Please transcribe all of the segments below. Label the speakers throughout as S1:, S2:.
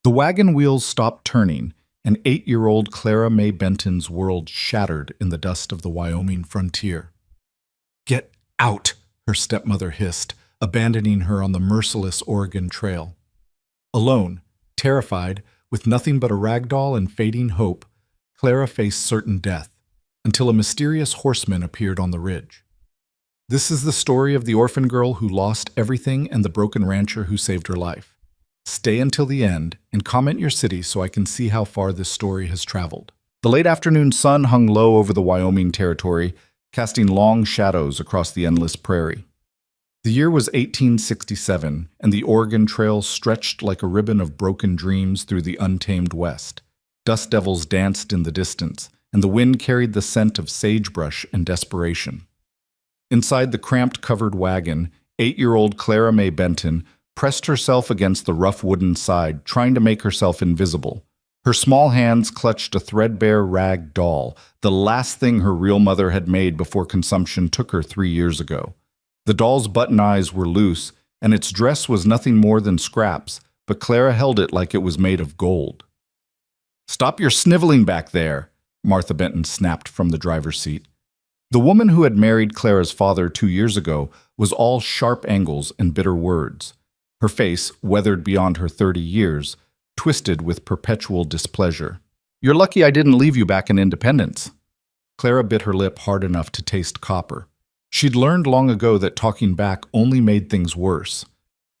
S1: The wagon wheels stopped turning, and 8-year-old Clara Mae Benton's world shattered in the dust of the Wyoming frontier. "Get out," her stepmother hissed, abandoning her on the merciless Oregon Trail. Alone, terrified, with nothing but a rag doll and fading hope, Clara faced certain death, until a mysterious horseman appeared on the ridge. This is the story of the orphan girl who lost everything and the broken rancher who saved her life. Stay until the end and comment your city so I can see how far this story has traveled. The late afternoon sun hung low over the Wyoming territory, casting long shadows across the endless prairie. The year was 1867, and the Oregon Trail stretched like a ribbon of broken dreams through the untamed West. Dust devils danced in the distance, and the wind carried the scent of sagebrush and desperation. Inside the cramped covered wagon, 8-year-old Clara Mae Benton pressed herself against the rough wooden side, trying to make herself invisible. Her small hands clutched a threadbare rag doll, the last thing her real mother had made before consumption took her 3 years ago. The doll's button eyes were loose, and its dress was nothing more than scraps, but Clara held it like it was made of gold. "Stop your sniveling back there," Martha Benton snapped from the driver's seat. The woman who had married Clara's father 2 years ago was all sharp angles and bitter words. Her face, weathered beyond her 30 years, twisted with perpetual displeasure. "You're lucky I didn't leave you back in Independence." Clara bit her lip hard enough to taste copper. She'd learned long ago that talking back only made things worse.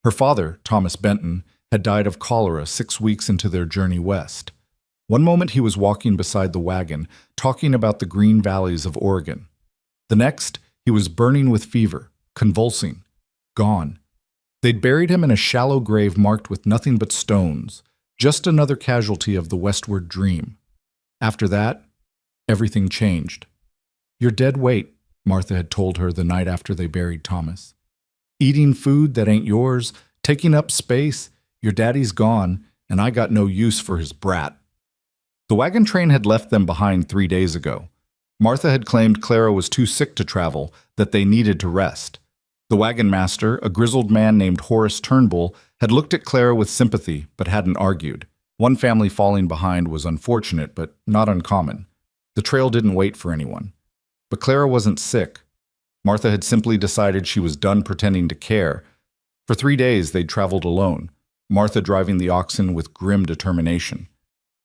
S1: Her father, Thomas Benton, had died of cholera 6 weeks into their journey west. One moment he was walking beside the wagon, talking about the green valleys of Oregon. The next, he was burning with fever, convulsing, gone. They'd buried him in a shallow grave marked with nothing but stones, just another casualty of the westward dream. After that, everything changed. "You're dead weight," Martha had told her the night after they buried Thomas. "Eating food that ain't yours, taking up space, your daddy's gone, and I got no use for his brat." The wagon train had left them behind 3 days ago. Martha had claimed Clara was too sick to travel, that they needed to rest. The wagon master, a grizzled man named Horace Turnbull, had looked at Clara with sympathy, but hadn't argued. One family falling behind was unfortunate, but not uncommon. The trail didn't wait for anyone. But Clara wasn't sick. Martha had simply decided she was done pretending to care. For 3 days they'd traveled alone, Martha driving the oxen with grim determination.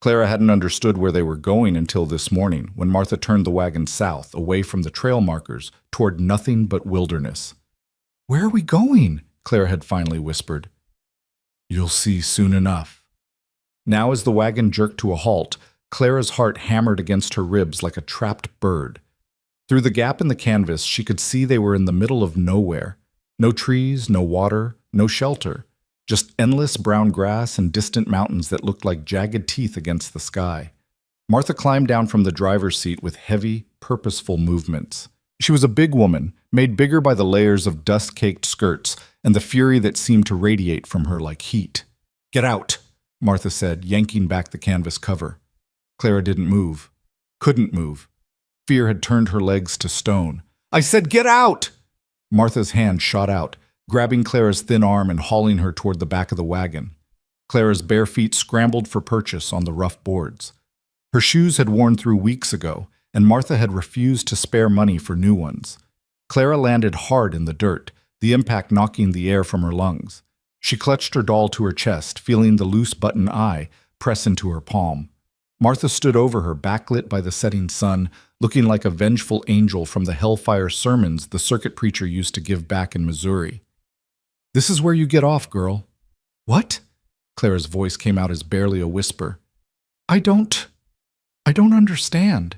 S1: Clara hadn't understood where they were going until this morning, when Martha turned the wagon south, away from the trail markers, toward nothing but wilderness. "Where are we going?" Clara had finally whispered. "You'll see soon enough." Now as the wagon jerked to a halt, Clara's heart hammered against her ribs like a trapped bird. Through the gap in the canvas, she could see they were in the middle of nowhere. No trees, no water, no shelter. Just endless brown grass and distant mountains that looked like jagged teeth against the sky. Martha climbed down from the driver's seat with heavy, purposeful movements. She was a big woman, made bigger by the layers of dust-caked skirts and the fury that seemed to radiate from her like heat. "Get out," Martha said, yanking back the canvas cover. Clara didn't move. Couldn't move. Fear had turned her legs to stone. "I said get out!" Martha's hand shot out, grabbing Clara's thin arm and hauling her toward the back of the wagon. Clara's bare feet scrambled for purchase on the rough boards. Her shoes had worn through weeks ago, and Martha had refused to spare money for new ones. Clara landed hard in the dirt, the impact knocking the air from her lungs. She clutched her doll to her chest, feeling the loose button eye press into her palm. Martha stood over her, backlit by the setting sun, looking like a vengeful angel from the hellfire sermons the circuit preacher used to give back in Missouri. "This is where you get off, girl." "What?" Clara's voice came out as barely a whisper. I don't understand."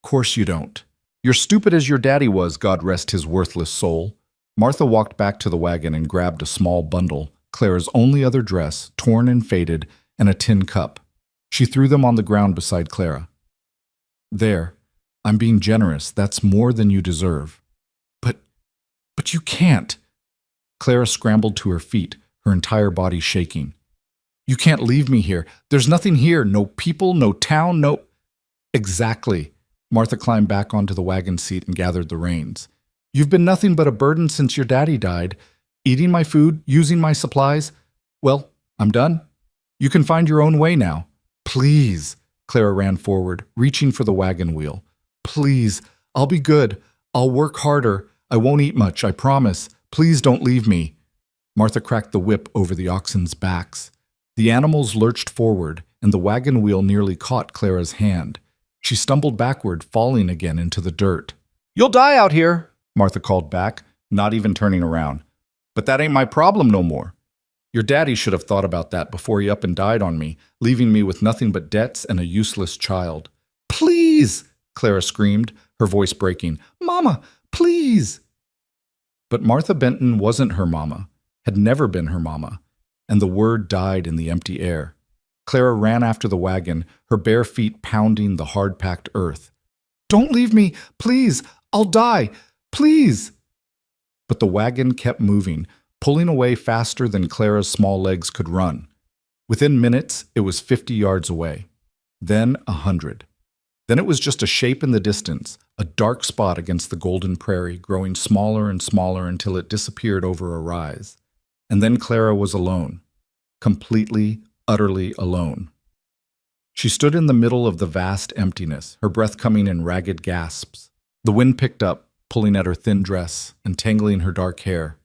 S1: "Course you don't. You're stupid as your daddy was, God rest his worthless soul." Martha walked back to the wagon and grabbed a small bundle, Clara's only other dress, torn and faded, and a tin cup. She threw them on the ground beside Clara. "There. I'm being generous. That's more than you deserve." But you can't." Clara scrambled to her feet, her entire body shaking. "You can't leave me here. There's nothing here. No people, no town, no—" "Exactly." Martha climbed back onto the wagon seat and gathered the reins. "You've been nothing but a burden since your daddy died. Eating my food, using my supplies. Well, I'm done. You can find your own way now. Please. Clara ran forward, reaching for the wagon wheel. Please, I'll be good. I'll work harder. I won't eat much, I promise. Please don't leave me. Martha cracked the whip over the oxen's backs. The animals lurched forward, and the wagon wheel nearly caught Clara's hand. She stumbled backward, falling again into the dirt. You'll die out here, Martha called back, not even turning around. But that ain't my problem no more. Your daddy should have thought about that before he up and died on me, leaving me with nothing but debts and a useless child. Please, Clara screamed, her voice breaking. Mama, please. But Martha Benton wasn't her mama, had never been her mama, and the word died in the empty air. Clara ran after the wagon, her bare feet pounding the hard-packed earth. Don't leave me, please, I'll die, please. But the wagon kept moving, pulling away faster than Clara's small legs could run. Within minutes, it was 50 yards away. Then 100. Then it was just a shape in the distance, a dark spot against the golden prairie, growing smaller and smaller until it disappeared over a rise. And then Clara was alone. Completely, utterly alone. She stood in the middle of the vast emptiness, her breath coming in ragged gasps. The wind picked up, pulling at her thin dress and tangling her dark hair.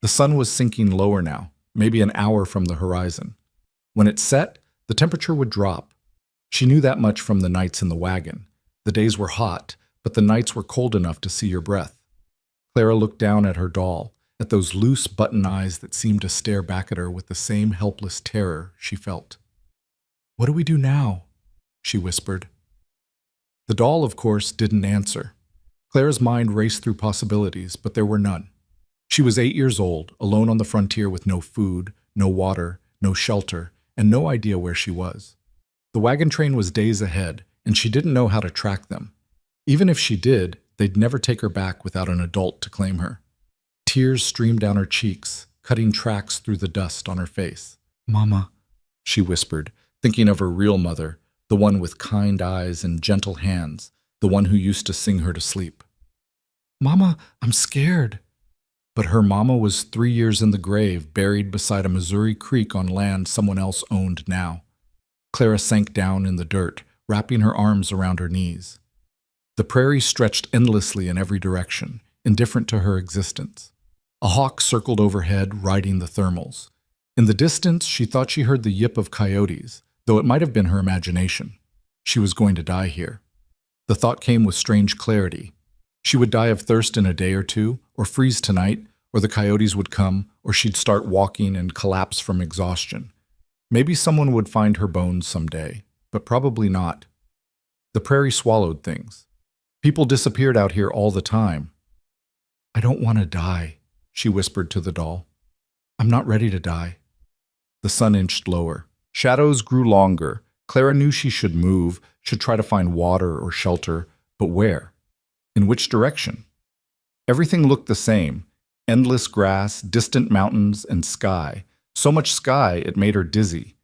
S1: The sun was sinking lower now, maybe an hour from the horizon. When it set, the temperature would drop. She knew that much from the nights in the wagon. The days were hot, but the nights were cold enough to see your breath. Clara looked down at her doll, at those loose button eyes that seemed to stare back at her with the same helpless terror she felt. What do we do now? She whispered. The doll, of course, didn't answer. Clara's mind raced through possibilities, but there were none. She was 8 years old, alone on the frontier with no food, no water, no shelter, and no idea where she was. The wagon train was days ahead, and she didn't know how to track them. Even if she did, they'd never take her back without an adult to claim her. Tears streamed down her cheeks, cutting tracks through the dust on her face. Mama, she whispered, thinking of her real mother, the one with kind eyes and gentle hands, the one who used to sing her to sleep. Mama, I'm scared. But her mama was 3 years in the grave, buried beside a Missouri creek on land someone else owned now. Clara sank down in the dirt, wrapping her arms around her knees. The prairie stretched endlessly in every direction, indifferent to her existence. A hawk circled overhead, riding the thermals. In the distance, she thought she heard the yip of coyotes, though it might have been her imagination. She was going to die here. The thought came with strange clarity. She would die of thirst in a day or two, or freeze tonight, or the coyotes would come, or she'd start walking and collapse from exhaustion. Maybe someone would find her bones someday, but probably not. The prairie swallowed things. People disappeared out here all the time. I don't want to die, she whispered to the doll. I'm not ready to die. The sun inched lower. Shadows grew longer. Clara knew she should move, should try to find water or shelter, but where? In which direction? Everything looked the same. Endless grass, distant mountains, and sky. So much sky it made her dizzy.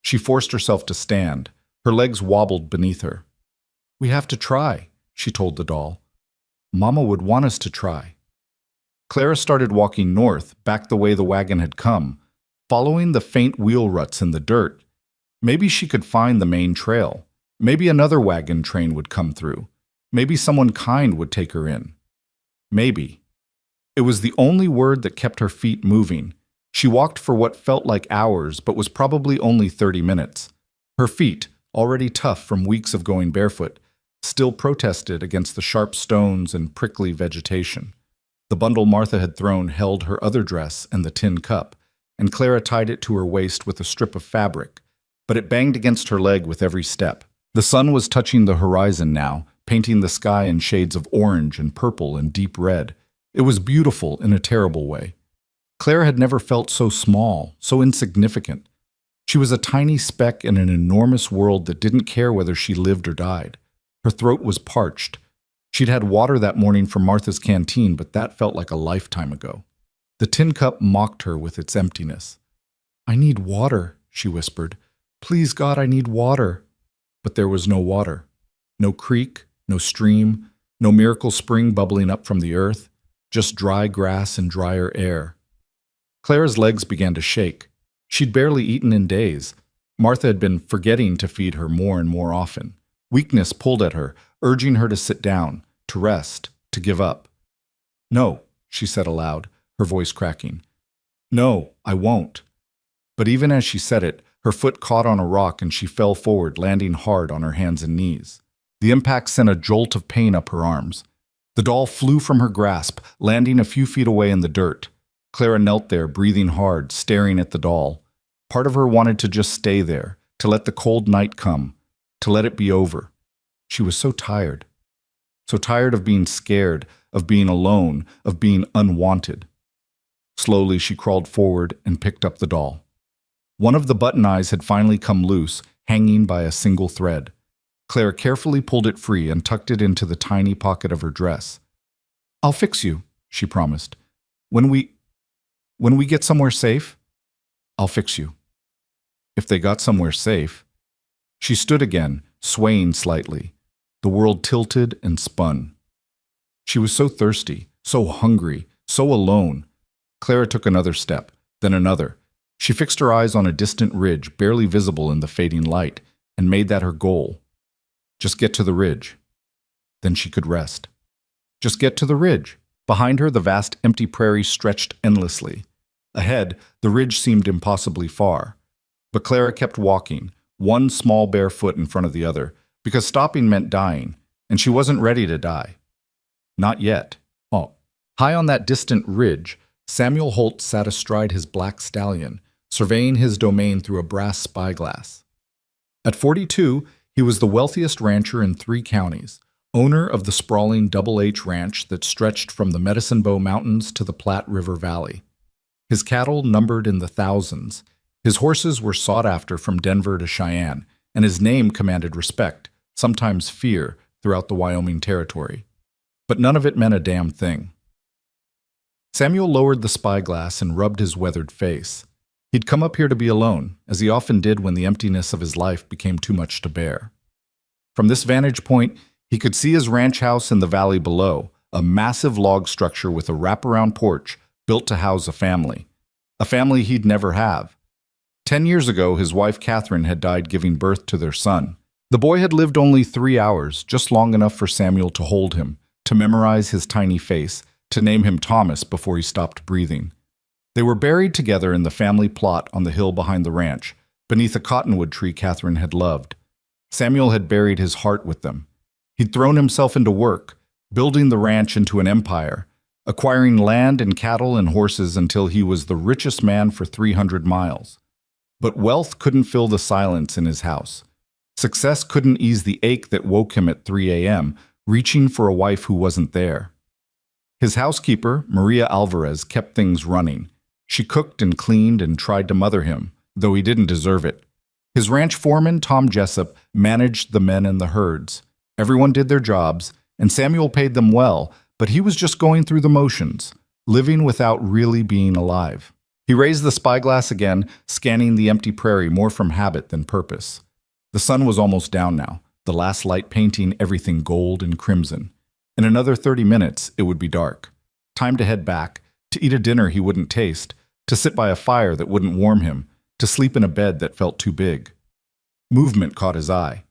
S1: She forced herself to stand. Her legs wobbled beneath her. We have to try, she told the doll. Mama would want us to try. Clara started walking north, back the way the wagon had come, following the faint wheel ruts in the dirt. Maybe she could find the main trail. Maybe another wagon train would come through. Maybe someone kind would take her in. Maybe. It was the only word that kept her feet moving. She walked for what felt like hours, but was probably only 30 minutes. Her feet, already tough from weeks of going barefoot, still protested against the sharp stones and prickly vegetation. The bundle Martha had thrown held her other dress and the tin cup, and Clara tied it to her waist with a strip of fabric, but it banged against her leg with every step. The sun was touching the horizon now, painting the sky in shades of orange and purple and deep red. It was beautiful in a terrible way. Clara had never felt so small, so insignificant. She was a tiny speck in an enormous world that didn't care whether she lived or died. Her throat was parched. She'd had water that morning from Martha's canteen, but that felt like a lifetime ago. The tin cup mocked her with its emptiness. I need water, she whispered. Please, God, I need water. But there was no water. No creek, no stream, no miracle spring bubbling up from the earth, just dry grass and drier air. Clara's legs began to shake. She'd barely eaten in days. Martha had been forgetting to feed her more and more often. Weakness pulled at her, urging her to sit down, to rest, to give up. "No," she said aloud, her voice cracking. "No, I won't." But even as she said it, her foot caught on a rock and she fell forward, landing hard on her hands and knees. The impact sent a jolt of pain up her arms. The doll flew from her grasp, landing a few feet away in the dirt. Clara knelt there, breathing hard, staring at the doll. Part of her wanted to just stay there, to let the cold night come, to let it be over. She was so tired. So tired of being scared, of being alone, of being unwanted. Slowly she crawled forward and picked up the doll. One of the button eyes had finally come loose, hanging by a single thread. Clara carefully pulled it free and tucked it into the tiny pocket of her dress. "I'll fix you," she promised. When we get somewhere safe, I'll fix you." If they got somewhere safe. She stood again, swaying slightly. The world tilted and spun. She was so thirsty, so hungry, so alone. Clara took another step, then another. She fixed her eyes on a distant ridge, barely visible in the fading light, and made that her goal. Just get to the ridge. Then she could rest. Just get to the ridge. Behind her, the vast empty prairie stretched endlessly. Ahead, the ridge seemed impossibly far. But Clara kept walking, one small bare foot in front of the other, because stopping meant dying, and she wasn't ready to die. Not yet. Oh. High on that distant ridge, Samuel Holt sat astride his black stallion, surveying his domain through a brass spyglass. At 42, he was the wealthiest rancher in 3 counties, owner of the sprawling Double H Ranch that stretched from the Medicine Bow Mountains to the Platte River Valley. His cattle numbered in the thousands. His horses were sought after from Denver to Cheyenne, and his name commanded respect, sometimes fear, throughout the Wyoming Territory. But none of it meant a damn thing. Samuel lowered the spyglass and rubbed his weathered face. He'd come up here to be alone, as he often did when the emptiness of his life became too much to bear. From this vantage point, he could see his ranch house in the valley below, a massive log structure with a wraparound porch built to house a family he'd never have. 10 years ago, his wife Catherine had died giving birth to their son. The boy had lived only 3 hours, just long enough for Samuel to hold him, to memorize his tiny face, to name him Thomas before he stopped breathing. They were buried together in the family plot on the hill behind the ranch, beneath a cottonwood tree Catherine had loved. Samuel had buried his heart with them. He'd thrown himself into work, building the ranch into an empire, acquiring land and cattle and horses until he was the richest man for 300 miles. But wealth couldn't fill the silence in his house. Success couldn't ease the ache that woke him at 3 a.m., reaching for a wife who wasn't there. His housekeeper, Maria Alvarez, kept things running. She cooked and cleaned and tried to mother him, though he didn't deserve it. His ranch foreman, Tom Jessup, managed the men and the herds. Everyone did their jobs, and Samuel paid them well, but he was just going through the motions, living without really being alive. He raised the spyglass again, scanning the empty prairie more from habit than purpose. The sun was almost down now, the last light painting everything gold and crimson. In another 30 minutes, it would be dark. Time to head back, to eat a dinner he wouldn't taste, to sit by a fire that wouldn't warm him, to sleep in a bed that felt too big. Movement caught his eye.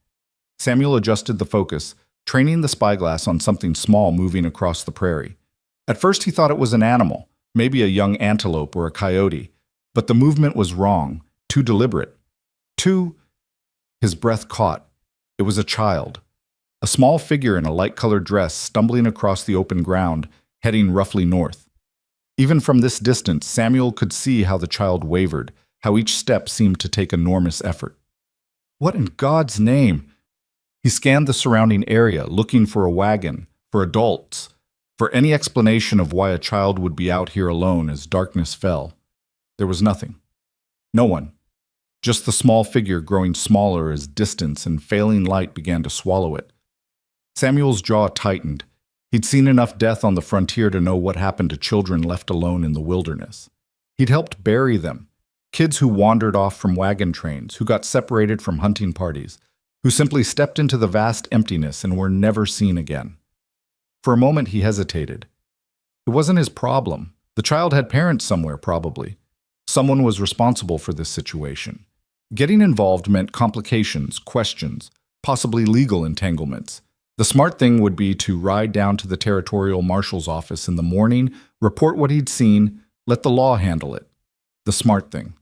S1: Samuel adjusted the focus, training the spyglass on something small moving across the prairie. At first he thought it was an animal, maybe a young antelope or a coyote, but the movement was wrong, too deliberate. His breath caught. It was a child. A small figure in a light-colored dress stumbling across the open ground, heading roughly north. Even from this distance, Samuel could see how the child wavered, how each step seemed to take enormous effort. What in God's name? He scanned the surrounding area, looking for a wagon, for adults, for any explanation of why a child would be out here alone as darkness fell. There was nothing. No one. Just the small figure growing smaller as distance and failing light began to swallow it. Samuel's jaw tightened. He'd seen enough death on the frontier to know what happened to children left alone in the wilderness. He'd helped bury them. Kids who wandered off from wagon trains, who got separated from hunting parties, who simply stepped into the vast emptiness and were never seen again. For a moment he hesitated. It wasn't his problem. The child had parents somewhere, probably. Someone was responsible for this situation. Getting involved meant complications, questions, possibly legal entanglements. The smart thing would be to ride down to the territorial marshal's office in the morning, report what he'd seen, let the law handle it. The smart thing.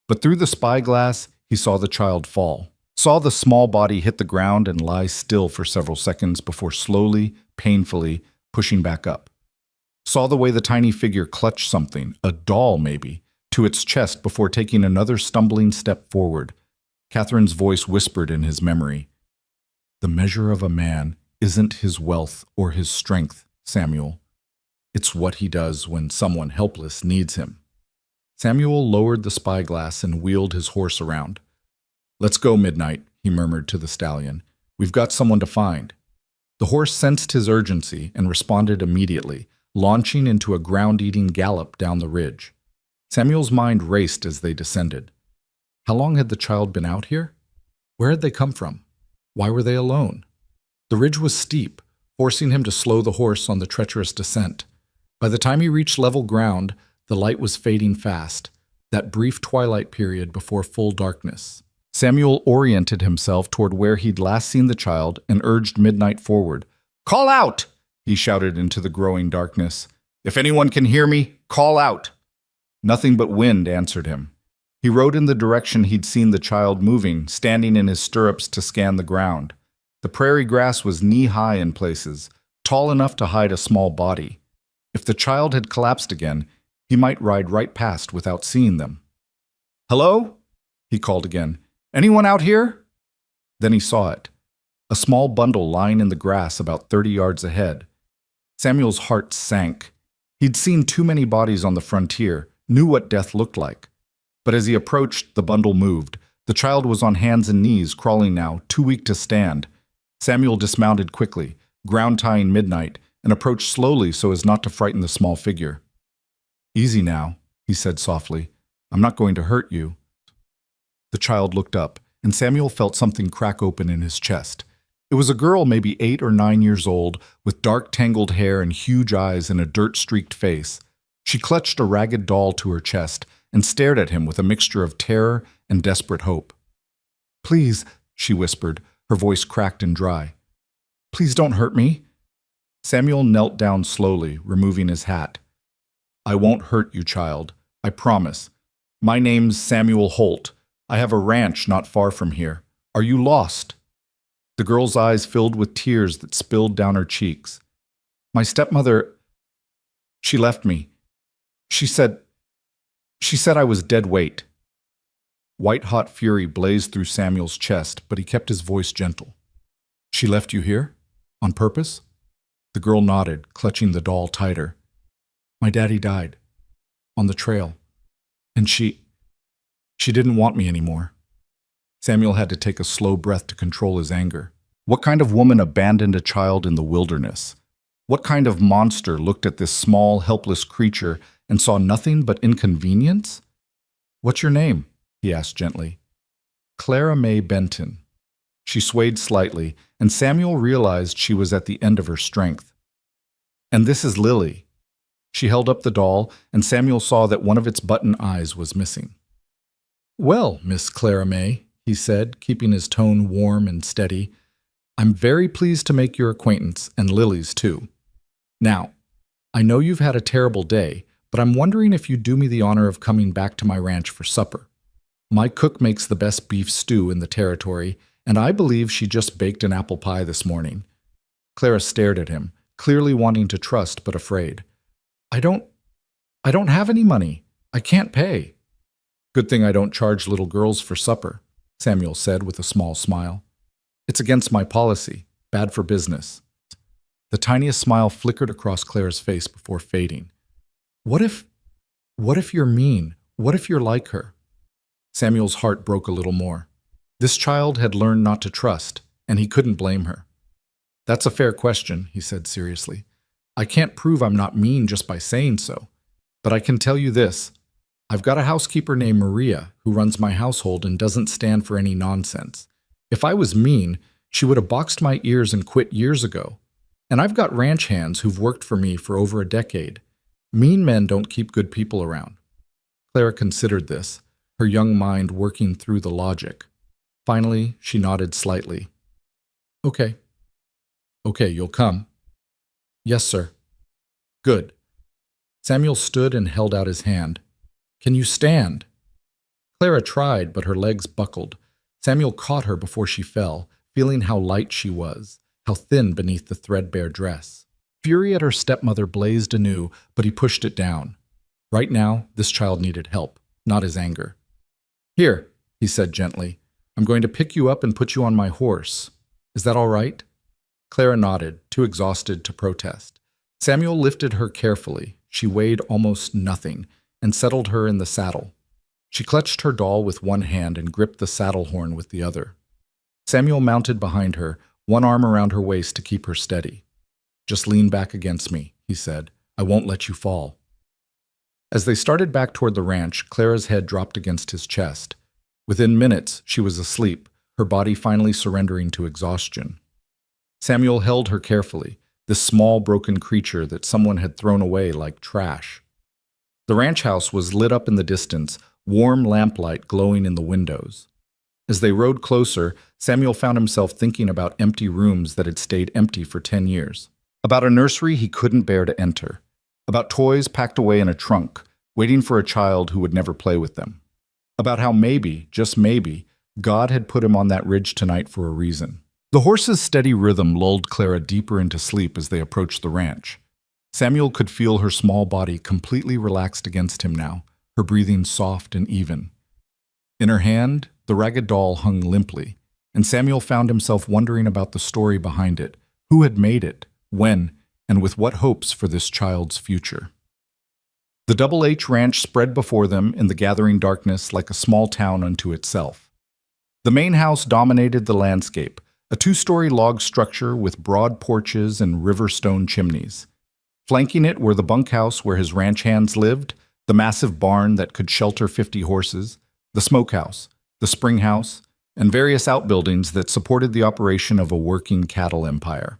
S1: But through the spyglass, he saw the child fall, saw the small body hit the ground and lie still for several seconds before slowly, painfully pushing back up. Saw the way the tiny figure clutched something, a doll maybe, to its chest before taking another stumbling step forward. Catherine's voice whispered in his memory, "The measure of a man isn't his wealth or his strength, Samuel. It's what he does when someone helpless needs him." Samuel lowered the spyglass and wheeled his horse around. "Let's go, Midnight," he murmured to the stallion. "We've got someone to find." The horse sensed his urgency and responded immediately, launching into a ground-eating gallop down the ridge. Samuel's mind raced as they descended. How long had the child been out here? Where had they come from? Why were they alone? The ridge was steep, forcing him to slow the horse on the treacherous descent. By the time he reached level ground, the light was fading fast, that brief twilight period before full darkness. Samuel oriented himself toward where he'd last seen the child and urged Midnight forward. "Call out!" he shouted into the growing darkness. "If anyone can hear me, call out!" Nothing but wind answered him. He rode in the direction he'd seen the child moving, standing in his stirrups to scan the ground. The prairie grass was knee-high in places, tall enough to hide a small body. If the child had collapsed again, he might ride right past without seeing them. "Hello?" he called again. "Anyone out here?" Then he saw it. A small bundle lying in the grass about 30 yards ahead. Samuel's heart sank. He'd seen too many bodies on the frontier, knew what death looked like. But as he approached, the bundle moved. The child was on hands and knees, crawling now, too weak to stand. Samuel dismounted quickly, ground-tying Midnight, and approached slowly so as not to frighten the small figure. "Easy now," he said softly. "I'm not going to hurt you." The child looked up, and Samuel felt something crack open in his chest. It was a girl maybe 8 or 9 years old, with dark tangled hair and huge eyes and a dirt-streaked face. She clutched a ragged doll to her chest and stared at him with a mixture of terror and desperate hope. "Please," she whispered, her voice cracked and dry. "Please don't hurt me." Samuel knelt down slowly, removing his hat. "I won't hurt you, child. I promise. My name's Samuel Holt. I have a ranch not far from here. Are you lost?" The girl's eyes filled with tears that spilled down her cheeks. "My stepmother, she left me. She said I was dead weight." White-hot fury blazed through Samuel's chest, but he kept his voice gentle. "She left you here? On purpose?" The girl nodded, clutching the doll tighter. "My daddy died. On the trail. And she didn't want me anymore." Samuel had to take a slow breath to control his anger. What kind of woman abandoned a child in the wilderness? What kind of monster looked at this small, helpless creature and saw nothing but inconvenience? "What's your name?" he asked gently. "Clara May Benton." She swayed slightly, and Samuel realized she was at the end of her strength. "And this is Lily." She held up the doll, and Samuel saw that one of its button eyes was missing. "Well, Miss Clara May," he said, keeping his tone warm and steady, "I'm very pleased to make your acquaintance, and Lily's too. Now, I know you've had a terrible day, but I'm wondering if you'd do me the honor of coming back to my ranch for supper. My cook makes the best beef stew in the territory, and I believe she just baked an apple pie this morning." Clara stared at him, clearly wanting to trust but afraid. I don't have any money. I can't pay." "Good thing I don't charge little girls for supper," Samuel said with a small smile. "It's against my policy. Bad for business." The tiniest smile flickered across Clara's face before fading. What if you're mean? What if you're like her?" Samuel's heart broke a little more. This child had learned not to trust, and he couldn't blame her. "That's a fair question," he said seriously. "I can't prove I'm not mean just by saying so. But I can tell you this. I've got a housekeeper named Maria who runs my household and doesn't stand for any nonsense. If I was mean, she would have boxed my ears and quit years ago. And I've got ranch hands who've worked for me for over a decade. Mean men don't keep good people around." Clara considered this, her young mind working through the logic. Finally, she nodded slightly. Okay. Okay, you'll come. Yes, sir. Good. Samuel stood and held out his hand. Can you stand? Clara tried, but her legs buckled. Samuel caught her before she fell, feeling how light she was, how thin beneath the threadbare dress. Fury at her stepmother blazed anew, but he pushed it down. Right now, this child needed help, not his anger. Here, he said gently. I'm going to pick you up and put you on my horse. Is that all right? Clara nodded, too exhausted to protest. Samuel lifted her carefully. She weighed almost nothing, and settled her in the saddle. She clutched her doll with one hand and gripped the saddle horn with the other. Samuel mounted behind her, one arm around her waist to keep her steady. Just lean back against me, he said. I won't let you fall. As they started back toward the ranch, Clara's head dropped against his chest. Within minutes, she was asleep, her body finally surrendering to exhaustion. Samuel held her carefully, this small broken creature that someone had thrown away like trash. The ranch house was lit up in the distance, warm lamplight glowing in the windows. As they rode closer, Samuel found himself thinking about empty rooms that had stayed empty for 10 years. About a nursery he couldn't bear to enter. About toys packed away in a trunk, waiting for a child who would never play with them. About how maybe, just maybe, God had put him on that ridge tonight for a reason. The horse's steady rhythm lulled Clara deeper into sleep as they approached the ranch. Samuel could feel her small body completely relaxed against him now, her breathing soft and even. In her hand, the ragged doll hung limply, and Samuel found himself wondering about the story behind it, who had made it, when, and with what hopes for this child's future. The Double H Ranch spread before them in the gathering darkness like a small town unto itself. The main house dominated the landscape, a 2-story log structure with broad porches and river stone chimneys. Flanking it were the bunkhouse where his ranch hands lived, the massive barn that could shelter 50 horses, the smokehouse, the spring house, and various outbuildings that supported the operation of a working cattle empire.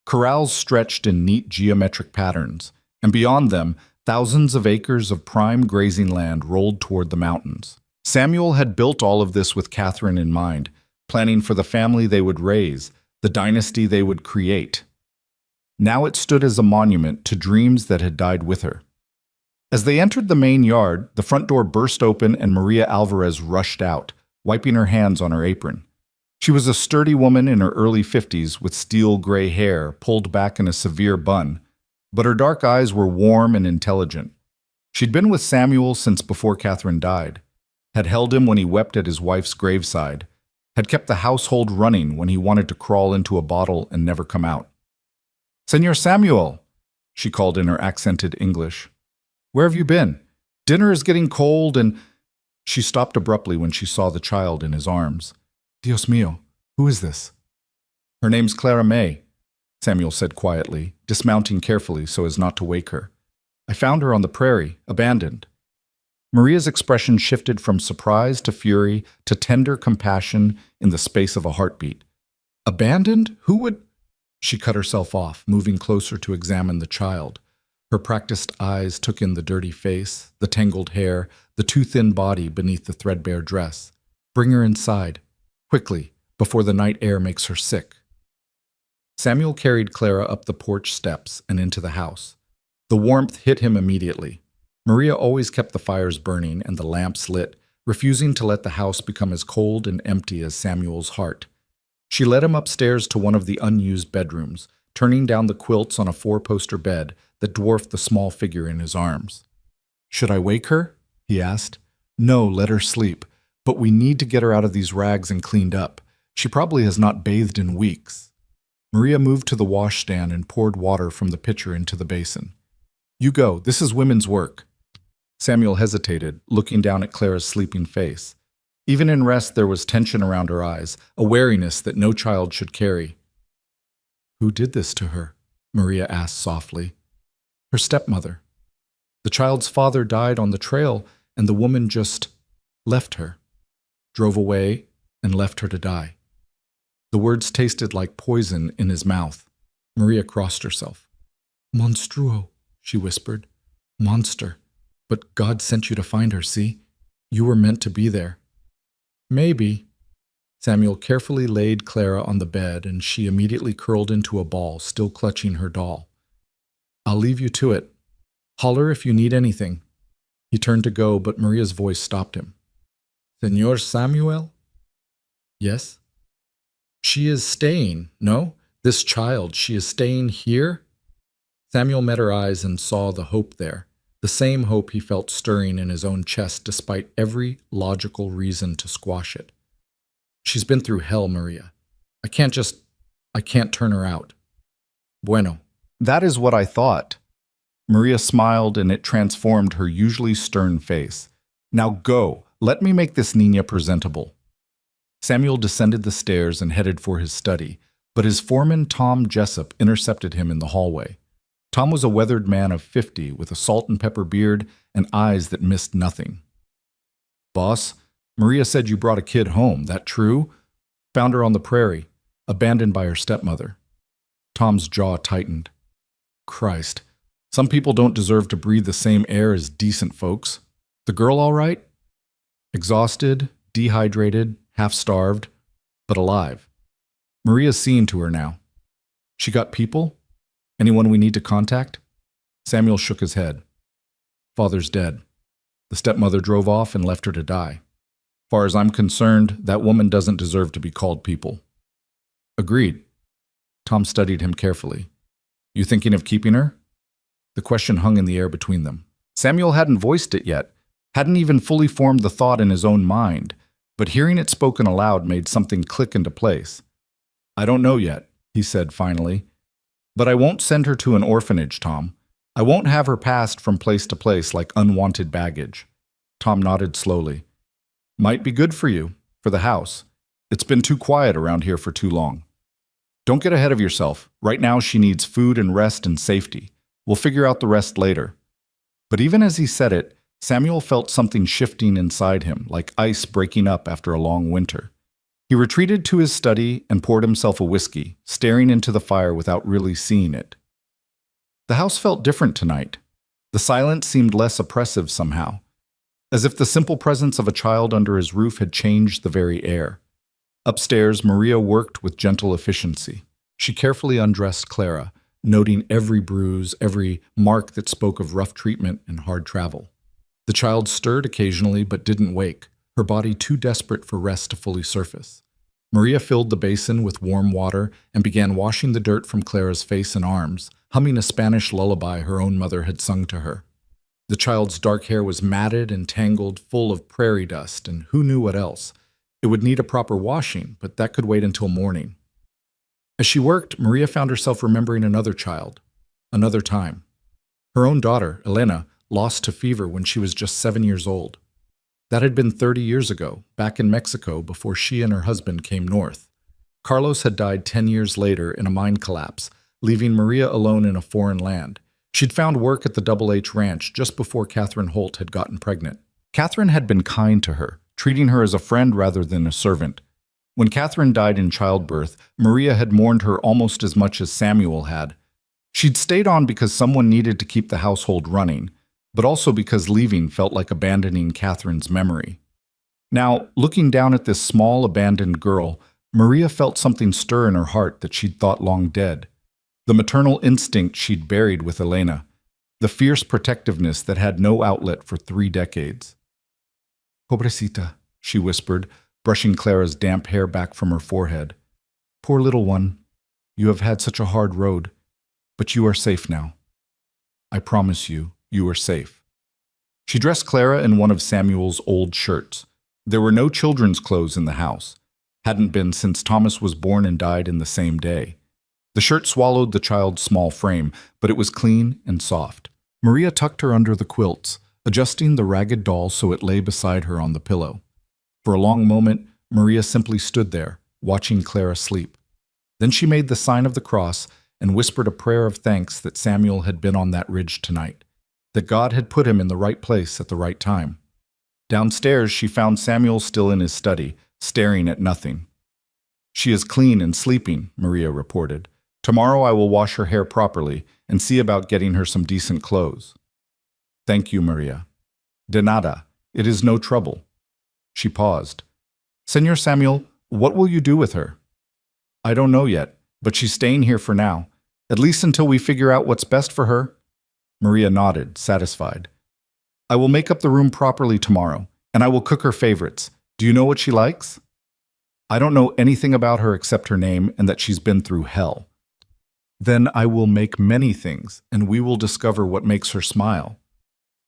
S1: Corrals stretched in neat geometric patterns, and beyond them, thousands of acres of prime grazing land rolled toward the mountains. Samuel had built all of this with Catherine in mind, planning for the family they would raise, the dynasty they would create. Now it stood as a monument to dreams that had died with her. As they entered the main yard, the front door burst open and Maria Alvarez rushed out, wiping her hands on her apron. She was a sturdy woman in her early 50s with steel gray hair pulled back in a severe bun, but her dark eyes were warm and intelligent. She'd been with Samuel since before Catherine died, had held him when he wept at his wife's graveside, had kept the household running when he wanted to crawl into a bottle and never come out. "Senor Samuel," she called in her accented English. "Where have you been? Dinner is getting cold and—" She stopped abruptly when she saw the child in his arms. "Dios mío, who is this?" "Her name's Clara May," Samuel said quietly, dismounting carefully so as not to wake her. "I found her on the prairie, abandoned." Maria's expression shifted from surprise to fury to tender compassion in the space of a heartbeat. "Abandoned? Who would—" She cut herself off, moving closer to examine the child. Her practiced eyes took in the dirty face, the tangled hair, the too thin body beneath the threadbare dress. "Bring her inside. Quickly, before the night air makes her sick." Samuel carried Clara up the porch steps and into the house. The warmth hit him immediately. Maria always kept the fires burning and the lamps lit, refusing to let the house become as cold and empty as Samuel's heart. She led him upstairs to one of the unused bedrooms, turning down the quilts on a 4-poster bed that dwarfed the small figure in his arms. "Should I wake her?" he asked. "No, let her sleep. But we need to get her out of these rags and cleaned up. She probably has not bathed in weeks." Maria moved to the washstand and poured water from the pitcher into the basin. "You go. This is women's work." Samuel hesitated, looking down at Clara's sleeping face. Even in rest, there was tension around her eyes, a wariness that no child should carry. "Who did this to her?" Maria asked softly. "Her stepmother. The child's father died on the trail, and the woman just left her, drove away, and left her to die." The words tasted like poison in his mouth. Maria crossed herself. "Monstruo," she whispered. "Monster. But God sent you to find her, see? You were meant to be there. Maybe. Samuel carefully laid Clara on the bed, and she immediately curled into a ball, still clutching her doll. I'll leave you to it. Holler if you need anything. He turned to go, but Maria's voice stopped him. Señor Samuel? Yes? She is staying, no? This child, she is staying here? Samuel met her eyes and saw the hope there, the same hope he felt stirring in his own chest despite every logical reason to squash it. She's been through hell, Maria. I can't turn her out. Bueno. That is what I thought. Maria smiled, and it transformed her usually stern face. Now go. Let me make this Niña presentable. Samuel descended the stairs and headed for his study, but his foreman, Tom Jessup, intercepted him in the hallway. Tom was a weathered man of 50 with a salt and pepper beard and eyes that missed nothing. Boss, Maria said you brought a kid home. That true? Found her on the prairie, abandoned by her stepmother. Tom's jaw tightened. Christ, some people don't deserve to breathe the same air as decent folks. The girl all right? Exhausted, dehydrated, half-starved, but alive. Maria's seeing to her now. She got people? Anyone we need to contact? Samuel shook his head. Father's dead. The stepmother drove off and left her to die. Far as I'm concerned, that woman doesn't deserve to be called people. Agreed. Tom studied him carefully. You thinking of keeping her? The question hung in the air between them. Samuel hadn't voiced it yet, hadn't even fully formed the thought in his own mind, but hearing it spoken aloud made something click into place. I don't know yet, he said finally. But I won't send her to an orphanage, Tom. I won't have her passed from place to place like unwanted baggage. Tom nodded slowly. Might be good for you, for the house. It's been too quiet around here for too long. Don't get ahead of yourself. Right now she needs food and rest and safety. We'll figure out the rest later. But even as he said it, Samuel felt something shifting inside him, like ice breaking up after a long winter. He retreated to his study and poured himself a whiskey, staring into the fire without really seeing it. The house felt different tonight. The silence seemed less oppressive somehow, as if the simple presence of a child under his roof had changed the very air. Upstairs, Maria worked with gentle efficiency. She carefully undressed Clara, noting every bruise, every mark that spoke of rough treatment and hard travel. The child stirred occasionally but didn't wake, her body too desperate for rest to fully surface. Maria filled the basin with warm water and began washing the dirt from Clara's face and arms, humming a Spanish lullaby her own mother had sung to her. The child's dark hair was matted and tangled, full of prairie dust, and who knew what else. It would need a proper washing, but that could wait until morning. As she worked, Maria found herself remembering another child, another time. Her own daughter, Elena, lost to fever when she was just 7 years old. That had been 30 years ago, back in Mexico before she and her husband came north. Carlos had died 10 years later in a mine collapse, leaving Maria alone in a foreign land. She'd found work at the Double H Ranch just before Catherine Holt had gotten pregnant. Catherine had been kind to her, treating her as a friend rather than a servant. When Catherine died in childbirth, Maria had mourned her almost as much as Samuel had. She'd stayed on because someone needed to keep the household running, but also because leaving felt like abandoning Catherine's memory. Now, looking down at this small, abandoned girl, Maria felt something stir in her heart that she'd thought long dead. The maternal instinct she'd buried with Elena, the fierce protectiveness that had no outlet for 3 decades. Pobrecita, she whispered, brushing Clara's damp hair back from her forehead. Poor little one, you have had such a hard road, but you are safe now. I promise you, you are safe. She dressed Clara in one of Samuel's old shirts. There were no children's clothes in the house. Hadn't been since Thomas was born and died in the same day. The shirt swallowed the child's small frame, but it was clean and soft. Maria tucked her under the quilts, adjusting the ragged doll so it lay beside her on the pillow. For a long moment, Maria simply stood there, watching Clara sleep. Then she made the sign of the cross and whispered a prayer of thanks that Samuel had been on that ridge tonight, that God had put him in the right place at the right time. Downstairs, she found Samuel still in his study, staring at nothing. She is clean and sleeping, Maria reported. Tomorrow I will wash her hair properly and see about getting her some decent clothes. Thank you, Maria. De nada. It is no trouble. She paused. Senor Samuel, what will you do with her? I don't know yet, but she's staying here for now, at least until we figure out what's best for her. Maria nodded, satisfied. I will make up the room properly tomorrow, and I will cook her favorites. Do you know what she likes? I don't know anything about her except her name and that she's been through hell. Then I will make many things, and we will discover what makes her smile.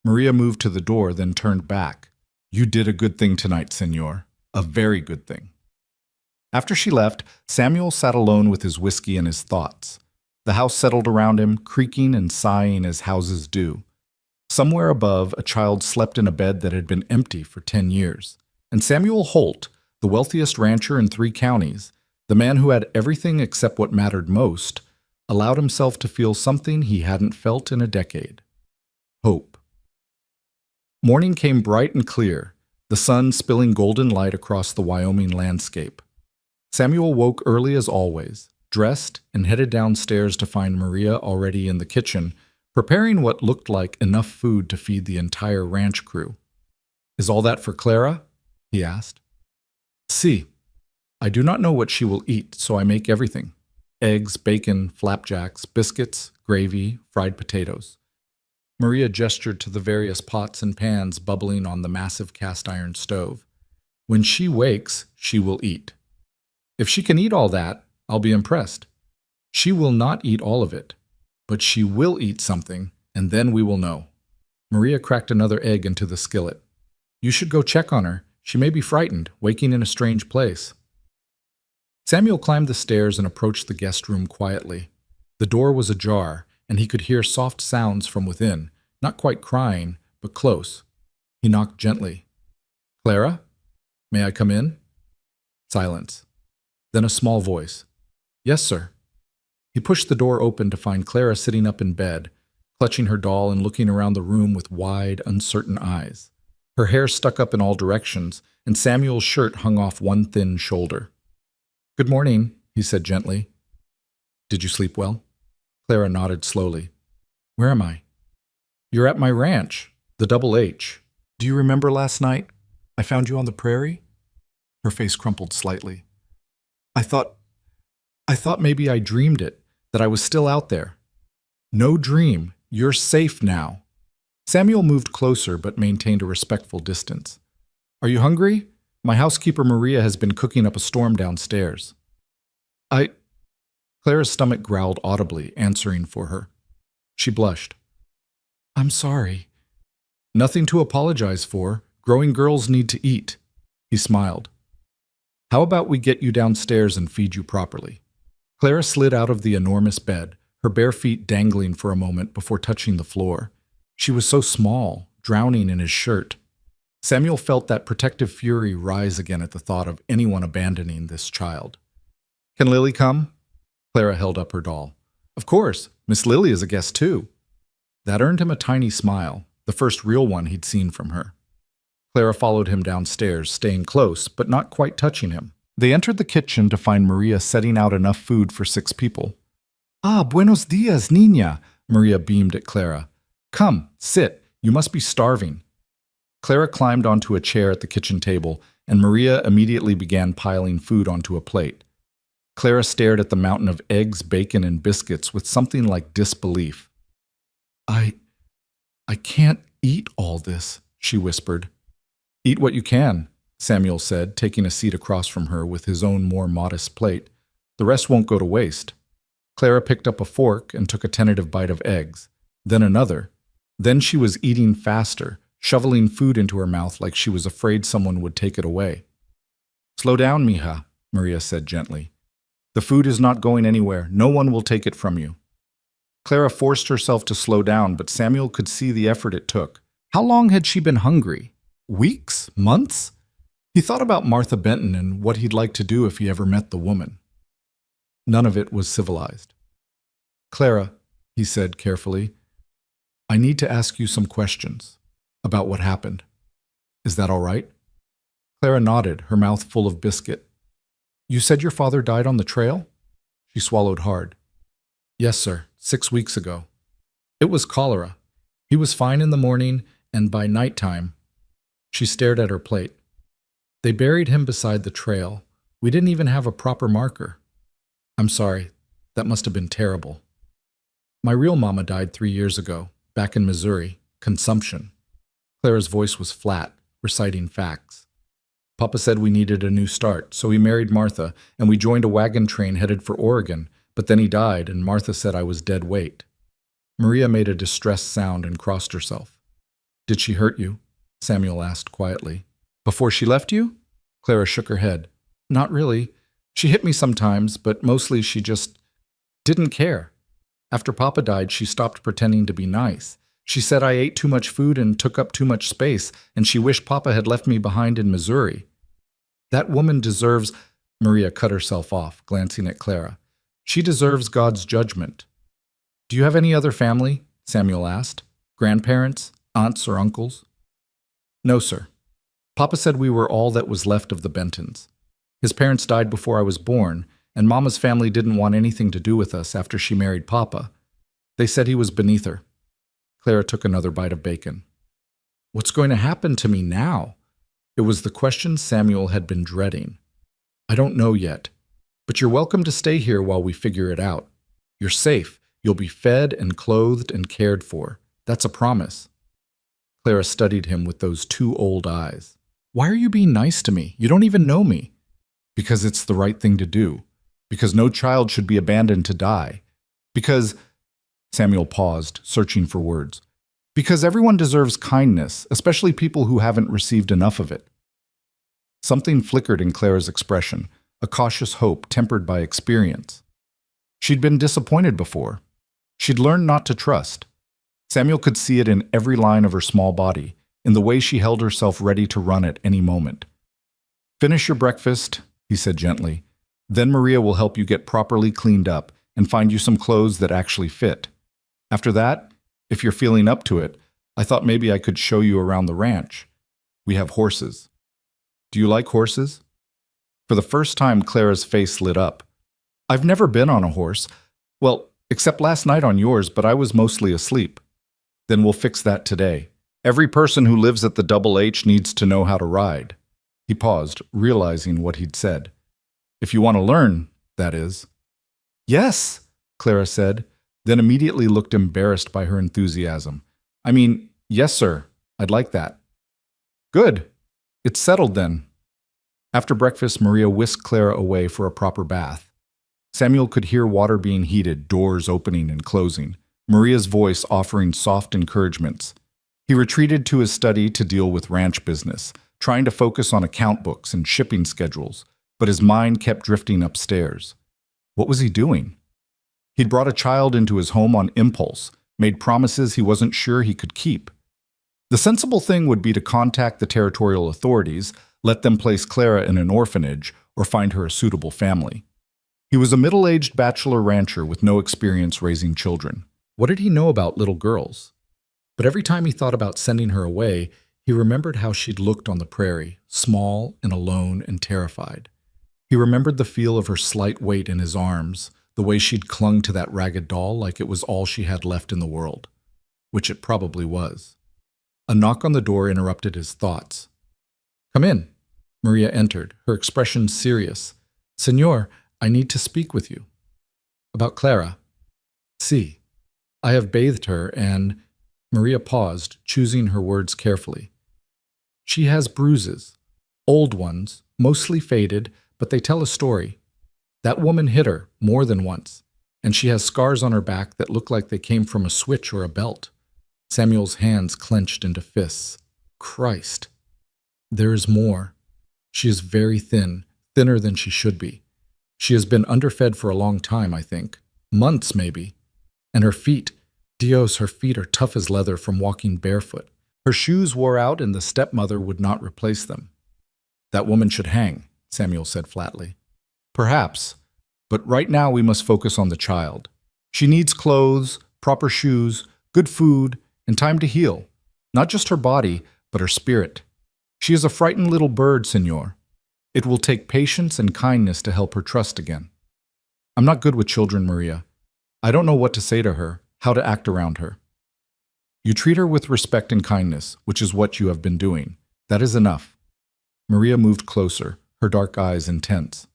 S1: Maria moved to the door, then turned back. You did a good thing tonight, senor. A very good thing. After she left, Samuel sat alone with his whiskey and his thoughts. The house settled around him, creaking and sighing as houses do. Somewhere above, a child slept in a bed that had been empty for 10 years. And Samuel Holt, the wealthiest rancher in 3 counties, the man who had everything except what mattered most, allowed himself to feel something he hadn't felt in a decade. Hope. Morning came bright and clear, the sun spilling golden light across the Wyoming landscape. Samuel woke early as always, dressed, and headed downstairs to find Maria already in the kitchen, preparing what looked like enough food to feed the entire ranch crew. Is all that for Clara? He asked. Si. I do not know what she will eat, so I make everything. Eggs, bacon, flapjacks, biscuits, gravy, fried potatoes. Maria gestured to the various pots and pans bubbling on the massive cast-iron stove. When she wakes, she will eat. If she can eat all that, I'll be impressed. She will not eat all of it, but she will eat something, and then we will know. Maria cracked another egg into the skillet. You should go check on her. She may be frightened, waking in a strange place. Samuel climbed the stairs and approached the guest room quietly. The door was ajar, and he could hear soft sounds from within, not quite crying, but close. He knocked gently. Clara? May I come in? Silence. Then a small voice. Yes, sir. He pushed the door open to find Clara sitting up in bed, clutching her doll and looking around the room with wide, uncertain eyes. Her hair stuck up in all directions, and Samuel's shirt hung off one thin shoulder. Good morning, he said gently. Did you sleep well? Clara nodded slowly. Where am I? You're at my ranch, the Double H. Do you remember last night? I found you on the prairie? Her face crumpled slightly. I thought maybe I dreamed it, that I was still out there. No dream. You're safe now. Samuel moved closer but maintained a respectful distance. Are you hungry? My housekeeper Maria has been cooking up a storm downstairs. Clara's stomach growled audibly, answering for her. She blushed. I'm sorry. Nothing to apologize for. Growing girls need to eat. He smiled. How about we get you downstairs and feed you properly? Clara slid out of the enormous bed, her bare feet dangling for a moment before touching the floor. She was so small, drowning in his shirt. Samuel felt that protective fury rise again at the thought of anyone abandoning this child. Can Lily come? Clara held up her doll. Of course, Miss Lily is a guest too. That earned him a tiny smile, the first real one he'd seen from her. Clara followed him downstairs, staying close, but not quite touching him. They entered the kitchen to find Maria setting out enough food for 6 people. Ah, buenos dias, niña, Maria beamed at Clara. Come, sit, you must be starving. Clara climbed onto a chair at the kitchen table, and Maria immediately began piling food onto a plate. Clara stared at the mountain of eggs, bacon, and biscuits with something like disbelief. I can't eat all this, she whispered. Eat what you can, Samuel said, taking a seat across from her with his own more modest plate. The rest won't go to waste. Clara picked up a fork and took a tentative bite of eggs, then another. Then she was eating faster, shoveling food into her mouth like she was afraid someone would take it away. Slow down, mija, Maria said gently. The food is not going anywhere. No one will take it from you. Clara forced herself to slow down, but Samuel could see the effort it took. How long had she been hungry? Weeks? Months? He thought about Martha Benton and what he'd like to do if he ever met the woman. None of it was civilized. Clara, he said carefully, I need to ask you some questions about what happened. Is that all right? Clara nodded, her mouth full of biscuit. You said your father died on the trail? She swallowed hard. Yes, sir, 6 weeks ago. It was cholera. He was fine in the morning, and by nighttime, she stared at her plate. They buried him beside the trail. We didn't even have a proper marker. I'm sorry, that must have been terrible. My real mama died 3 years ago, back in Missouri. Consumption. Clara's voice was flat, reciting facts. Papa said we needed a new start, so he married Martha, and we joined a wagon train headed for Oregon, but then he died, and Martha said I was dead weight. Maria made a distressed sound and crossed herself. Did she hurt you? Samuel asked quietly. Before she left you? Clara shook her head. Not really. She hit me sometimes, but mostly she just didn't care. After Papa died, she stopped pretending to be nice. She said I ate too much food and took up too much space, and she wished Papa had left me behind in Missouri. That woman deserves— Maria cut herself off, glancing at Clara. She deserves God's judgment. Do you have any other family? Samuel asked. Grandparents, aunts or uncles? No, sir. Papa said we were all that was left of the Bentons. His parents died before I was born, and Mama's family didn't want anything to do with us after she married Papa. They said he was beneath her. Clara took another bite of bacon. What's going to happen to me now? It was the question Samuel had been dreading. I don't know yet, but you're welcome to stay here while we figure it out. You're safe. You'll be fed and clothed and cared for. That's a promise. Clara studied him with those two old eyes. Why are you being nice to me? You don't even know me. Because it's the right thing to do. Because no child should be abandoned to die. Because— Samuel paused, searching for words. Because everyone deserves kindness, especially people who haven't received enough of it. Something flickered in Clara's expression, a cautious hope tempered by experience. She'd been disappointed before. She'd learned not to trust. Samuel could see it in every line of her small body, in the way she held herself ready to run at any moment. Finish your breakfast, he said gently. Then Maria will help you get properly cleaned up and find you some clothes that actually fit. After that, if you're feeling up to it, I thought maybe I could show you around the ranch. We have horses. Do you like horses? For the first time, Clara's face lit up. I've never been on a horse. Well, except last night on yours, but I was mostly asleep. Then we'll fix that today. Every person who lives at the Double H needs to know how to ride. He paused, realizing what he'd said. If you want to learn, that is. Yes, Clara said, then immediately looked embarrassed by her enthusiasm. I mean, yes, sir, I'd like that. Good. It's settled then. After breakfast, Maria whisked Clara away for a proper bath. Samuel could hear water being heated, doors opening and closing, Maria's voice offering soft encouragements. He retreated to his study to deal with ranch business, trying to focus on account books and shipping schedules, but his mind kept drifting upstairs. What was he doing? He'd brought a child into his home on impulse, made promises he wasn't sure he could keep. The sensible thing would be to contact the territorial authorities, let them place Clara in an orphanage, or find her a suitable family. He was a middle-aged bachelor rancher with no experience raising children. What did he know about little girls? But every time he thought about sending her away, he remembered how she'd looked on the prairie, small and alone and terrified. He remembered the feel of her slight weight in his arms, the way she'd clung to that ragged doll like it was all she had left in the world, which it probably was. A knock on the door interrupted his thoughts. Come in. Maria entered, her expression serious. Senor, I need to speak with you. About Clara. Si. I have bathed her and— Maria paused, choosing her words carefully. She has bruises. Old ones, mostly faded, but they tell a story. That woman hit her more than once, and she has scars on her back that look like they came from a switch or a belt. Samuel's hands clenched into fists. Christ. There is more. She is very thin, thinner than she should be. She has been underfed for a long time, I think. Months, maybe. And her feet— Dios, her feet are tough as leather from walking barefoot. Her shoes wore out and the stepmother would not replace them. That woman should hang, Samuel said flatly. Perhaps, but right now we must focus on the child. She needs clothes, proper shoes, good food, and time to heal. Not just her body, but her spirit. She is a frightened little bird, senor. It will take patience and kindness to help her trust again. I'm not good with children, Maria. I don't know what to say to her, how to act around her. You treat her with respect and kindness, which is what you have been doing. That is enough. Maria moved closer, her dark eyes intense.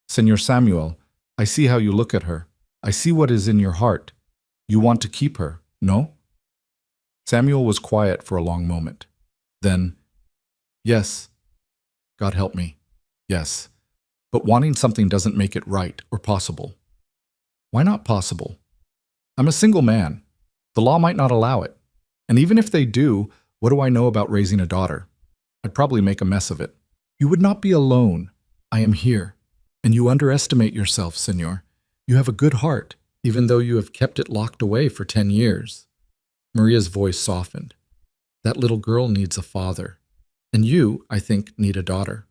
S1: Senor Samuel, I see how you look at her. I see what is in your heart. You want to keep her, no? Samuel was quiet for a long moment. Then, yes, God help me, yes. But wanting something doesn't make it right or possible. Why not possible? I'm a single man. The law might not allow it. And even if they do, what do I know about raising a daughter? I'd probably make a mess of it. You would not be alone. I am here. And you underestimate yourself, senor. You have a good heart, even though you have kept it locked away for 10 years. Maria's voice softened. That little girl needs a father. And you, I think, need a daughter.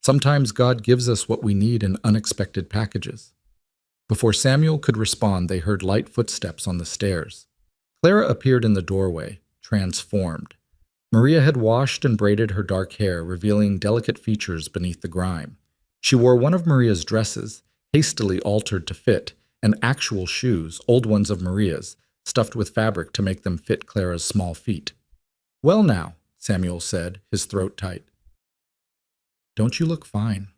S1: Sometimes God gives us what we need in unexpected packages. Before Samuel could respond, they heard light footsteps on the stairs. Clara appeared in the doorway, transformed. Maria had washed and braided her dark hair, revealing delicate features beneath the grime. She wore one of Maria's dresses, hastily altered to fit, and actual shoes, old ones of Maria's, stuffed with fabric to make them fit Clara's small feet. Well now, Samuel said, his throat tight. Don't you look fine?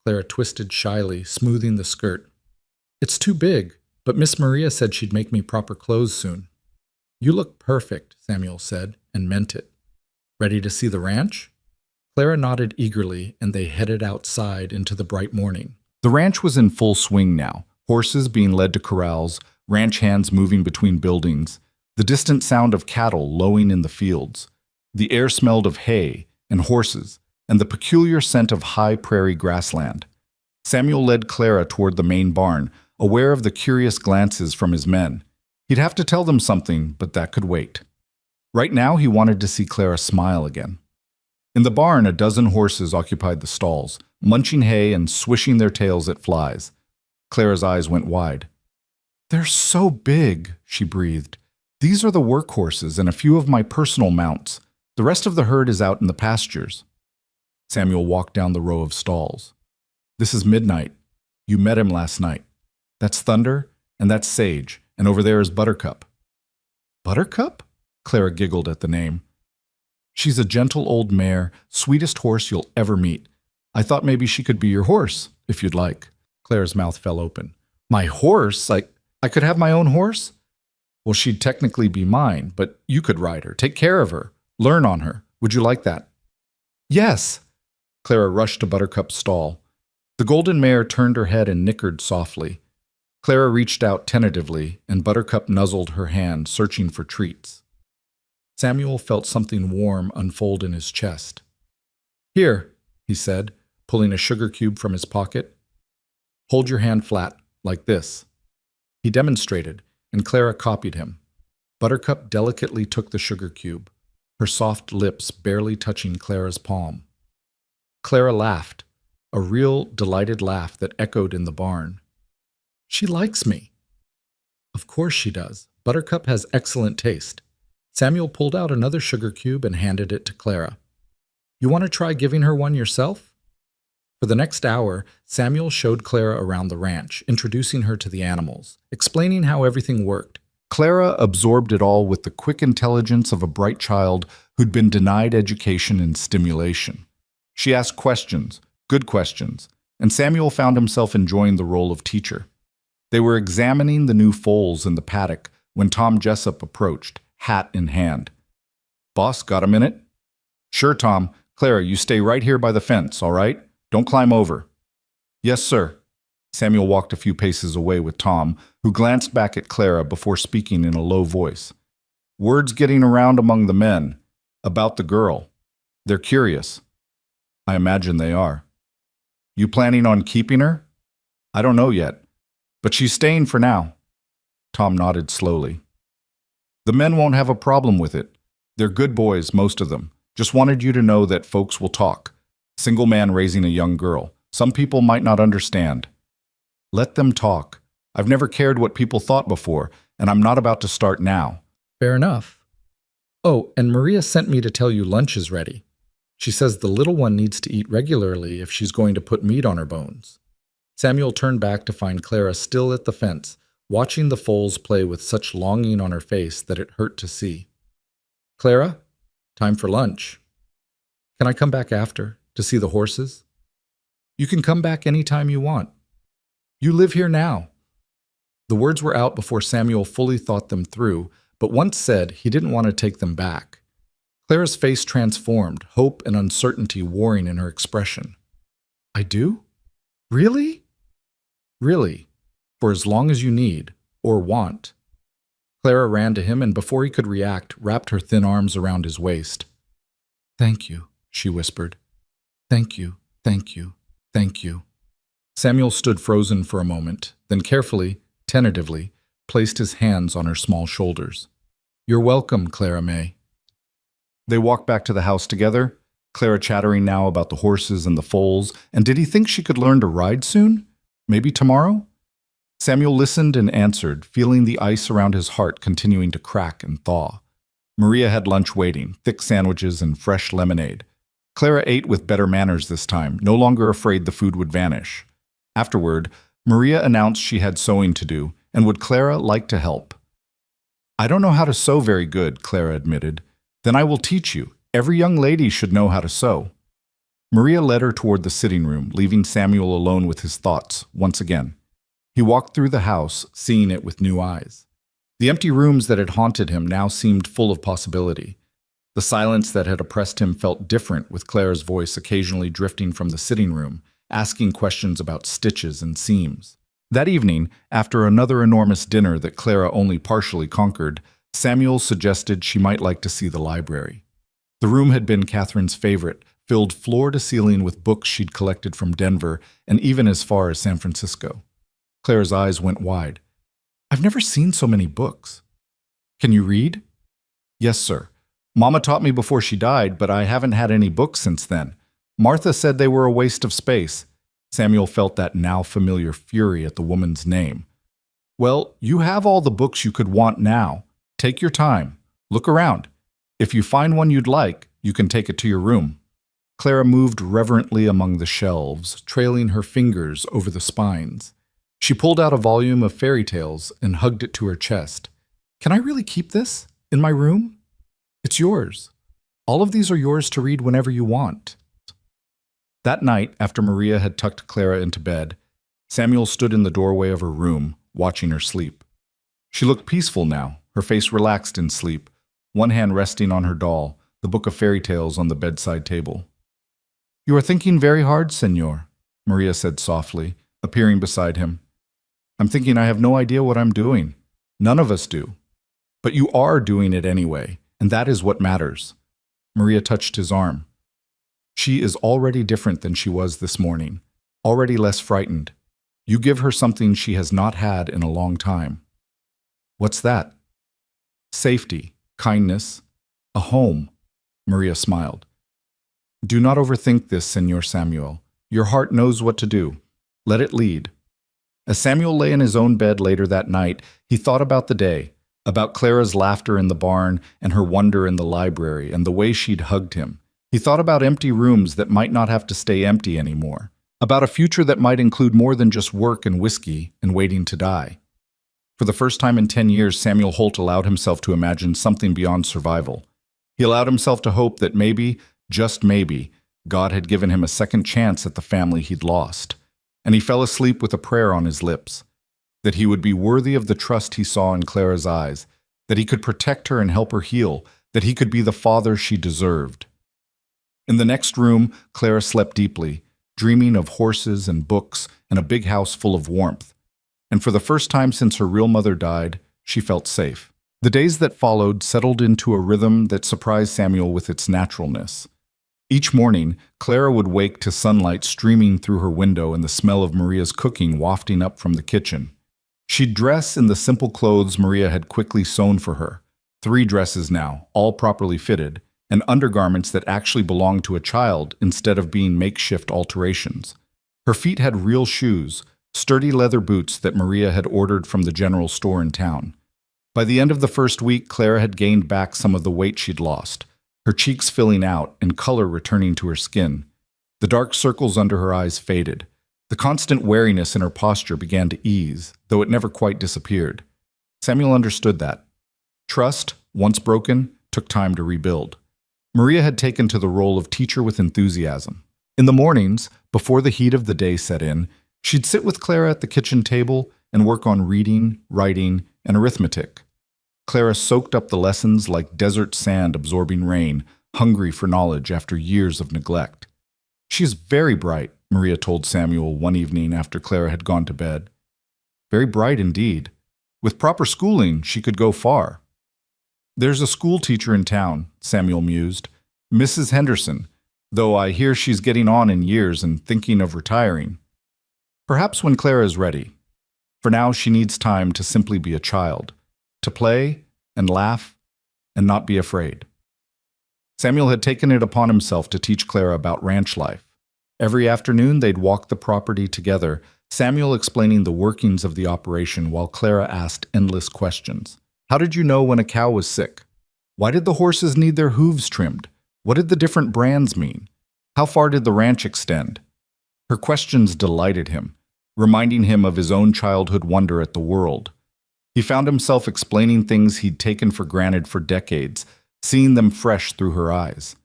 S1: Clara twisted shyly, smoothing the skirt. It's too big, but Miss Maria said she'd make me proper clothes soon. You look perfect, Samuel said, and meant it. Ready to see the ranch? Clara nodded eagerly, and they headed outside into the bright morning. The ranch was in full swing now, horses being led to corrals, ranch hands moving between buildings, the distant sound of cattle lowing in the fields. The air smelled of hay and horses, and the peculiar scent of high prairie grassland. Samuel led Clara toward the main barn, aware of the curious glances from his men. He'd have to tell them something, but that could wait. Right now he wanted to see Clara smile again. In the barn, a dozen horses occupied the stalls, munching hay and swishing their tails at flies. Clara's eyes went wide. They're so big, she breathed. These are the workhorses and a few of my personal mounts. The rest of the herd is out in the pastures. Samuel walked down the row of stalls. This is Midnight. You met him last night. That's Thunder, and that's Sage, and over there is Buttercup. Buttercup? Clara giggled at the name. She's a gentle old mare, sweetest horse you'll ever meet. I thought maybe she could be your horse, if you'd like. Clara's mouth fell open. My horse? I could have my own horse? Well, she'd technically be mine, but you could ride her, take care of her, learn on her. Would you like that? Yes. Clara rushed to Buttercup's stall. The golden mare turned her head and nickered softly. Clara reached out tentatively, and Buttercup nuzzled her hand, searching for treats. Samuel felt something warm unfold in his chest. Here, he said, pulling a sugar cube from his pocket. Hold your hand flat, like this. He demonstrated, and Clara copied him. Buttercup delicately took the sugar cube, her soft lips barely touching Clara's palm. Clara laughed, a real, delighted laugh that echoed in the barn. She likes me. Of course she does. Buttercup has excellent taste. Samuel pulled out another sugar cube and handed it to Clara. You want to try giving her one yourself? For the next hour, Samuel showed Clara around the ranch, introducing her to the animals, explaining how everything worked. Clara absorbed it all with the quick intelligence of a bright child who'd been denied education and stimulation. She asked questions, good questions, and Samuel found himself enjoying the role of teacher. They were examining the new foals in the paddock when Tom Jessup approached, hat in hand. Boss, got a minute? Sure, Tom. Clara, you stay right here by the fence, all right? Don't climb over. Yes, sir. Samuel walked a few paces away with Tom, who glanced back at Clara before speaking in a low voice. Word's getting around among the men about the girl. They're curious. I imagine they are. You planning on keeping her? I don't know yet, but she's staying for now. Tom nodded slowly. The men won't have a problem with it. They're good boys, most of them. Just wanted you to know that folks will talk. Single man raising a young girl. Some people might not understand. Let them talk. I've never cared what people thought before, and I'm not about to start now. Fair enough. Oh, and Maria sent me to tell you lunch is ready. She says the little one needs to eat regularly if she's going to put meat on her bones. Samuel turned back to find Clara still at the fence, watching the foals play with such longing on her face that it hurt to see. "Clara, time for lunch. Can I come back after, to see the horses?" "You can come back any time you want. You live here now." The words were out before Samuel fully thought them through, but once said, he didn't want to take them back. Clara's face transformed, hope and uncertainty warring in her expression. "I do? Really?" "Really, for as long as you need, or want." Clara ran to him and before he could react, wrapped her thin arms around his waist. "Thank you," she whispered. "Thank you, thank you, thank you." Samuel stood frozen for a moment, then carefully, tentatively, placed his hands on her small shoulders. "You're welcome, Clara May." They walked back to the house together, Clara chattering now about the horses and the foals, and did he think she could learn to ride soon? Maybe tomorrow? Samuel listened and answered, feeling the ice around his heart continuing to crack and thaw. Maria had lunch waiting, thick sandwiches and fresh lemonade. Clara ate with better manners this time, no longer afraid the food would vanish. Afterward, Maria announced she had sewing to do, and would Clara like to help? "I don't know how to sew very good," Clara admitted. "Then I will teach you. Every young lady should know how to sew." Maria led her toward the sitting room, leaving Samuel alone with his thoughts, once again. He walked through the house, seeing it with new eyes. The empty rooms that had haunted him now seemed full of possibility. The silence that had oppressed him felt different, with Clara's voice occasionally drifting from the sitting room, asking questions about stitches and seams. That evening, after another enormous dinner that Clara only partially conquered, Samuel suggested she might like to see the library. The room had been Catherine's favorite, filled floor to ceiling with books she'd collected from Denver and even as far as San Francisco. Clara's eyes went wide. "I've never seen so many books." "Can you read?" "Yes, sir. Mama taught me before she died, but I haven't had any books since then. Martha said they were a waste of space." Samuel felt that now familiar fury at the woman's name. "Well, you have all the books you could want now. Take your time. Look around. If you find one you'd like, you can take it to your room." Clara moved reverently among the shelves, trailing her fingers over the spines. She pulled out a volume of fairy tales and hugged it to her chest. "Can I really keep this? In my room? It's yours. All of these are yours to read whenever you want." That night, after Maria had tucked Clara into bed, Samuel stood in the doorway of her room, watching her sleep. She looked peaceful now, her face relaxed in sleep, one hand resting on her doll, the book of fairy tales on the bedside table. "You are thinking very hard, Señor," Maria said softly, appearing beside him. "I'm thinking I have no idea what I'm doing. None of us do. But you are doing it anyway, and that is what matters." Maria touched his arm. "She is already different than she was this morning, already less frightened. You give her something she has not had in a long time." "What's that?" "Safety, kindness, a home," Maria smiled. "Do not overthink this, Señor Samuel. Your heart knows what to do. Let it lead." As Samuel lay in his own bed later that night, he thought about the day, about Clara's laughter in the barn and her wonder in the library and the way she'd hugged him. He thought about empty rooms that might not have to stay empty anymore, about a future that might include more than just work and whiskey and waiting to die. For the first time in 10 years, Samuel Holt allowed himself to imagine something beyond survival. He allowed himself to hope that maybe, just maybe, God had given him a second chance at the family he'd lost. And he fell asleep with a prayer on his lips, that he would be worthy of the trust he saw in Clara's eyes, that he could protect her and help her heal, that he could be the father she deserved. In the next room, Clara slept deeply, dreaming of horses and books and a big house full of warmth. And for the first time since her real mother died, she felt safe. The days that followed settled into a rhythm that surprised Samuel with its naturalness. Each morning, Clara would wake to sunlight streaming through her window and the smell of Maria's cooking wafting up from the kitchen. She'd dress in the simple clothes Maria had quickly sewn for her, 3 dresses now, all properly fitted, and undergarments that actually belonged to a child instead of being makeshift alterations. Her feet had real shoes, sturdy leather boots that Maria had ordered from the general store in town. By the end of the first week, Clara had gained back some of the weight she'd lost, her cheeks filling out and color returning to her skin. The dark circles under her eyes faded. The constant wariness in her posture began to ease, though it never quite disappeared. Samuel understood that. Trust, once broken, took time to rebuild. Maria had taken to the role of teacher with enthusiasm. In the mornings, before the heat of the day set in, she'd sit with Clara at the kitchen table and work on reading, writing, and arithmetic. Clara soaked up the lessons like desert sand absorbing rain, hungry for knowledge after years of neglect. "She is very bright," Maria told Samuel one evening after Clara had gone to bed. "Very bright indeed. With proper schooling, she could go far." "There's a school teacher in town," Samuel mused, "Mrs. Henderson, though I hear she's getting on in years and thinking of retiring. Perhaps when Clara is ready. For now, she needs time to simply be a child, to play and laugh and not be afraid." Samuel had taken it upon himself to teach Clara about ranch life. Every afternoon, they'd walk the property together, Samuel explaining the workings of the operation while Clara asked endless questions. How did you know when a cow was sick? Why did the horses need their hooves trimmed? What did the different brands mean? How far did the ranch extend? Her questions delighted him, reminding him of his own childhood wonder at the world. He found himself explaining things he'd taken for granted for decades, seeing them fresh through her eyes.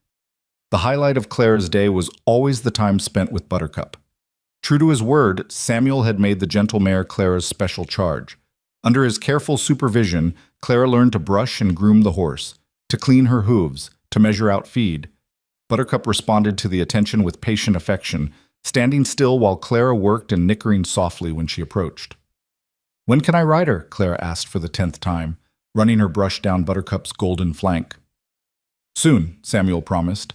S1: The highlight of Clara's day was always the time spent with Buttercup. True to his word, Samuel had made the gentle mare Clara's special charge. Under his careful supervision, Clara learned to brush and groom the horse, to clean her hooves, to measure out feed. Buttercup responded to the attention with patient affection, standing still while Clara worked and nickering softly when she approached. "When can I ride her?" Clara asked for the 10th time, running her brush down Buttercup's golden flank. "Soon," Samuel promised.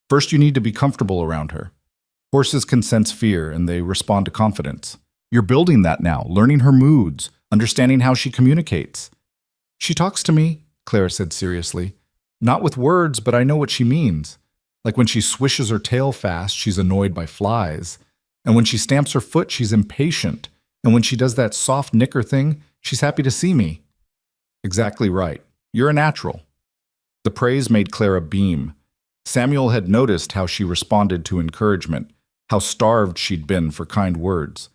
S1: "First you need to be comfortable around her. Horses can sense fear and they respond to confidence. You're building that now, learning her moods, understanding how she communicates." "She talks to me," Clara said seriously. "Not with words, but I know what she means. Like when she swishes her tail fast, she's annoyed by flies. And when she stamps her foot, she's impatient. And when she does that soft nicker thing, she's happy to see me." "Exactly right. You're a natural." The praise made Clara beam. Samuel had noticed how she responded to encouragement, how starved she'd been for kind words.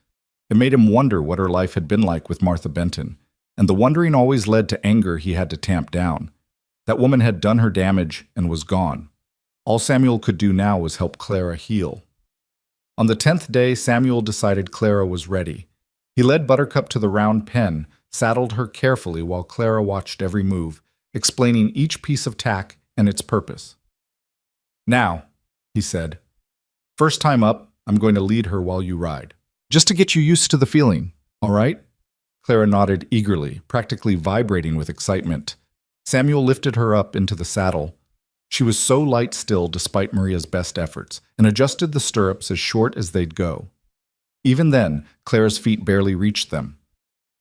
S1: It made him wonder what her life had been like with Martha Benton, and the wondering always led to anger he had to tamp down. That woman had done her damage and was gone. All Samuel could do now was help Clara heal. On the 10th day, Samuel decided Clara was ready. He led Buttercup to the round pen, saddled her carefully while Clara watched every move, explaining each piece of tack and its purpose. "Now," he said, "first time up, I'm going to lead her while you ride. Just to get you used to the feeling, all right?" Clara nodded eagerly, practically vibrating with excitement. Samuel lifted her up into the saddle. She was so light still despite Maria's best efforts, and adjusted the stirrups as short as they'd go. Even then, Clara's feet barely reached them.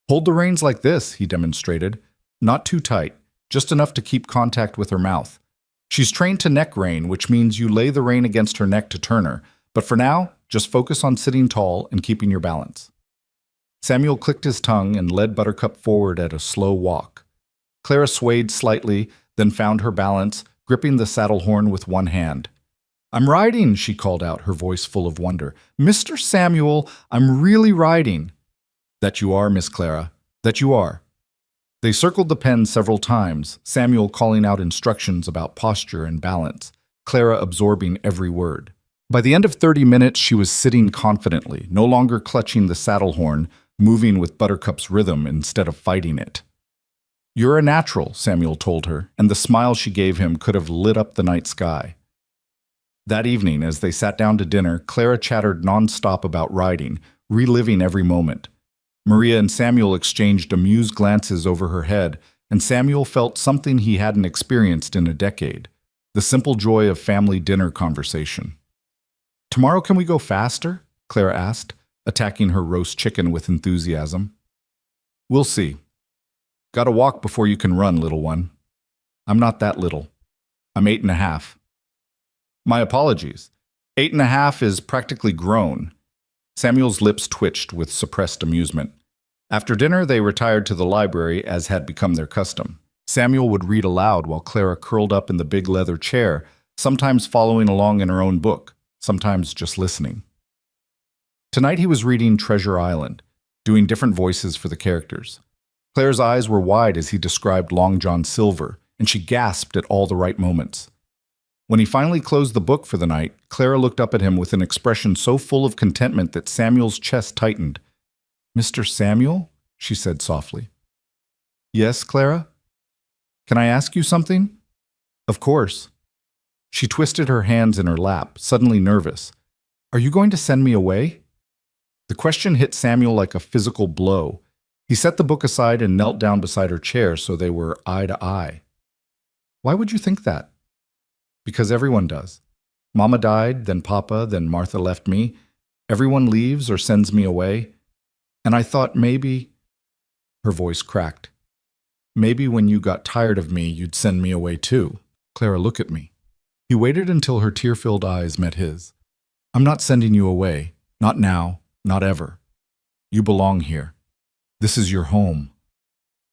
S1: "Hold the reins like this," he demonstrated. "Not too tight, just enough to keep contact with her mouth. She's trained to neck rein, which means you lay the rein against her neck to turn her, but for now, just focus on sitting tall and keeping your balance." Samuel clicked his tongue and led Buttercup forward at a slow walk. Clara swayed slightly, then found her balance, gripping the saddle horn with one hand. "I'm riding," she called out, her voice full of wonder. "Mr. Samuel, I'm really riding." "That you are, Miss Clara, that you are." They circled the pen several times, Samuel calling out instructions about posture and balance, Clara absorbing every word. By the end of 30 minutes, she was sitting confidently, no longer clutching the saddle horn, moving with Buttercup's rhythm instead of fighting it. "You're a natural," Samuel told her, and the smile she gave him could have lit up the night sky. That evening, as they sat down to dinner, Clara chattered nonstop about riding, reliving every moment. Maria and Samuel exchanged amused glances over her head, and Samuel felt something he hadn't experienced in a decade, the simple joy of family dinner conversation. "Tomorrow can we go faster?" Clara asked, attacking her roast chicken with enthusiasm. "We'll see. Gotta walk before you can run, little one." "I'm not that little. I'm 8.5. "My apologies. 8.5 is practically grown." Samuel's lips twitched with suppressed amusement. After dinner, they retired to the library, as had become their custom. Samuel would read aloud while Clara curled up in the big leather chair, sometimes following along in her own book, sometimes just listening. Tonight he was reading Treasure Island, doing different voices for the characters. Claire's eyes were wide as he described Long John Silver, and she gasped at all the right moments. When he finally closed the book for the night, Clara looked up at him with an expression so full of contentment that Samuel's chest tightened. "Mr. Samuel?" she said softly. "Yes, Clara? Can I ask you something?" "Of course." She twisted her hands in her lap, suddenly nervous. "Are you going to send me away?" The question hit Samuel like a physical blow. He set the book aside and knelt down beside her chair so they were eye to eye. "Why would you think that?" "Because everyone does. Mama died, then Papa, then Martha left me. Everyone leaves or sends me away. And I thought maybe—" Her voice cracked. "Maybe when you got tired of me, you'd send me away too." "Clara, look at me." He waited until her tear-filled eyes met his. "I'm not sending you away. Not now. Not ever. You belong here. This is your home.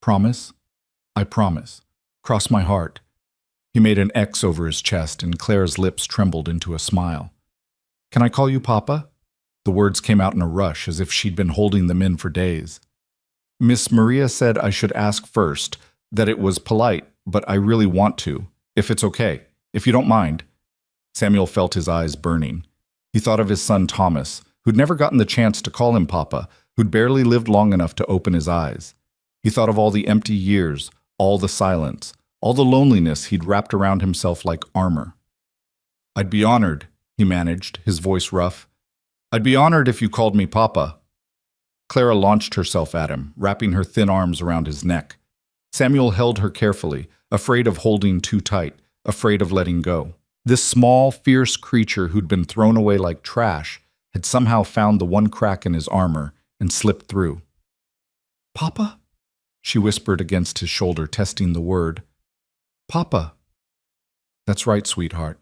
S1: Promise?" "I promise. Cross my heart." He made an X over his chest, and Claire's lips trembled into a smile. "Can I call you Papa?" The words came out in a rush, as if she'd been holding them in for days. "Miss Maria said I should ask first, that it was polite, but I really want to, if it's okay, if you don't mind." Samuel felt his eyes burning. He thought of his son Thomas, who'd never gotten the chance to call him Papa, who'd barely lived long enough to open his eyes. He thought of all the empty years, all the silence, all the loneliness he'd wrapped around himself like armor. "I'd be honored," he managed, his voice rough. "I'd be honored if you called me Papa." Clara launched herself at him, wrapping her thin arms around his neck. Samuel held her carefully, afraid of holding too tight, afraid of letting go. This small, fierce creature who'd been thrown away like trash had somehow found the one crack in his armor and slipped through. "Papa?" she whispered against his shoulder, testing the word. "Papa." "That's right, sweetheart.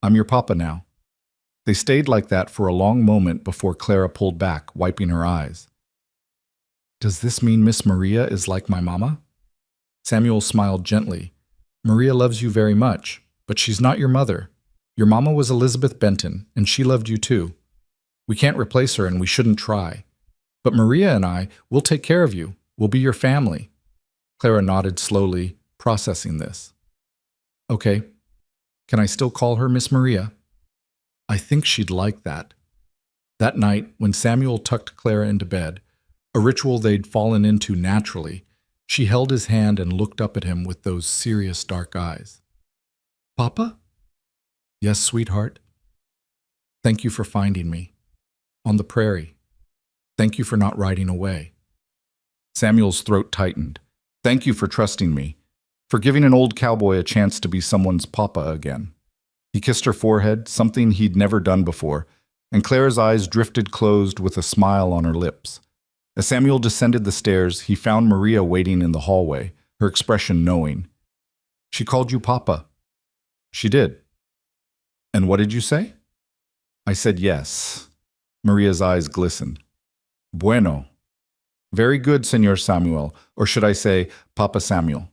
S1: I'm your papa now." They stayed like that for a long moment before Clara pulled back, wiping her eyes. "Does this mean Miss Maria is like my mama?" Samuel smiled gently. "Maria loves you very much, but she's not your mother. Your mama was Elizabeth Benton, and she loved you too. We can't replace her, and we shouldn't try. But Maria and I, we'll take care of you. We'll be your family." Clara nodded slowly, processing this. "Okay. Can I still call her Miss Maria?" "I think she'd like that." That night, when Samuel tucked Clara into bed, a ritual they'd fallen into naturally, she held his hand and looked up at him with those serious dark eyes. "Papa?" "Yes, sweetheart." "Thank you for finding me. On the prairie. Thank you for not riding away." Samuel's throat tightened. "Thank you for trusting me, for giving an old cowboy a chance to be someone's papa again." He kissed her forehead, something he'd never done before, and Clara's eyes drifted closed with a smile on her lips. As Samuel descended the stairs, he found Maria waiting in the hallway, her expression knowing. "She called you Papa." "She did." "And what did you say?" "I said yes." Maria's eyes glistened. "Bueno. Very good, Señor Samuel, or should I say, Papa Samuel."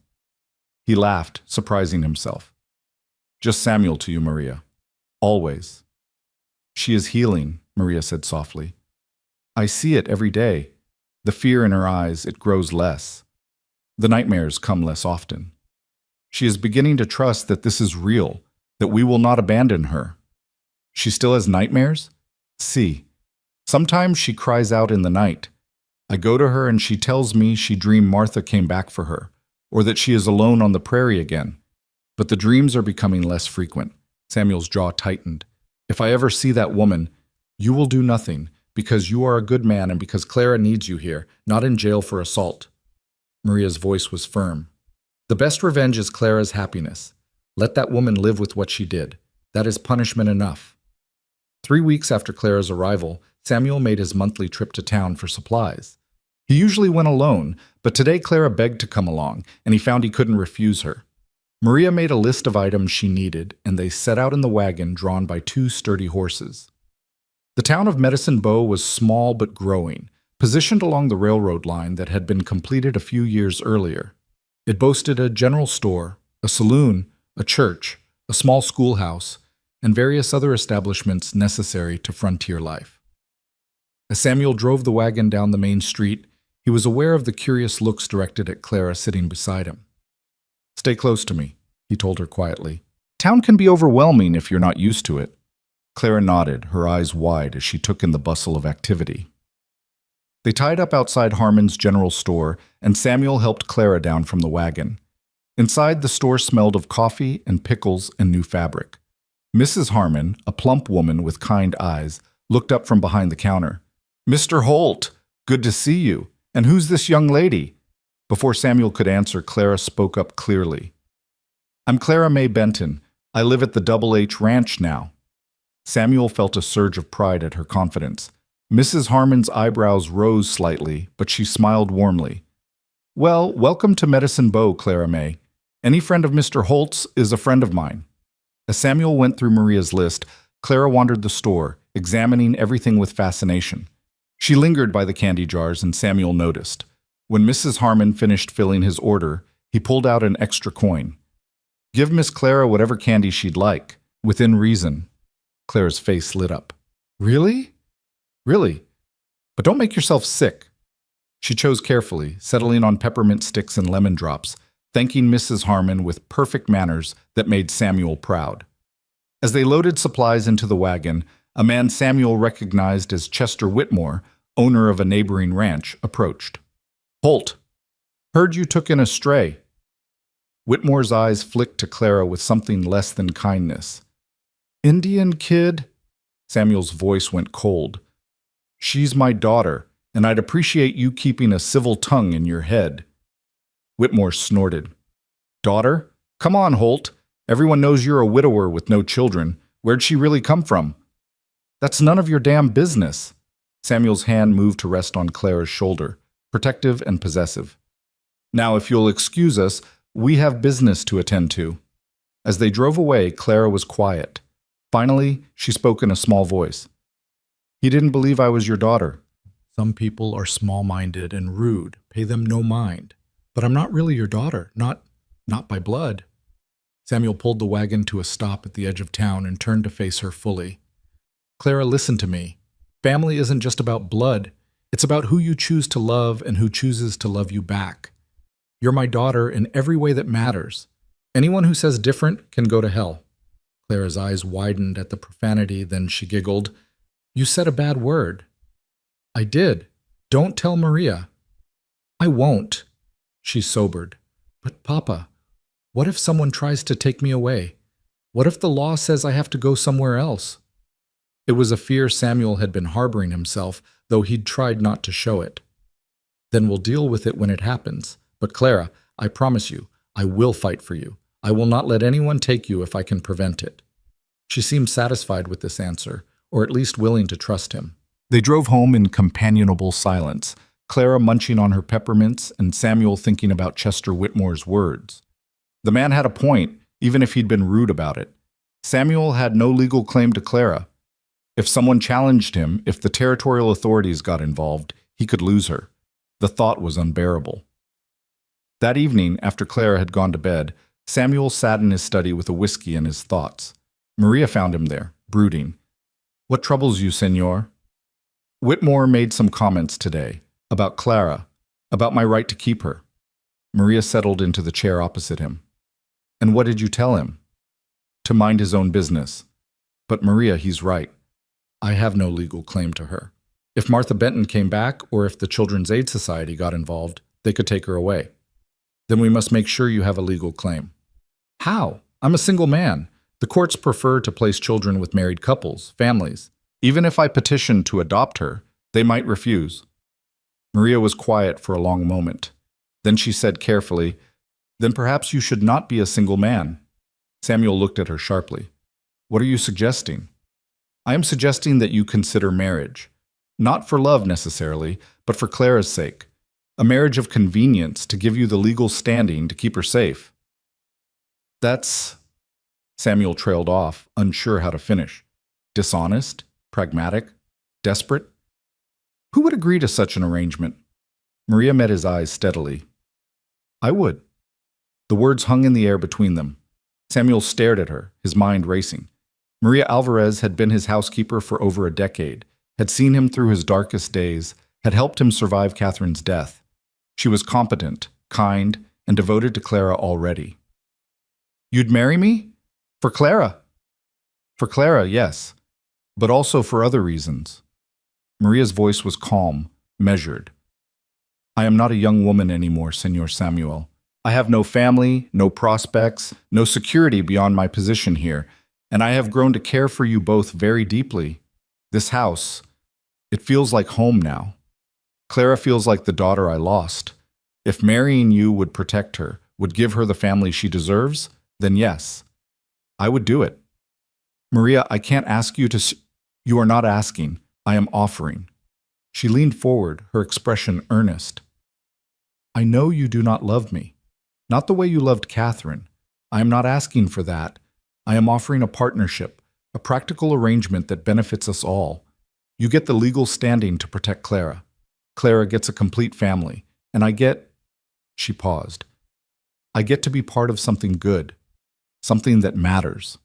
S1: He laughed, surprising himself. "Just Samuel to you, Maria. Always." "She is healing," Maria said softly. "I see it every day. The fear in her eyes, it grows less. The nightmares come less often. She is beginning to trust that this is real, that we will not abandon her. She still has nightmares? See. Sometimes she cries out in the night. I go to her and she tells me she dreamed Martha came back for her, or that she is alone on the prairie again. But the dreams are becoming less frequent." Samuel's jaw tightened. "If I ever see that woman, you will do nothing, because you are a good man and because Clara needs you here, not in jail for assault." Maria's voice was firm. "The best revenge is Clara's happiness. Let that woman live with what she did. That is punishment enough." 3 weeks after Clara's arrival, Samuel made his monthly trip to town for supplies. He usually went alone, but today Clara begged to come along, and he found he couldn't refuse her. Maria made a list of items she needed, and they set out in the wagon drawn by 2 sturdy horses. The town of Medicine Bow was small but growing, positioned along the railroad line that had been completed a few years earlier. It boasted a general store, a saloon, a church, a small schoolhouse, and various other establishments necessary to frontier life. As Samuel drove the wagon down the main street, he was aware of the curious looks directed at Clara sitting beside him. "Stay close to me," he told her quietly. "Town can be overwhelming if you're not used to it." Clara nodded, her eyes wide as she took in the bustle of activity. They tied up outside Harmon's general store, and Samuel helped Clara down from the wagon. Inside, the store smelled of coffee and pickles and new fabric. Mrs. Harmon, a plump woman with kind eyes, looked up from behind the counter. "Mr. Holt, good to see you. And who's this young lady?" Before Samuel could answer, Clara spoke up clearly. "I'm Clara May Benton. I live at the Double H Ranch now." Samuel felt a surge of pride at her confidence. Mrs. Harmon's eyebrows rose slightly, but she smiled warmly. "Well, welcome to Medicine Bow, Clara May. Any friend of Mr. Holt's is a friend of mine." As Samuel went through Maria's list, Clara wandered the store, examining everything with fascination. She lingered by the candy jars, and Samuel noticed. When Mrs. Harmon finished filling his order, he pulled out an extra coin. "Give Miss Clara whatever candy she'd like, within reason." Clara's face lit up. "Really?" "Really. But don't make yourself sick." She chose carefully, settling on peppermint sticks and lemon drops, thanking Mrs. Harmon with perfect manners that made Samuel proud. As they loaded supplies into the wagon, a man Samuel recognized as Chester Whitmore, owner of a neighboring ranch, approached. "Holt, heard you took in a stray." Whitmore's eyes flicked to Clara with something less than kindness. "Indian kid?" Samuel's voice went cold. "She's my daughter, and I'd appreciate you keeping a civil tongue in your head." Whitmore snorted. "Daughter? Come on, Holt. Everyone knows you're a widower with no children. Where'd she really come from?" "That's none of your damn business." Samuel's hand moved to rest on Clara's shoulder, protective and possessive. "Now, if you'll excuse us, we have business to attend to." As they drove away, Clara was quiet. Finally, she spoke in a small voice. "He didn't believe I was your daughter. Some people are small-minded and rude, pay them no mind. But I'm not really your daughter, not by blood." Samuel pulled the wagon to a stop at the edge of town and turned to face her fully. "Clara, listen to me. Family isn't just about blood. It's about who you choose to love and who chooses to love you back. You're my daughter in every way that matters. Anyone who says different can go to hell." Clara's eyes widened at the profanity, then she giggled. "You said a bad word." "I did. Don't tell Maria." "I won't." She sobered. "But Papa, what if someone tries to take me away? What if the law says I have to go somewhere else?" It was a fear Samuel had been harboring himself, though he'd tried not to show it. "Then we'll deal with it when it happens. But Clara, I promise you, I will fight for you. I will not let anyone take you if I can prevent it." She seemed satisfied with this answer, or at least willing to trust him. They drove home in companionable silence, Clara munching on her peppermints and Samuel thinking about Chester Whitmore's words. The man had a point, even if he'd been rude about it. Samuel had no legal claim to Clara. If someone challenged him, if the territorial authorities got involved, he could lose her. The thought was unbearable. That evening, after Clara had gone to bed, Samuel sat in his study with a whiskey in his thoughts. Maria found him there, brooding. "What troubles you, senor?" "Whitmore made some comments today, about Clara, about my right to keep her." Maria settled into the chair opposite him. "And what did you tell him?" "To mind his own business. But Maria, he's right. I have no legal claim to her. If Martha Benton came back, or if the Children's Aid Society got involved, they could take her away. Then we must make sure you have a legal claim." "How? I'm a single man. The courts prefer to place children with married couples, families. Even if I petitioned to adopt her, they might refuse." Maria was quiet for a long moment. Then she said carefully, "Then perhaps you should not be a single man." Samuel looked at her sharply. "What are you suggesting?" "I am suggesting that you consider marriage. Not for love necessarily, but for Clara's sake. A marriage of convenience to give you the legal standing to keep her safe." "That's—" Samuel trailed off, unsure how to finish. Dishonest? Pragmatic? Desperate? Who would agree to such an arrangement? Maria met his eyes steadily. "I would." The words hung in the air between them. Samuel stared at her, his mind racing. Maria Alvarez had been his housekeeper for over a decade. had seen him through his darkest days, had helped him survive Catherine's death. She was competent, kind, and devoted to Clara already. "You'd marry me? For Clara?" "For Clara, yes, but also for other reasons." Maria's voice was calm, measured. "I am not a young woman anymore, Senor Samuel. I have no family, no prospects, no security beyond my position here, and I have grown to care for you both very deeply. This house, it feels like home now. Clara feels like the daughter I lost. If marrying you would protect her, would give her the family she deserves, then yes, I would do it." "Maria, I can't ask you to You are not asking. I am offering." She leaned forward, her expression earnest. "I know you do not love me. Not the way you loved Catherine. I am not asking for that. I am offering a partnership, a practical arrangement that benefits us all. You get the legal standing to protect Clara. Clara gets a complete family, and I get—" She paused. "I get to be part of something good, something that matters."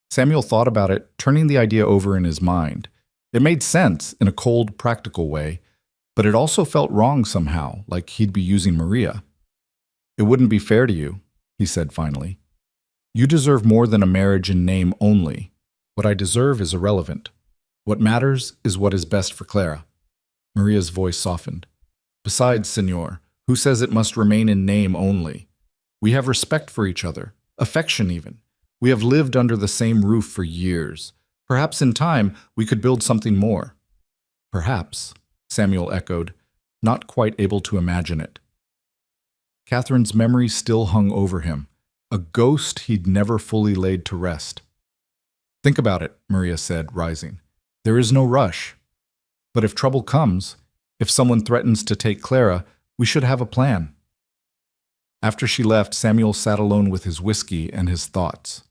S1: Samuel thought about it, turning the idea over in his mind. It made sense in a cold, practical way, but it also felt wrong somehow, like he'd be using Maria. "It wouldn't be fair to you," he said finally. "You deserve more than a marriage in name only. What I deserve is irrelevant. What matters is what is best for Clara." Maria's voice softened. "Besides, Senor, who says it must remain in name only? We have respect for each other, affection even. We have lived under the same roof for years. Perhaps in time we could build something more." "Perhaps," Samuel echoed, not quite able to imagine it. Catherine's memory still hung over him, a ghost he'd never fully laid to rest. "Think about it," Maria said, rising. "There is no rush. But if trouble comes, if someone threatens to take Clara, we should have a plan." After she left, Samuel sat alone with his whiskey and his thoughts.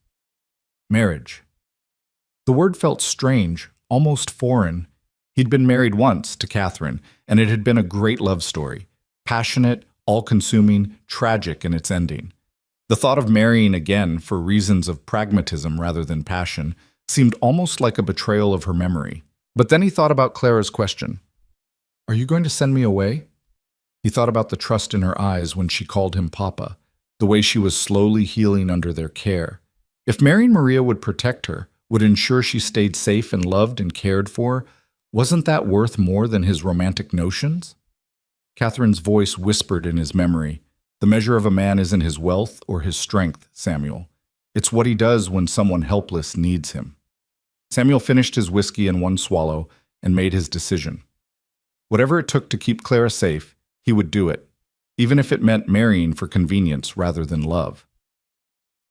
S1: Marriage. The word felt strange, almost foreign. He'd been married once to Catherine, and it had been a great love story. Passionate, all-consuming, tragic in its ending. The thought of marrying again for reasons of pragmatism rather than passion seemed almost like a betrayal of her memory. But then he thought about Clara's question. "Are you going to send me away?" He thought about the trust in her eyes when she called him Papa, the way she was slowly healing under their care. If marrying Maria would protect her, would ensure she stayed safe and loved and cared for, wasn't that worth more than his romantic notions? Catherine's voice whispered in his memory, "The measure of a man isn't his wealth or his strength, Samuel. It's what he does when someone helpless needs him." Samuel finished his whiskey in one swallow and made his decision. Whatever it took to keep Clara safe, he would do it, even if it meant marrying for convenience rather than love.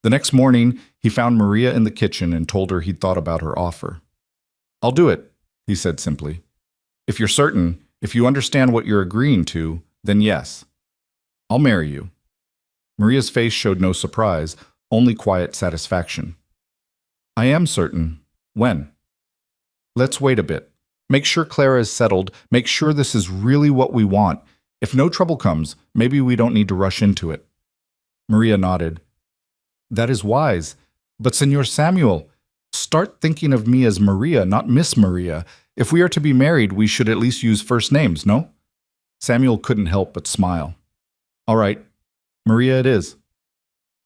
S1: The next morning, he found Maria in the kitchen and told her he'd thought about her offer. "I'll do it," he said simply. "If you're certain, if you understand what you're agreeing to, then yes. I'll marry you." Maria's face showed no surprise, only quiet satisfaction. "I am certain. When?" "Let's wait a bit. Make sure Clara is settled. Make sure this is really what we want. If no trouble comes, maybe we don't need to rush into it." Maria nodded. "That is wise. But Senor Samuel, start thinking of me as Maria, not Miss Maria. If we are to be married, we should at least use first names, no?" Samuel couldn't help but smile. "All right, Maria it is."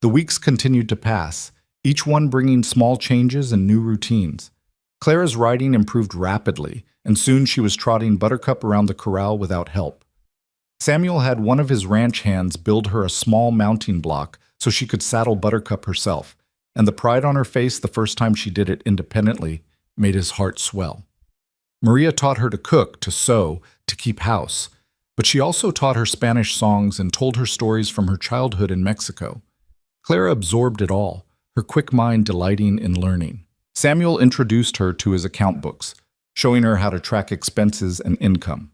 S1: The weeks continued to pass, each one bringing small changes and new routines. Clara's riding improved rapidly, and soon she was trotting Buttercup around the corral without help. Samuel had one of his ranch hands build her a small mounting block so she could saddle Buttercup herself, and the pride on her face the first time she did it independently made his heart swell. Maria taught her to cook, to sew, to keep house, but she also taught her Spanish songs and told her stories from her childhood in Mexico. Clara absorbed it all, her quick mind delighting in learning. Samuel introduced her to his account books, showing her how to track expenses and income.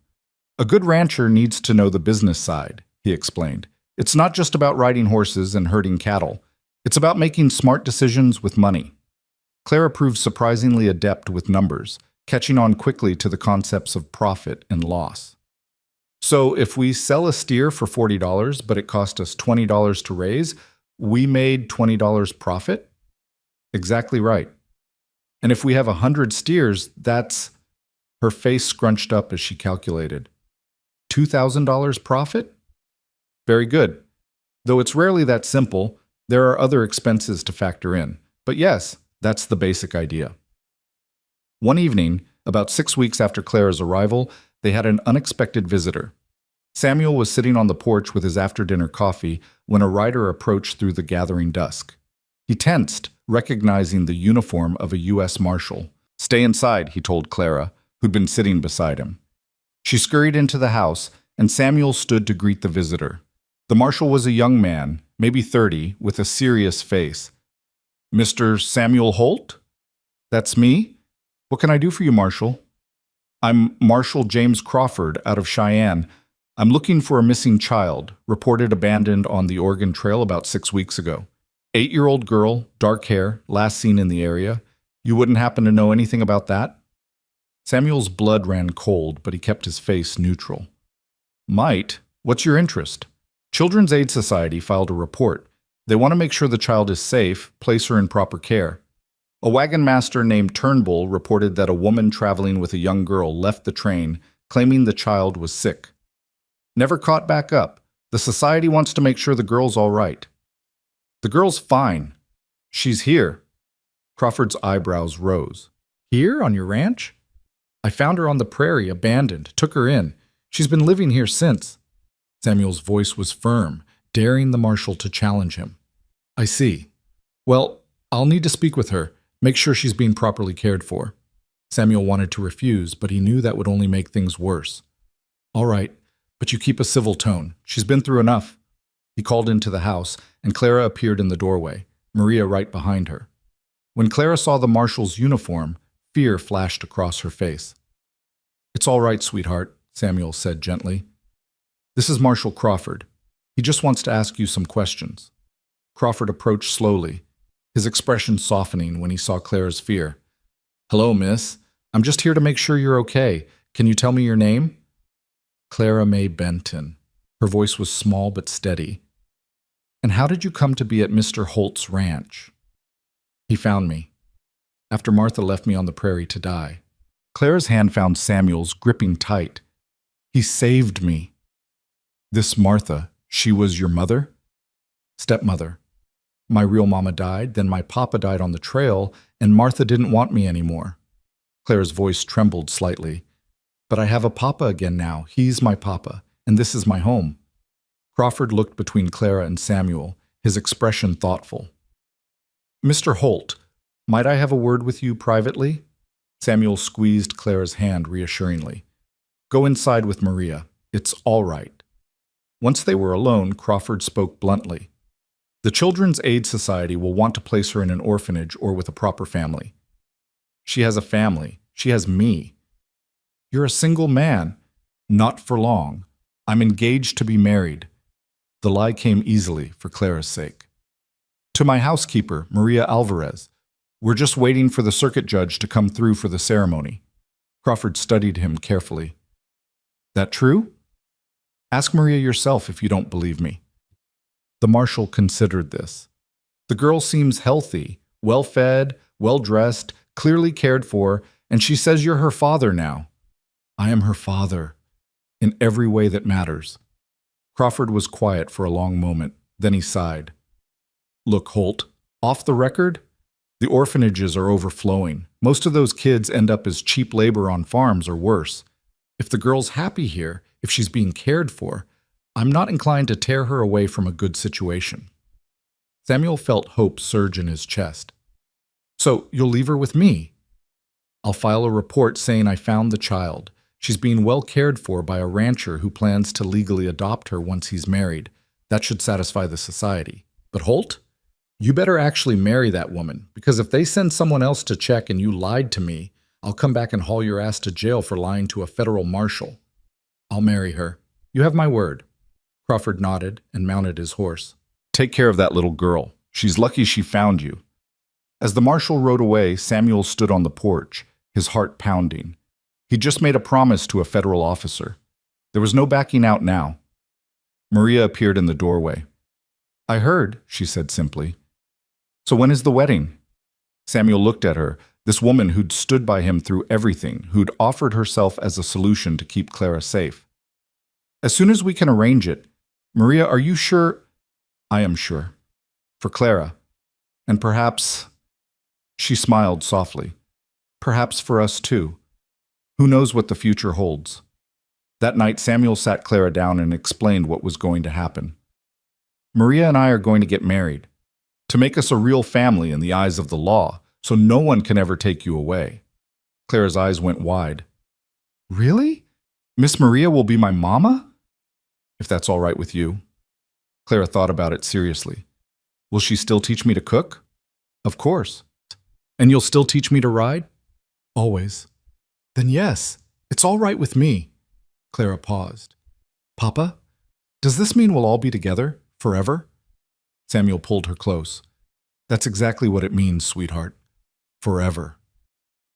S1: "A good rancher needs to know the business side," he explained. "It's not just about riding horses and herding cattle. It's about making smart decisions with money." Clara proved surprisingly adept with numbers, catching on quickly to the concepts of profit and loss. "So if we sell a steer for $40, but it cost us $20 to raise, we made $20 profit?" "Exactly right. And if we have 100 steers, that's—" Her face scrunched up as she calculated. $2,000 profit? Very good. Though it's rarely that simple, there are other expenses to factor in. But yes, that's the basic idea. One evening, about 6 weeks after Clara's arrival, they had an unexpected visitor. Samuel was sitting on the porch with his after-dinner coffee when a rider approached through the gathering dusk. He tensed, recognizing the uniform of a U.S. Marshal. "Stay inside," he told Clara, who'd been sitting beside him. She scurried into the house, and Samuel stood to greet the visitor. The Marshal was a young man, maybe 30, with a serious face. "Mr. Samuel Holt?" "That's me. What can I do for you, Marshal?" "I'm Marshal James Crawford out of Cheyenne. I'm looking for a missing child, reported abandoned on the Oregon Trail about 6 weeks ago. 8-year-old girl, dark hair, last seen in the area. You wouldn't happen to know anything about that?" Samuel's blood ran cold, but he kept his face neutral. "Might. What's your interest?" Children's Aid Society filed a report. They want to make sure the child is safe, place her in proper care. A wagon master named Turnbull reported that a woman traveling with a young girl left the train, claiming the child was sick. Never caught back up. The society wants to make sure the girl's all right. "The girl's fine. She's here." Crawford's eyebrows rose. "Here, on your ranch?" "I found her on the prairie, abandoned, took her in. She's been living here since." Samuel's voice was firm, daring the Marshal to challenge him. "I see. Well, I'll need to speak with her, make sure she's being properly cared for." Samuel wanted to refuse, but he knew that would only make things worse. "All right, but you keep a civil tone. She's been through enough." He called into the house, and Clara appeared in the doorway, Maria right behind her. When Clara saw the Marshal's uniform, fear flashed across her face. "It's all right, sweetheart," Samuel said gently. "This is Marshal Crawford. He just wants to ask you some questions." Crawford approached slowly, his expression softening when he saw Clara's fear. "Hello, miss. I'm just here to make sure you're okay. Can you tell me your name?" "Clara May Benton." Her voice was small but steady. "And how did you come to be at Mr. Holt's ranch?" "He found me, after Martha left me on the prairie to die." Clara's hand found Samuel's, gripping tight. "He saved me." "This Martha, she was your mother?" "Stepmother. My real mama died, then my papa died on the trail, and Martha didn't want me anymore." Clara's voice trembled slightly. "But I have a papa again now. He's my papa, and this is my home." Crawford looked between Clara and Samuel, his expression thoughtful. "Mr. Holt, might I have a word with you privately?" Samuel squeezed Clara's hand reassuringly. "Go inside with Maria. It's all right." Once they were alone, Crawford spoke bluntly. "The Children's Aid Society will want to place her in an orphanage or with a proper family. She has a family. She has me. You're a single man. Not for long. I'm engaged to be married." The lie came easily for Clara's sake. "To my housekeeper, Maria Alvarez. We're just waiting for the circuit judge to come through for the ceremony." Crawford studied him carefully. "That true? Ask Maria yourself if you don't believe me." The Marshal considered this. "The girl seems healthy, well-fed, well-dressed, clearly cared for, and she says you're her father now." "I am her father, in every way that matters." Crawford was quiet for a long moment, then he sighed. "Look, Holt, off the record, the orphanages are overflowing. Most of those kids end up as cheap labor on farms or worse. If the girl's happy here, if she's being cared for, I'm not inclined to tear her away from a good situation." Samuel felt hope surge in his chest. "So you'll leave her with me?" "I'll file a report saying I found the child. She's being well cared for by a rancher who plans to legally adopt her once he's married. That should satisfy the society. But Holt, you better actually marry that woman, because if they send someone else to check and you lied to me, I'll come back and haul your ass to jail for lying to a federal marshal." "I'll marry her. You have my word." Crawford nodded and mounted his horse. "Take care of that little girl. She's lucky she found you." As the marshal rode away, Samuel stood on the porch, his heart pounding. He'd just made a promise to a federal officer. There was no backing out now. Maria appeared in the doorway. "I heard," she said simply. "So when is the wedding?" Samuel looked at her, This woman who'd stood by him through everything, who'd offered herself as a solution to keep Clara safe. As soon as we can arrange it. Maria, are you sure? I am sure. For Clara. And perhaps, she smiled softly, perhaps for us too. Who knows what the future holds? That night, Samuel sat Clara down and explained what was going to happen. Maria and I are going to get married, to make us a real family in the eyes of the law, so no one can ever take you away. Clara's eyes went wide. Really? Miss Maria will be my mama? If that's all right with you. Clara thought about it seriously. Will she still teach me to cook? Of course. And you'll still teach me to ride? Always. Then yes, it's all right with me. Clara paused. Papa, does this mean we'll all be together, forever? Samuel pulled her close. That's exactly what it means, sweetheart. Forever.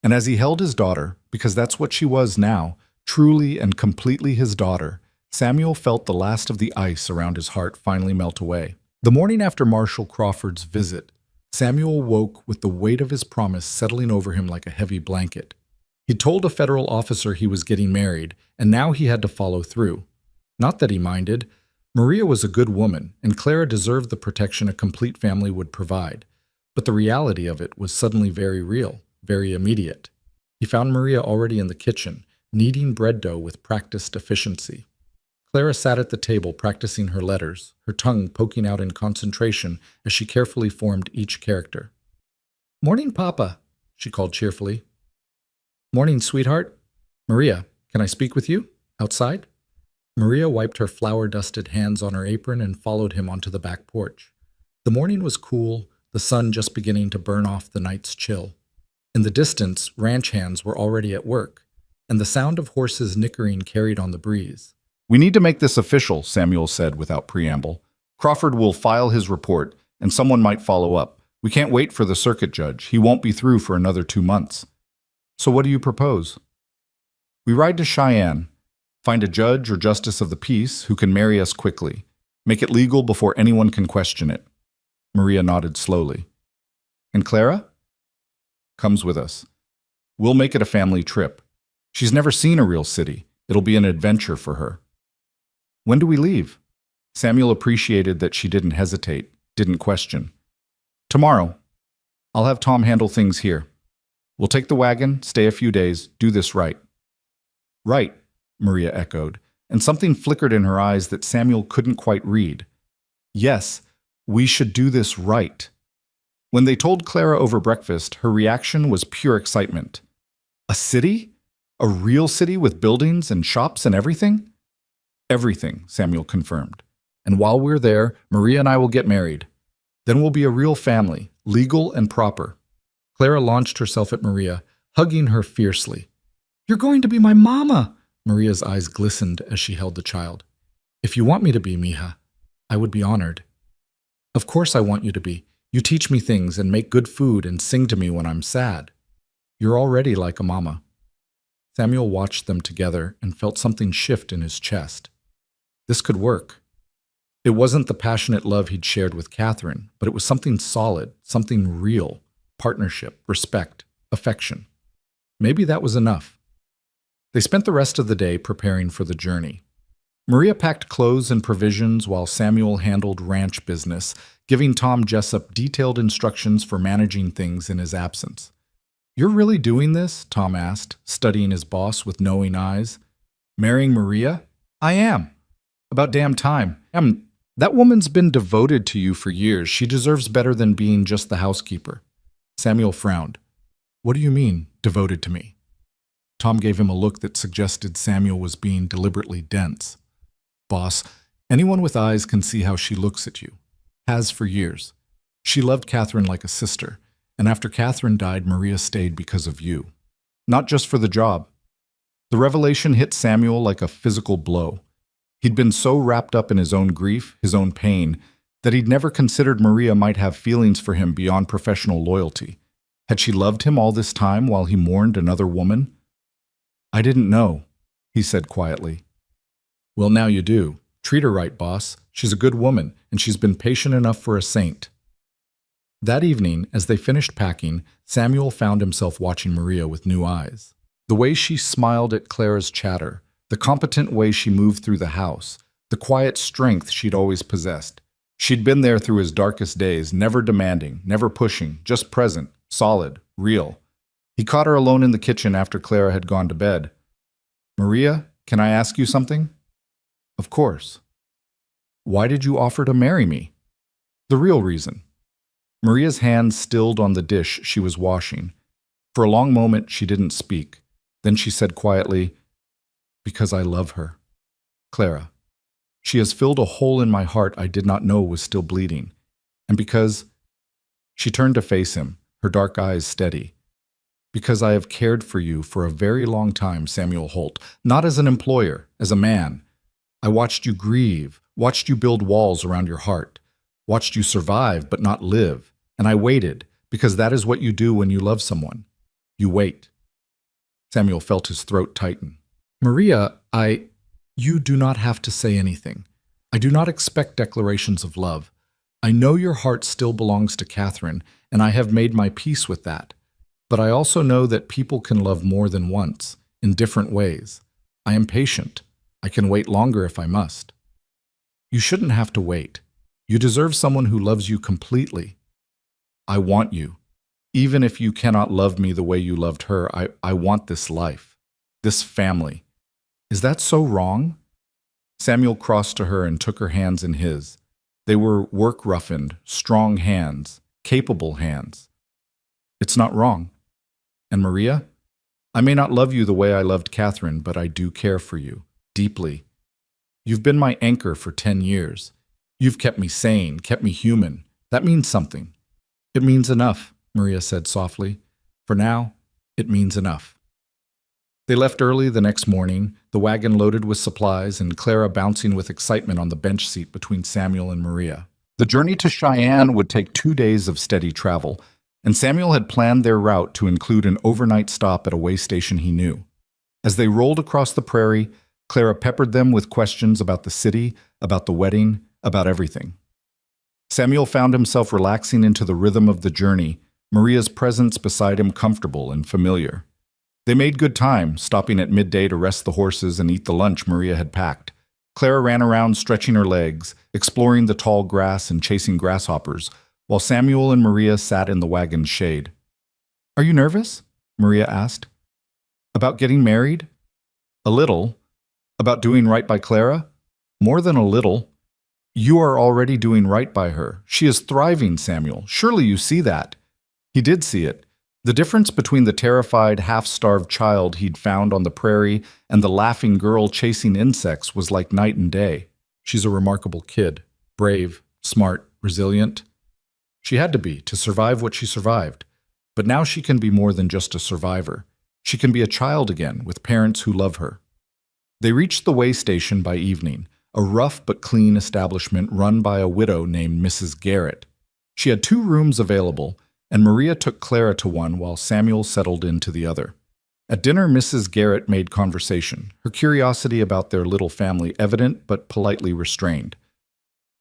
S1: And as he held his daughter, because that's what she was now, truly and completely his daughter, Samuel felt the last of the ice around his heart finally melt away. The morning after Marshal Crawford's visit, Samuel woke with the weight of his promise settling over him like a heavy blanket. He'd told a federal officer he was getting married, and now he had to follow through. Not that he minded. Maria was a good woman, and Clara deserved the protection a complete family would provide. But the reality of it was suddenly very real, very immediate. He found Maria already in the kitchen, kneading bread dough with practiced efficiency. Clara sat at the table practicing her letters, her tongue poking out in concentration as she carefully formed each character. Morning, Papa, she called cheerfully. Morning, sweetheart. Maria, can I speak with you? Outside? Maria wiped her flour-dusted hands on her apron and followed him onto the back porch. The morning was cool, the sun just beginning to burn off the night's chill. In the distance, ranch hands were already at work, and the sound of horses nickering carried on the breeze. We need to make this official, Samuel said without preamble. Crawford will file his report, and someone might follow up. We can't wait for the circuit judge. He won't be through for another 2 months. So what do you propose? We ride to Cheyenne, find a judge or justice of the peace who can marry us quickly, make it legal before anyone can question it. Maria nodded slowly. And Clara? Comes with us. We'll make it a family trip. She's never seen a real city. It'll be an adventure for her. When do we leave? Samuel appreciated that she didn't hesitate, didn't question. Tomorrow. I'll have Tom handle things here. We'll take the wagon, stay a few days, do this right. Right, Maria echoed, and something flickered in her eyes that Samuel couldn't quite read. Yes, we should do this right. When they told Clara over breakfast, her reaction was pure excitement. A city? A real city with buildings and shops and everything? Everything, Samuel confirmed. And while we're there, Maria and I will get married. Then we'll be a real family, legal and proper. Clara launched herself at Maria, hugging her fiercely. You're going to be my mama! Maria's eyes glistened as she held the child. If you want me to be, mija, I would be honored. Of course I want you to be. You teach me things and make good food and sing to me when I'm sad. You're already like a mama. Samuel watched them together and felt something shift in his chest. This could work. It wasn't the passionate love he'd shared with Catherine, but it was something solid, something real, partnership, respect, affection. Maybe that was enough. They spent the rest of the day preparing for the journey. Maria packed clothes and provisions while Samuel handled ranch business, giving Tom Jessup detailed instructions for managing things in his absence. You're really doing this? Tom asked, studying his boss with knowing eyes. Marrying Maria? I am. About damn time. That woman's been devoted to you for years. She deserves better than being just the housekeeper. Samuel frowned. What do you mean, devoted to me? Tom gave him a look that suggested Samuel was being deliberately dense. Boss, anyone with eyes can see how she looks at you. Has for years. She loved Catherine like a sister, and after Catherine died, Maria stayed because of you. Not just for the job. The revelation hit Samuel like a physical blow. He'd been so wrapped up in his own grief, his own pain, that he'd never considered Maria might have feelings for him beyond professional loyalty. Had she loved him all this time while he mourned another woman? I didn't know, he said quietly. Well, now you do. Treat her right, boss. She's a good woman, and she's been patient enough for a saint. That evening, as they finished packing, Samuel found himself watching Maria with new eyes. The way she smiled at Clara's chatter, the competent way she moved through the house, the quiet strength she'd always possessed. She'd been there through his darkest days, never demanding, never pushing, just present, solid, real. He caught her alone in the kitchen after Clara had gone to bed. "Maria, can I ask you something?" "Of course." "Why did you offer to marry me?" "The real reason." Maria's hands stilled on the dish she was washing. For a long moment, she didn't speak. Then she said quietly, "Because I love her. Clara. She has filled a hole in my heart I did not know was still bleeding. And because—" She turned to face him, her dark eyes steady. "Because I have cared for you for a very long time, Samuel Holt, not as an employer, as a man. I watched you grieve, watched you build walls around your heart, watched you survive but not live, and I waited, because that is what you do when you love someone. You wait." Samuel felt his throat tighten. "Maria, You do not have to say anything. I do not expect declarations of love. I know your heart still belongs to Catherine, and I have made my peace with that. But I also know that people can love more than once, in different ways. I am patient. I can wait longer if I must." "You shouldn't have to wait. You deserve someone who loves you completely." "I want you. Even if you cannot love me the way you loved her, I want this life, this family. Is that so wrong?" Samuel crossed to her and took her hands in his. They were work-roughened, strong hands, capable hands. "It's not wrong. And Maria, I may not love you the way I loved Catherine, but I do care for you, deeply. You've been my anchor for 10 years. You've kept me sane, kept me human. That means something." "It means enough," Maria said softly. "For now, it means enough." They left early the next morning, the wagon loaded with supplies and Clara bouncing with excitement on the bench seat between Samuel and Maria. The journey to Cheyenne would take 2 days of steady travel, and Samuel had planned their route to include an overnight stop at a way station he knew. As they rolled across the prairie, Clara peppered them with questions about the city, about the wedding, about everything. Samuel found himself relaxing into the rhythm of the journey, Maria's presence beside him comfortable and familiar. They made good time, stopping at midday to rest the horses and eat the lunch Maria had packed. Clara ran around stretching her legs, exploring the tall grass and chasing grasshoppers, while Samuel and Maria sat in the wagon's shade. "Are you nervous?" Maria asked. "About getting married?" "A little." "About doing right by Clara?" "More than a little." "You are already doing right by her. She is thriving, Samuel. Surely you see that." He did see it. The difference between the terrified, half-starved child he'd found on the prairie and the laughing girl chasing insects was like night and day. She's a remarkable kid. Brave, smart, resilient. She had to be, to survive what she survived. But now she can be more than just a survivor. She can be a child again, with parents who love her. They reached the way station by evening, a rough but clean establishment run by a widow named Mrs. Garrett. She had 2 rooms available, and Maria took Clara to one while Samuel settled into the other. At dinner, Mrs. Garrett made conversation, her curiosity about their little family evident but politely restrained.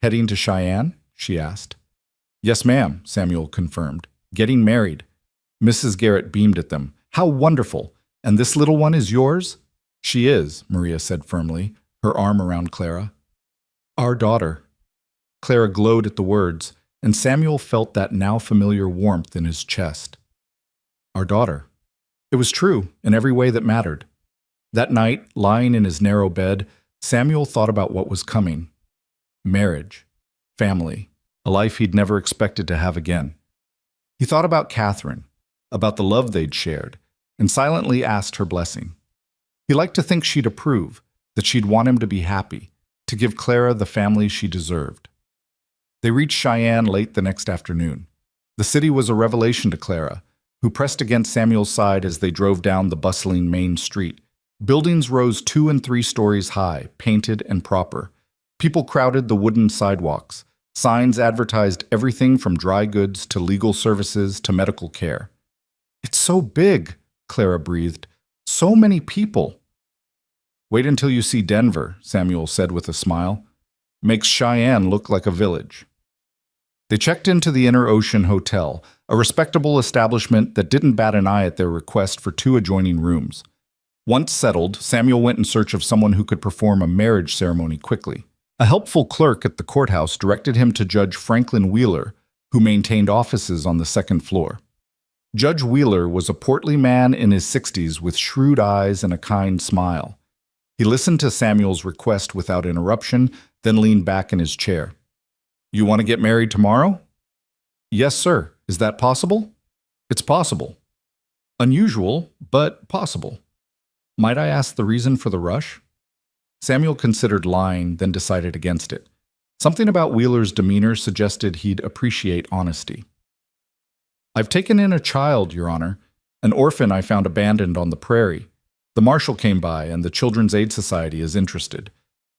S1: "Heading to Cheyenne?" she asked. "Yes, ma'am," Samuel confirmed. "Getting married." Mrs. Garrett beamed at them. "How wonderful! And this little one is yours?" "She is," Maria said firmly, her arm around Clara. "Our daughter." Clara glowed at the words, and Samuel felt that now familiar warmth in his chest. Our daughter. It was true in every way that mattered. That night, lying in his narrow bed, Samuel thought about what was coming. Marriage, family, a life he'd never expected to have again. He thought about Catherine, about the love they'd shared, and silently asked her blessing. He liked to think she'd approve, that she'd want him to be happy, to give Clara the family she deserved. They reached Cheyenne late the next afternoon. The city was a revelation to Clara, who pressed against Samuel's side as they drove down the bustling main street. Buildings rose 2 and 3 stories high, painted and proper. People crowded the wooden sidewalks. Signs advertised everything from dry goods to legal services to medical care. "It's so big," Clara breathed. "So many people." "Wait until you see Denver," Samuel said with a smile. "Makes Cheyenne look like a village." They checked into the Inner Ocean Hotel, a respectable establishment that didn't bat an eye at their request for 2 adjoining rooms. Once settled, Samuel went in search of someone who could perform a marriage ceremony quickly. A helpful clerk at the courthouse directed him to Judge Franklin Wheeler, who maintained offices on the 2nd floor. Judge Wheeler was a portly man in his 60s with shrewd eyes and a kind smile. He listened to Samuel's request without interruption, then leaned back in his chair. "You want to get married tomorrow?" "Yes, sir. Is that possible?" "It's possible." "Unusual, but possible." "Might I ask the reason for the rush?" Samuel considered lying, then decided against it. Something about Wheeler's demeanor suggested he'd appreciate honesty. "I've taken in a child, Your Honor, an orphan I found abandoned on the prairie. The marshal came by, and the Children's Aid Society is interested.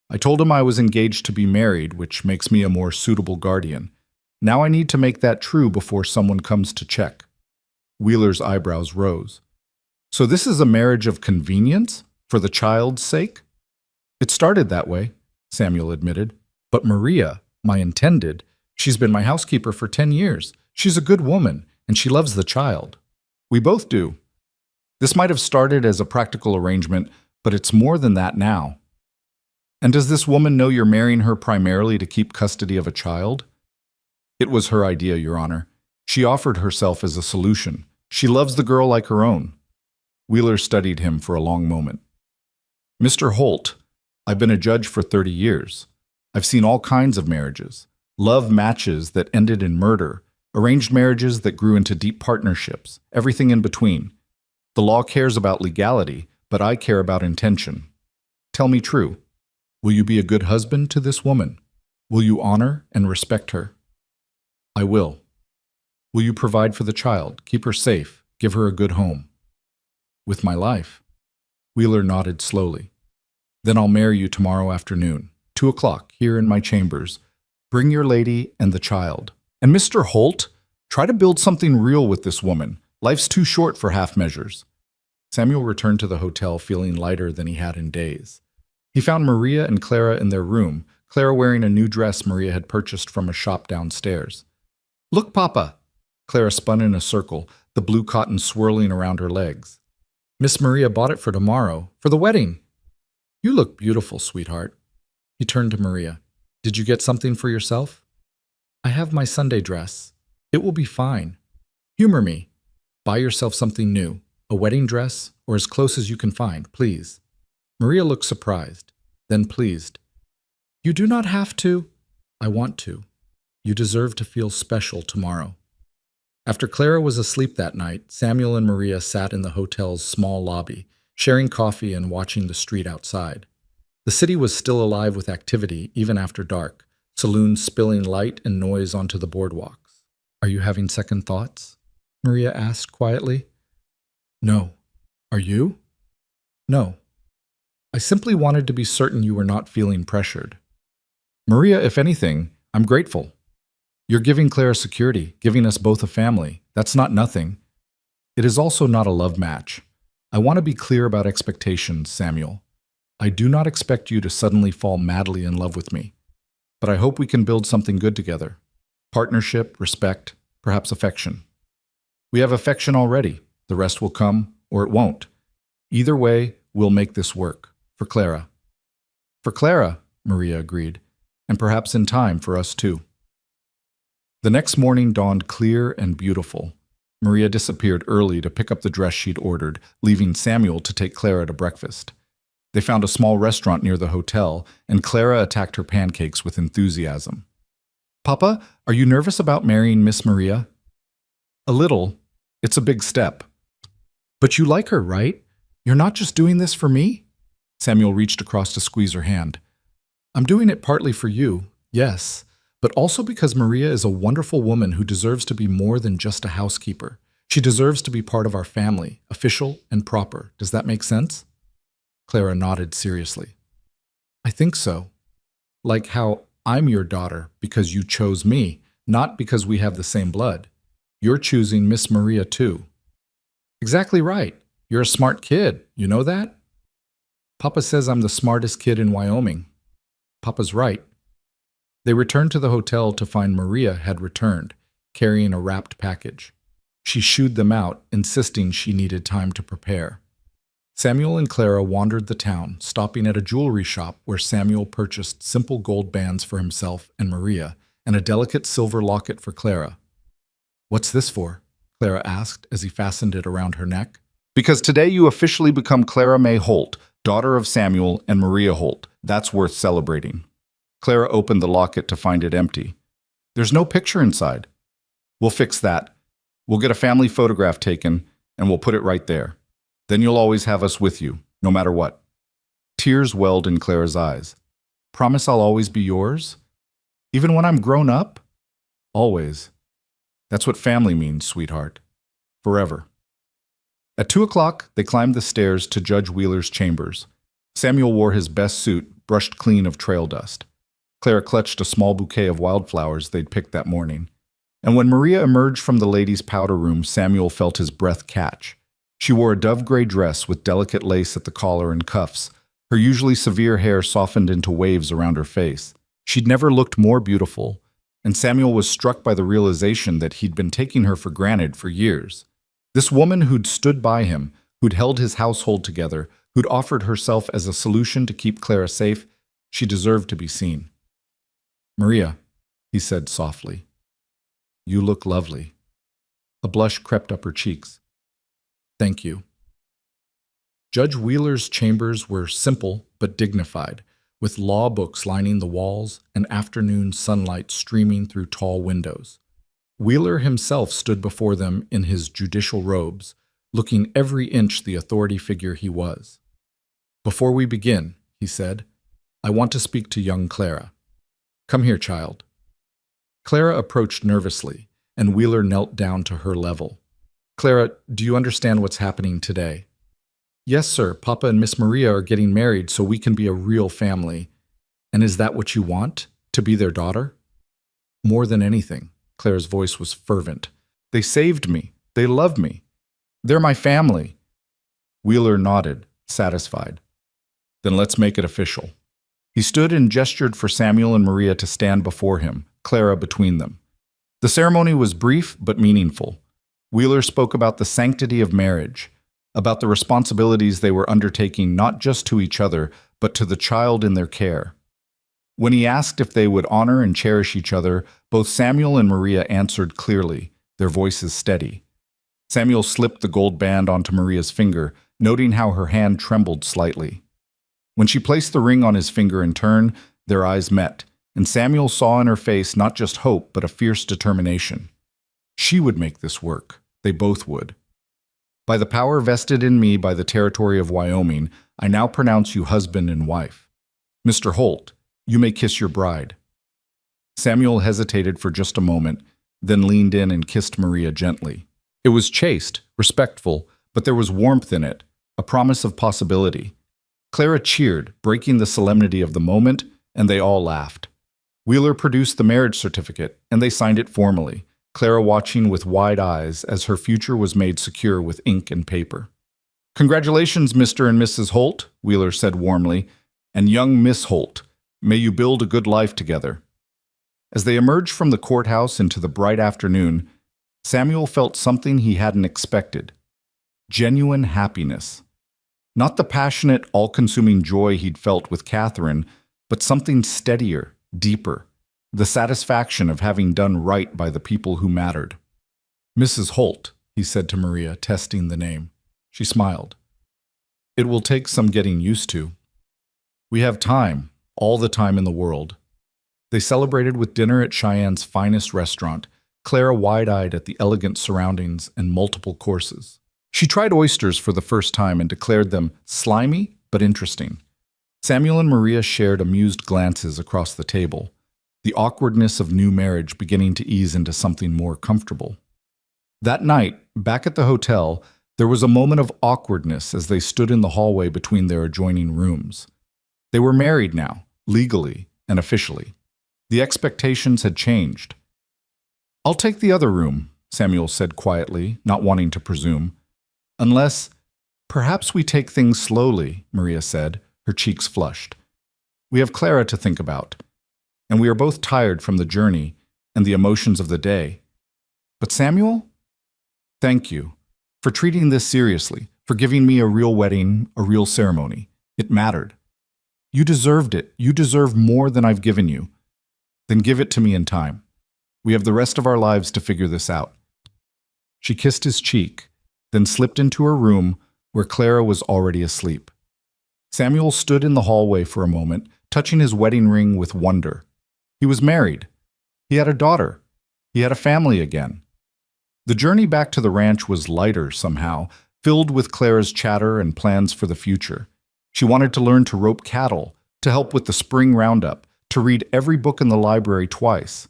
S1: I told him I was engaged to be married, which makes me a more suitable guardian. Now I need to make that true before someone comes to check." Wheeler's eyebrows rose. "So this is a marriage of convenience? For the child's sake?" "It started that way," Samuel admitted. "But Maria, my intended, she's been my housekeeper for 10 years. She's a good woman, and she loves the child. We both do. This might have started as a practical arrangement, but it's more than that now." "And does this woman know you're marrying her primarily to keep custody of a child?" "It was her idea, Your Honor. She offered herself as a solution. She loves the girl like her own." Wheeler studied him for a long moment. "Mr. Holt, I've been a judge for 30 years. I've seen all kinds of marriages. Love matches that ended in murder, arranged marriages that grew into deep partnerships, everything in between. The law cares about legality, but I care about intention. Tell me true. Will you be a good husband to this woman? Will you honor and respect her?" "I will." "Will you provide for the child, keep her safe, give her a good home?" "With my life." Wheeler nodded slowly. "Then I'll marry you tomorrow afternoon, 2 o'clock, here in my chambers. Bring your lady and the child. And Mr. Holt, try to build something real with this woman. Life's too short for half measures." Samuel returned to the hotel feeling lighter than he had in days. He found Maria and Clara in their room, Clara wearing a new dress Maria had purchased from a shop downstairs. "Look, Papa!" Clara spun in a circle, the blue cotton swirling around her legs. "Miss Maria bought it for tomorrow, for the wedding." "You look beautiful, sweetheart." He turned to Maria. "Did you get something for yourself?" "I have my Sunday dress. It will be fine. Humor me. Buy yourself something new, a wedding dress, or as close as you can find, please." Maria looked surprised, then pleased. "You do not have to." "I want to. You deserve to feel special tomorrow." After Clara was asleep that night, Samuel and Maria sat in the hotel's small lobby, sharing coffee and watching the street outside. The city was still alive with activity even after dark, saloons spilling light and noise onto the boardwalks. "Are you having second thoughts?" Maria asked quietly. "No. Are you?" "No. I simply wanted to be certain you were not feeling pressured." "Maria, if anything, I'm grateful. You're giving Clara security, giving us both a family. That's not nothing. It is also not a love match. I want to be clear about expectations, Samuel. I do not expect you to suddenly fall madly in love with me, but I hope we can build something good together. Partnership, respect, perhaps affection. We have affection already. The rest will come, or it won't. Either way, we'll make this work. For Clara." "For Clara," Maria agreed, "and perhaps in time for us too." The next morning dawned clear and beautiful. Maria disappeared early to pick up the dress she'd ordered, leaving Samuel to take Clara to breakfast. They found a small restaurant near the hotel, and Clara attacked her pancakes with enthusiasm. "Papa, are you nervous about marrying Miss Maria?" "A little. It's a big step." "But you like her, right? You're not just doing this for me?" Samuel reached across to squeeze her hand. "I'm doing it partly for you, yes, but also because Maria is a wonderful woman who deserves to be more than just a housekeeper. She deserves to be part of our family, official and proper. Does that make sense?" Clara nodded seriously. "I think so. Like how I'm your daughter because you chose me, not because we have the same blood. You're choosing Miss Maria too." "Exactly right. You're a smart kid. You know that?" "Papa says I'm the smartest kid in Wyoming." "Papa's right." They returned to the hotel to find Maria had returned, carrying a wrapped package. She shooed them out, insisting she needed time to prepare. Samuel and Clara wandered the town, stopping at a jewelry shop where Samuel purchased simple gold bands for himself and Maria, and a delicate silver locket for Clara. "What's this for?" Clara asked as he fastened it around her neck. "Because today you officially become Clara May Holt, daughter of Samuel and Maria Holt. That's worth celebrating." Clara opened the locket to find it empty. "There's no picture inside." "We'll fix that. We'll get a family photograph taken, and we'll put it right there. Then you'll always have us with you, no matter what." Tears welled in Clara's eyes. "Promise I'll always be yours? Even when I'm grown up?" "Always. That's what family means, sweetheart. Forever." At 2 o'clock, they climbed the stairs to Judge Wheeler's chambers. Samuel wore his best suit, brushed clean of trail dust. Clara clutched a small bouquet of wildflowers they'd picked that morning. And when Maria emerged from the ladies' powder room, Samuel felt his breath catch. She wore a dove-gray dress with delicate lace at the collar and cuffs. Her usually severe hair softened into waves around her face. She'd never looked more beautiful, and Samuel was struck by the realization that he'd been taking her for granted for years. This woman who'd stood by him, who'd held his household together, who'd offered herself as a solution to keep Clara safe, she deserved to be seen. "Maria," he said softly, "you look lovely." A blush crept up her cheeks. "Thank you." Judge Wheeler's chambers were simple but dignified, with law books lining the walls and afternoon sunlight streaming through tall windows. Wheeler himself stood before them in his judicial robes, looking every inch the authority figure he was. "Before we begin," he said, "I want to speak to young Clara. Come here, child." Clara approached nervously, and Wheeler knelt down to her level. "Clara, do you understand what's happening today?" "Yes, sir. Papa and Miss Maria are getting married so we can be a real family." "And is that what you want? To be their daughter?" "More than anything." Clara's voice was fervent. "They saved me. They love me. They're my family." Wheeler nodded, satisfied. "Then let's make it official." He stood and gestured for Samuel and Maria to stand before him, Clara between them. The ceremony was brief but meaningful. Wheeler spoke about the sanctity of marriage, about the responsibilities they were undertaking not just to each other, but to the child in their care. When he asked if they would honor and cherish each other, both Samuel and Maria answered clearly, their voices steady. Samuel slipped the gold band onto Maria's finger, noting how her hand trembled slightly. When she placed the ring on his finger in turn, their eyes met, and Samuel saw in her face not just hope, but a fierce determination. She would make this work. They both would. "By the power vested in me by the territory of Wyoming, I now pronounce you husband and wife. Mr. Holt, you may kiss your bride." Samuel hesitated for just a moment, then leaned in and kissed Maria gently. It was chaste, respectful, but there was warmth in it, a promise of possibility. Clara cheered, breaking the solemnity of the moment, and they all laughed. Wheeler produced the marriage certificate, and they signed it formally, Clara watching with wide eyes as her future was made secure with ink and paper. "Congratulations, Mr. and Mrs. Holt," Wheeler said warmly, "and young Miss Holt. May you build a good life together." As they emerged from the courthouse into the bright afternoon, Samuel felt something he hadn't expected. Genuine happiness. Not the passionate, all-consuming joy he'd felt with Catherine, but something steadier, deeper. The satisfaction of having done right by the people who mattered. "Mrs. Holt," he said to Maria, testing the name. She smiled. "It will take some getting used to. We have time, all the time in the world." They celebrated with dinner at Cheyenne's finest restaurant, Clara wide-eyed at the elegant surroundings and multiple courses. She tried oysters for the first time and declared them slimy but interesting. Samuel and Maria shared amused glances across the table, the awkwardness of new marriage beginning to ease into something more comfortable. That night, back at the hotel, there was a moment of awkwardness as they stood in the hallway between their adjoining rooms. They were married now, legally and officially. The expectations had changed. "I'll take the other room," Samuel said quietly, not wanting to presume. "Unless, perhaps we take things slowly," Maria said, her cheeks flushed. "We have Clara to think about." and we are both tired from the journey and the emotions of the day. But Samuel, thank you for treating this seriously, for giving me a real wedding, a real ceremony. It mattered. You deserved it. You deserve more than I've given you. Then give it to me in time. We have the rest of our lives to figure this out." She kissed his cheek, then slipped into her room where Clara was already asleep. Samuel stood in the hallway for a moment, touching his wedding ring with wonder. He was married. He had a daughter. He had a family again. The journey back to the ranch was lighter somehow, filled with Clara's chatter and plans for the future. She wanted to learn to rope cattle, to help with the spring roundup, to read every book in the library twice.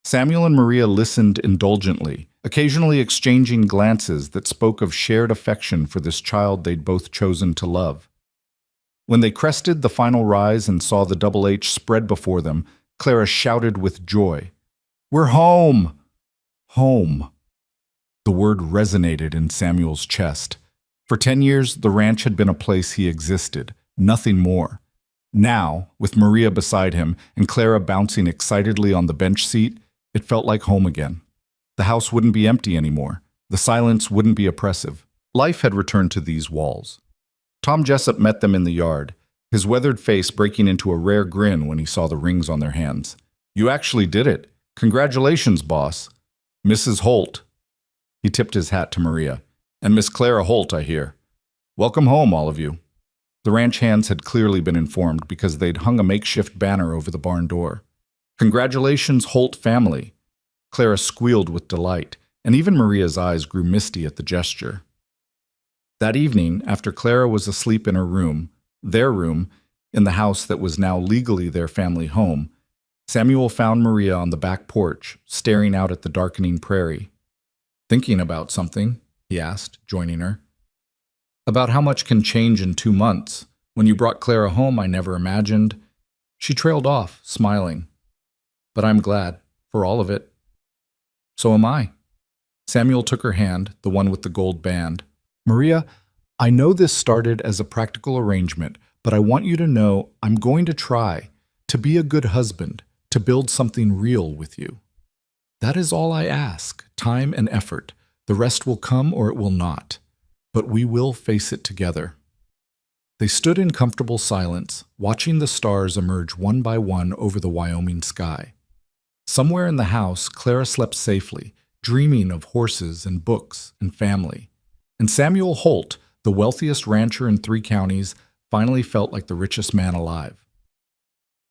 S1: Samuel and Maria listened indulgently, occasionally exchanging glances that spoke of shared affection for this child they'd both chosen to love. When they crested the final rise and saw the Double H spread before them, Clara shouted with joy, "We're home! Home!" The word resonated in Samuel's chest. For 10 years, the ranch had been a place he existed, nothing more. Now, with Maria beside him and Clara bouncing excitedly on the bench seat, it felt like home again. The house wouldn't be empty anymore. The silence wouldn't be oppressive. Life had returned to these walls. Tom Jessup met them in the yard, his weathered face breaking into a rare grin when he saw the rings on their hands. "You actually did it. Congratulations, boss. Mrs. Holt." He tipped his hat to Maria. "And Miss Clara Holt, I hear. Welcome home, all of you." The ranch hands had clearly been informed because they'd hung a makeshift banner over the barn door. "Congratulations, Holt family." Clara squealed with delight, and even Maria's eyes grew misty at the gesture. That evening, after Clara was asleep in her room, their room, in the house that was now legally their family home, Samuel found Maria on the back porch, staring out at the darkening prairie. "Thinking about something?" he asked, joining her. "About how much can change in 2 months. When you brought Clara home, I never imagined." She trailed off, smiling. "But I'm glad, for all of it." "So am I." Samuel took her hand, the one with the gold band. "Maria, I know this started as a practical arrangement, but I want you to know I'm going to try to be a good husband, to build something real with you. That is all I ask, time and effort. The rest will come or it will not. But we will face it together." They stood in comfortable silence, watching the stars emerge one by one over the Wyoming sky. Somewhere in the house, Clara slept safely, dreaming of horses and books and family. And Samuel Holt, the wealthiest rancher in 3 counties, finally felt like the richest man alive.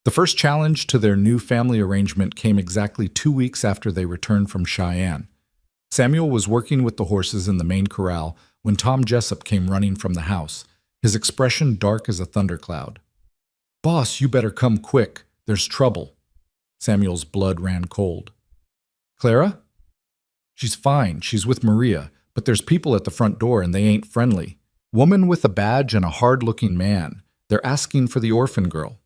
S1: The first challenge to their new family arrangement came exactly 2 weeks after they returned from Cheyenne. Samuel was working with the horses in the main corral when Tom Jessup came running from the house, his expression dark as a thundercloud. "Boss, you better come quick. There's trouble." Samuel's blood ran cold. "Clara?" "She's fine. She's with Maria, but there's people at the front door and they ain't friendly. Woman with a badge and a hard-looking man. They're asking for the orphan girl."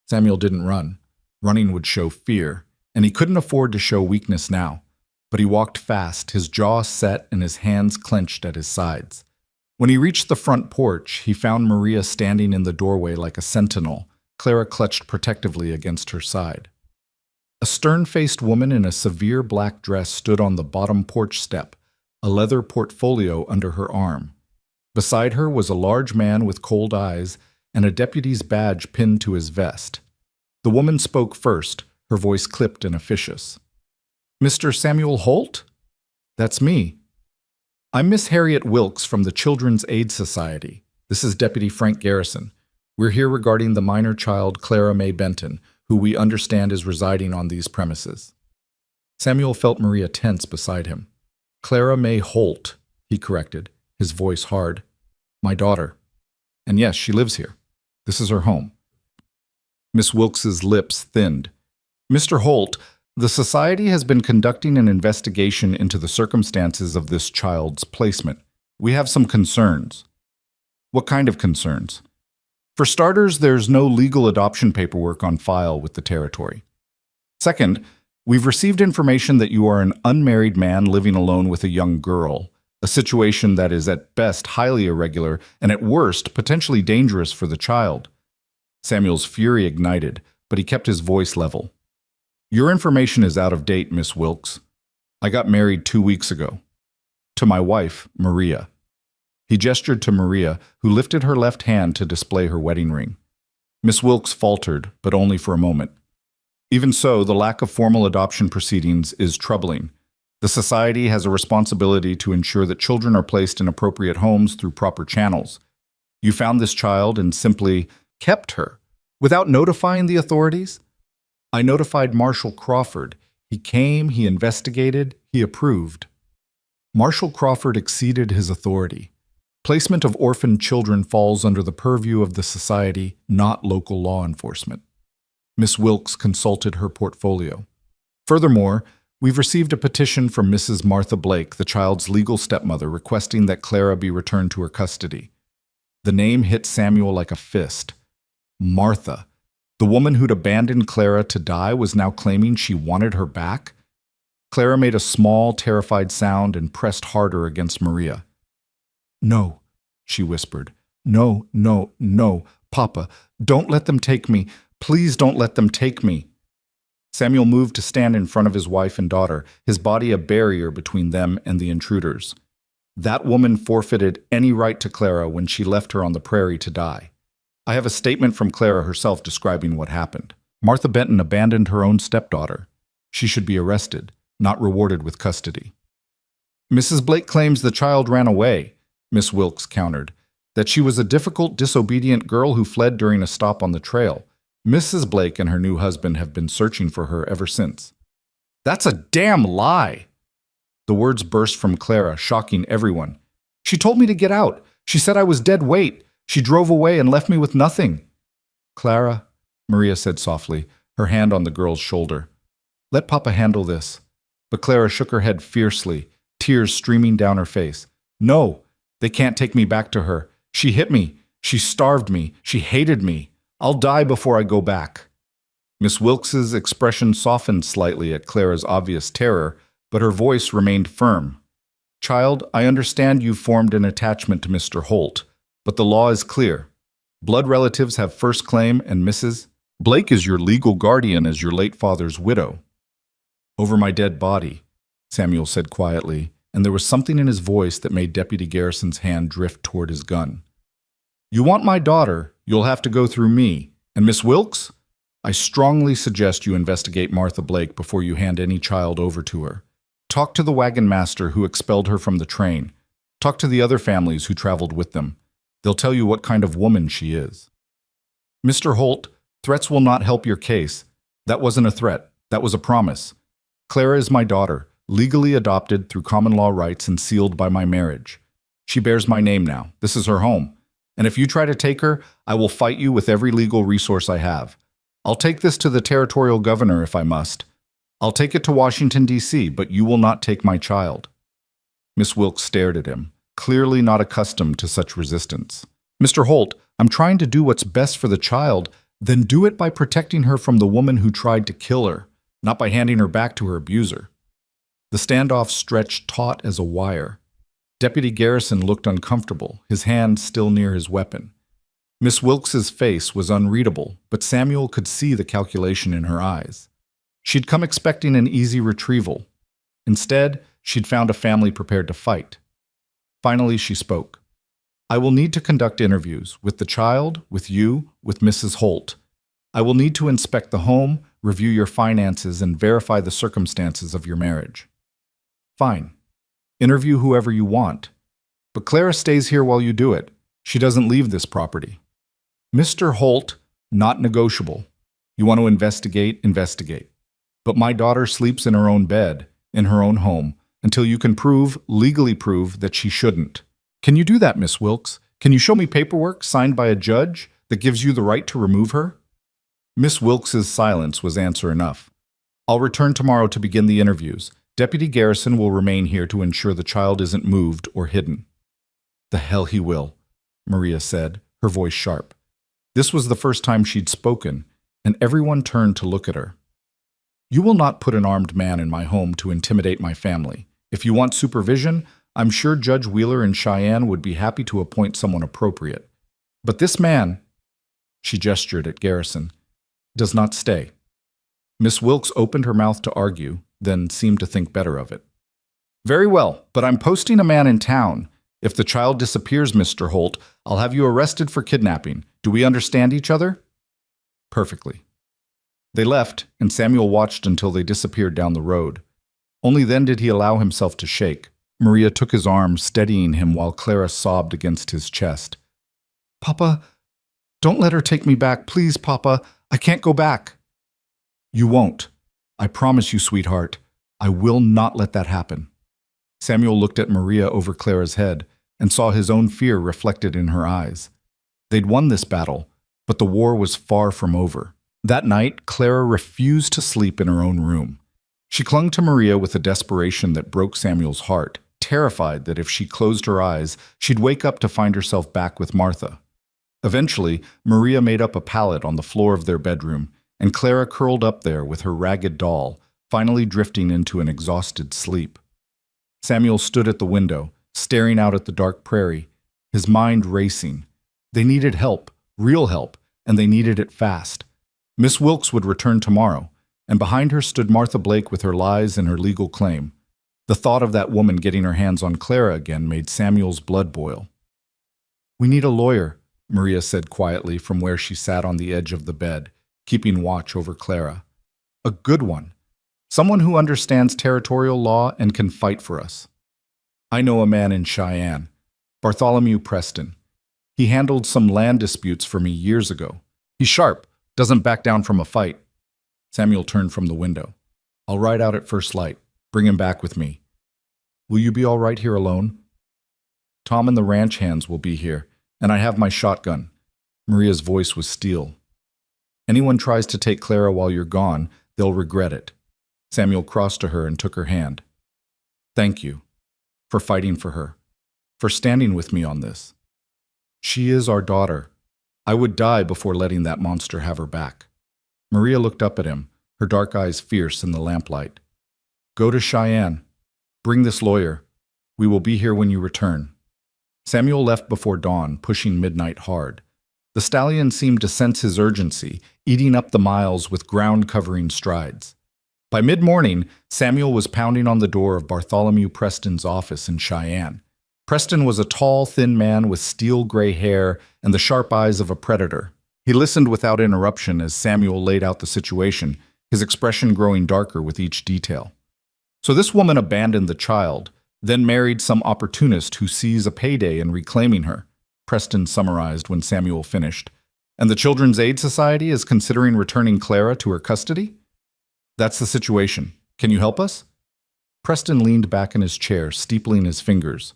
S1: Samuel didn't run. Running would show fear, and he couldn't afford to show weakness now. But he walked fast, his jaw set and his hands clenched at his sides. When he reached the front porch, he found Maria standing in the doorway like a sentinel, Clara clutched protectively against her side. A stern-faced woman in a severe black dress stood on the bottom porch step, a leather portfolio under her arm. Beside her was a large man with cold eyes and a deputy's badge pinned to his vest. The woman spoke first, her voice clipped and officious. "Mr. Samuel Holt? That's me. I'm Miss Harriet Wilkes from the Children's Aid Society. This is Deputy Frank Garrison. We're here regarding the minor child Clara May Benton, who we understand is residing on these premises." Samuel felt Maria tense beside him. "Clara May Holt," he corrected, his voice hard. "My daughter. And yes, she lives here. This is her home." Miss Wilkes's lips thinned. "Mr. Holt, the Society has been conducting an investigation into the circumstances of this child's placement. We have some concerns." "What kind of concerns?" "For starters, there's no legal adoption paperwork on file with the territory. Second, we've received information that you are an unmarried man living alone with a young girl, a situation that is at best highly irregular and at worst potentially dangerous for the child." Samuel's fury ignited, but he kept his voice level. Your information is out of date, Miss Wilkes. I got married 2 weeks ago. To my wife, Maria. He gestured to Maria, who lifted her left hand to display her wedding ring. Miss Wilkes faltered, but only for a moment. Even so, the lack of formal adoption proceedings is troubling. The society has a responsibility to ensure that children are placed in appropriate homes through proper channels. You found this child and simply kept her, without notifying the authorities? I notified Marshal Crawford. He came, he investigated, he approved. Marshal Crawford exceeded his authority. Placement of orphaned children falls under the purview of the society, not local law enforcement. Miss Wilkes consulted her portfolio. Furthermore, we've received a petition from Mrs. Martha Blake, the child's legal stepmother, requesting that Clara be returned to her custody. The name hit Samuel like a fist. Martha, the woman who'd abandoned Clara to die, was now claiming she wanted her back? Clara made a small, terrified sound and pressed harder against Maria. No, she whispered. No, no, no, Papa, don't let them take me. Please don't let them take me. Samuel moved to stand in front of his wife and daughter, his body a barrier between them and the intruders. That woman forfeited any right to Clara when she left her on the prairie to die. I have a statement from Clara herself describing what happened. Martha Benton abandoned her own stepdaughter. She should be arrested, not rewarded with custody. Mrs. Blake claims the child ran away, Miss Wilkes countered, that she was a difficult, disobedient girl who fled during a stop on the trail. Mrs. Blake and her new husband have been searching for her ever since. That's a damn lie! The words burst from Clara, shocking everyone. She told me to get out. She said I was dead weight. She drove away and left me with nothing. Clara, Maria said softly, her hand on the girl's shoulder. Let Papa handle this. But Clara shook her head fiercely, tears streaming down her face. No, they can't take me back to her. She hit me. She starved me. She hated me. I'll die before I go back. Miss Wilkes's expression softened slightly at Clara's obvious terror, but her voice remained firm. Child, I understand you've formed an attachment to Mr. Holt, but the law is clear. Blood relatives have first claim, and Mrs. Blake is your legal guardian as your late father's widow. Over my dead body, Samuel said quietly, and there was something in his voice that made Deputy Garrison's hand drift toward his gun. You want my daughter, you'll have to go through me. And Miss Wilkes? I strongly suggest you investigate Martha Blake before you hand any child over to her. Talk to the wagon master who expelled her from the train. Talk to the other families who traveled with them. They'll tell you what kind of woman she is. Mr. Holt, threats will not help your case. That wasn't a threat. That was a promise. Clara is my daughter, legally adopted through common law rights and sealed by my marriage. She bears my name now. This is her home. And if you try to take her, I will fight you with every legal resource I have. I'll take this to the territorial governor if I must. I'll take it to Washington, D.C., but you will not take my child. Miss Wilkes stared at him, clearly not accustomed to such resistance. Mr. Holt, I'm trying to do what's best for the child, then do it by protecting her from the woman who tried to kill her, not by handing her back to her abuser. The standoff stretched taut as a wire. Deputy Garrison looked uncomfortable, his hand still near his weapon. Miss Wilkes's face was unreadable, but Samuel could see the calculation in her eyes. She'd come expecting an easy retrieval. Instead, she'd found a family prepared to fight. Finally, she spoke. I will need to conduct interviews with the child, with you, with Mrs. Holt. I will need to inspect the home, review your finances, and verify the circumstances of your marriage. Fine. Interview whoever you want. But Clara stays here while you do it. She doesn't leave this property. Mr. Holt, not negotiable. You want to investigate, investigate. But my daughter sleeps in her own bed, in her own home, until you can legally prove that she shouldn't. Can you do that, Miss Wilkes? Can you show me paperwork signed by a judge that gives you the right to remove her? Miss Wilkes's silence was answer enough. I'll return tomorrow to begin the interviews. Deputy Garrison will remain here to ensure the child isn't moved or hidden. The hell he will, Maria said, her voice sharp. This was the first time she'd spoken, and everyone turned to look at her. You will not put an armed man in my home to intimidate my family. If you want supervision, I'm sure Judge Wheeler in Cheyenne would be happy to appoint someone appropriate. But this man, she gestured at Garrison, does not stay. Miss Wilkes opened her mouth to argue, then seemed to think better of it. Very well, but I'm posting a man in town. If the child disappears, Mr. Holt, I'll have you arrested for kidnapping. Do we understand each other? Perfectly. They left, and Samuel watched until they disappeared down the road. Only then did he allow himself to shake. Maria took his arm, steadying him while Clara sobbed against his chest. Papa, don't let her take me back, please, Papa. I can't go back. You won't. I promise you, sweetheart. I will not let that happen. Samuel looked at Maria over Clara's head and saw his own fear reflected in her eyes. They'd won this battle, but the war was far from over. That night, Clara refused to sleep in her own room. She clung to Maria with a desperation that broke Samuel's heart, terrified that if she closed her eyes, she'd wake up to find herself back with Martha. Eventually, Maria made up a pallet on the floor of their bedroom, and Clara curled up there with her ragged doll, finally drifting into an exhausted sleep. Samuel stood at the window, staring out at the dark prairie, his mind racing. They needed help, real help, and they needed it fast. Miss Wilkes would return tomorrow, and behind her stood Martha Blake with her lies and her legal claim. The thought of that woman getting her hands on Clara again made Samuel's blood boil. We need a lawyer, Maria said quietly from where she sat on the edge of the bed, keeping watch over Clara. A good one. Someone who understands territorial law and can fight for us. I know a man in Cheyenne, Bartholomew Preston. He handled some land disputes for me years ago. He's sharp, doesn't back down from a fight. Samuel turned from the window. I'll ride out at first light. Bring him back with me. Will you be all right here alone? Tom and the ranch hands will be here, and I have my shotgun. Maria's voice was steel. Anyone tries to take Clara while you're gone, they'll regret it. Samuel crossed to her and took her hand. Thank you for fighting for her, for standing with me on this. She is our daughter. I would die before letting that monster have her back. Maria looked up at him, her dark eyes fierce in the lamplight. Go to Cheyenne. Bring this lawyer. We will be here when you return. Samuel left before dawn, pushing midnight hard. The stallion seemed to sense his urgency, eating up the miles with ground-covering strides. By mid-morning, Samuel was pounding on the door of Bartholomew Preston's office in Cheyenne. Preston was a tall, thin man with steel-gray hair and the sharp eyes of a predator. He listened without interruption as Samuel laid out the situation, his expression growing darker with each detail. So this woman abandoned the child, then married some opportunist who sees a payday in reclaiming her, Preston summarized when Samuel finished. And the Children's Aid Society is considering returning Clara to her custody? That's the situation. Can you help us? Preston leaned back in his chair, steepling his fingers.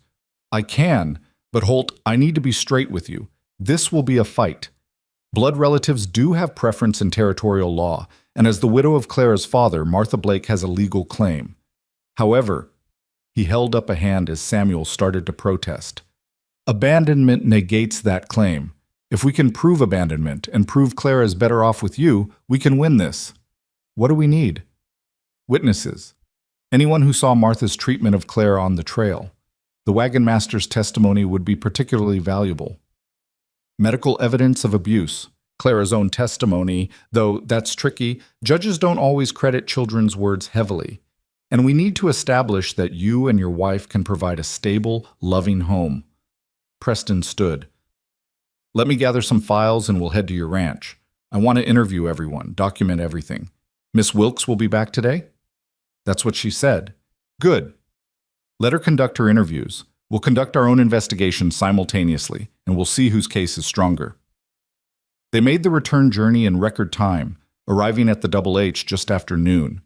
S1: I can, but Holt, I need to be straight with you. This will be a fight. Blood relatives do have preference in territorial law, and as the widow of Clara's father, Martha Blake has a legal claim. However, he held up a hand as Samuel started to protest. Abandonment negates that claim. If we can prove abandonment and prove Clara is better off with you, we can win this. What do we need? Witnesses. Anyone who saw Martha's treatment of Clara on the trail. The wagon master's testimony would be particularly valuable. Medical evidence of abuse. Clara's own testimony, though that's tricky, judges don't always credit children's words heavily. And we need to establish that you and your wife can provide a stable, loving home. Preston stood. Let me gather some files and we'll head to your ranch. I want to interview everyone, document everything. Miss Wilkes will be back today? That's what she said. Good. Let her conduct her interviews. We'll conduct our own investigation simultaneously, and we'll see whose case is stronger. They made the return journey in record time, arriving at the Double H just after noon.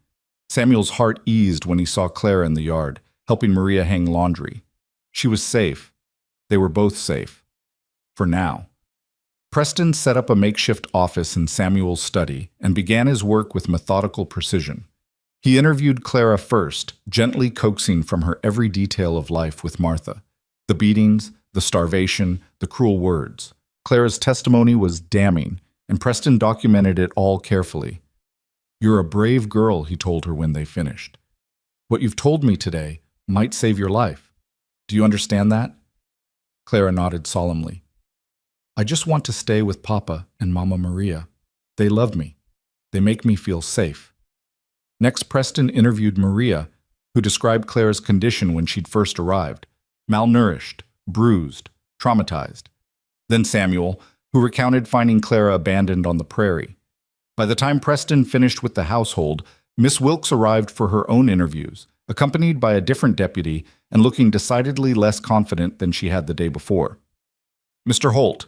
S1: Samuel's heart eased when he saw Clara in the yard, helping Maria hang laundry. She was safe. They were both safe. For now. Preston set up a makeshift office in Samuel's study and began his work with methodical precision. He interviewed Clara first, gently coaxing from her every detail of life with Martha. The beatings, the starvation, the cruel words. Clara's testimony was damning, and Preston documented it all carefully. You're a brave girl, he told her when they finished. What you've told me today might save your life. Do you understand that? Clara nodded solemnly. I just want to stay with Papa and Mama Maria. They love me. They make me feel safe. Next, Preston interviewed Maria, who described Clara's condition when she'd first arrived: malnourished, bruised, traumatized. Then Samuel, who recounted finding Clara abandoned on the prairie. By the time Preston finished with the household, Miss Wilkes arrived for her own interviews, accompanied by a different deputy and looking decidedly less confident than she had the day before. "Mr. Holt,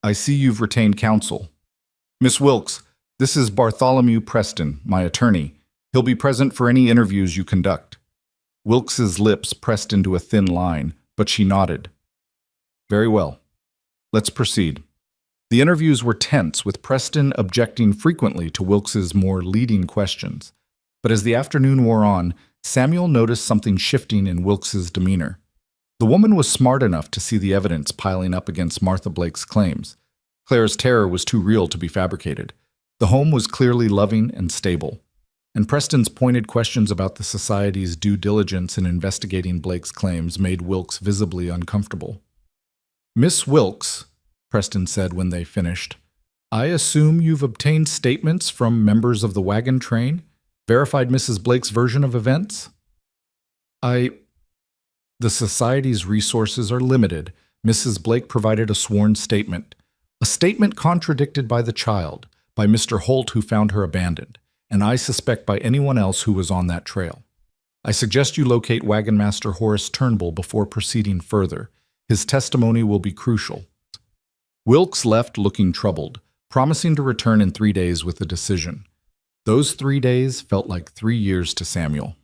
S1: I see you've retained counsel. Miss Wilkes, this is Bartholomew Preston, my attorney. He'll be present for any interviews you conduct." Wilkes's lips pressed into a thin line, but she nodded. "Very well. Let's proceed." The interviews were tense, with Preston objecting frequently to Wilkes's more leading questions. But as the afternoon wore on, Samuel noticed something shifting in Wilkes's demeanor. The woman was smart enough to see the evidence piling up against Martha Blake's claims. Clara's terror was too real to be fabricated. The home was clearly loving and stable. And Preston's pointed questions about the society's due diligence in investigating Blake's claims made Wilkes visibly uncomfortable. "Miss Wilkes," Preston said when they finished, "I assume you've obtained statements from members of the wagon train, verified Mrs. Blake's version of events?" The society's resources are limited. Mrs. Blake provided a sworn statement. A statement contradicted by the child, by Mr. Holt, who found her abandoned, and I suspect by anyone else who was on that trail. I suggest you locate Wagon Master Horace Turnbull before proceeding further. His testimony will be crucial. Wilkes left looking troubled, promising to return in 3 days with a decision. Those 3 days felt like 3 years to Samuel.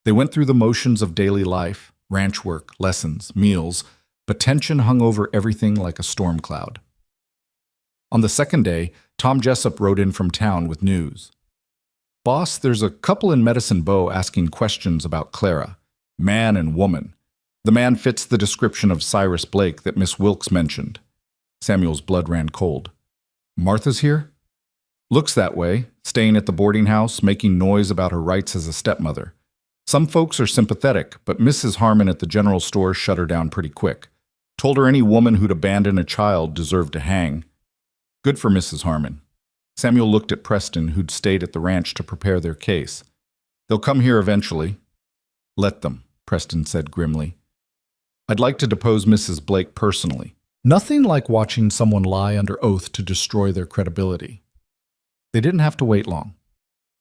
S1: They went through the motions of daily life, ranch work, lessons, meals, but tension hung over everything like a storm cloud. On the second day, Tom Jessup rode in from town with news. "Boss, there's a couple in Medicine Bow asking questions about Clara. Man and woman. The man fits the description of Cyrus Blake that Miss Wilkes mentioned." Samuel's blood ran cold. "Martha's here?" "Looks that way, staying at the boarding house, making noise about her rights as a stepmother. Some folks are sympathetic, but Mrs. Harmon at the general store shut her down pretty quick. Told her any woman who'd abandon a child deserved to hang. Good for Mrs. Harmon." Samuel looked at Preston, who'd stayed at the ranch to prepare their case. "They'll come here eventually." "Let them," Preston said grimly. "I'd like to depose Mrs. Blake personally. Nothing like watching someone lie under oath to destroy their credibility." They didn't have to wait long.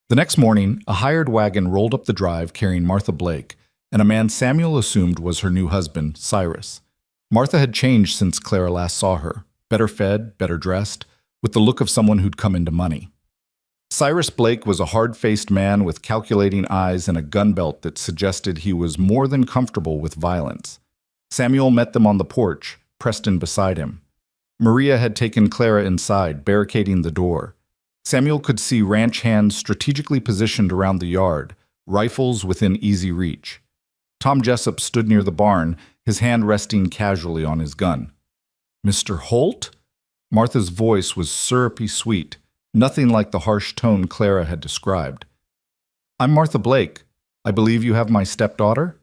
S1: The next morning, a hired wagon rolled up the drive carrying Martha Blake, and a man Samuel assumed was her new husband, Cyrus. Martha had changed since Clara last saw her, better fed, better dressed, with the look of someone who'd come into money. Cyrus Blake was a hard-faced man with calculating eyes and a gun belt that suggested he was more than comfortable with violence. Samuel met them on the porch, Preston beside him. Maria had taken Clara inside, barricading the door. Samuel could see ranch hands strategically positioned around the yard, rifles within easy reach. Tom Jessup stood near the barn, his hand resting casually on his gun. "Mr. Holt?" Martha's voice was syrupy sweet, nothing like the harsh tone Clara had described. "I'm Martha Blake. I believe you have my stepdaughter?"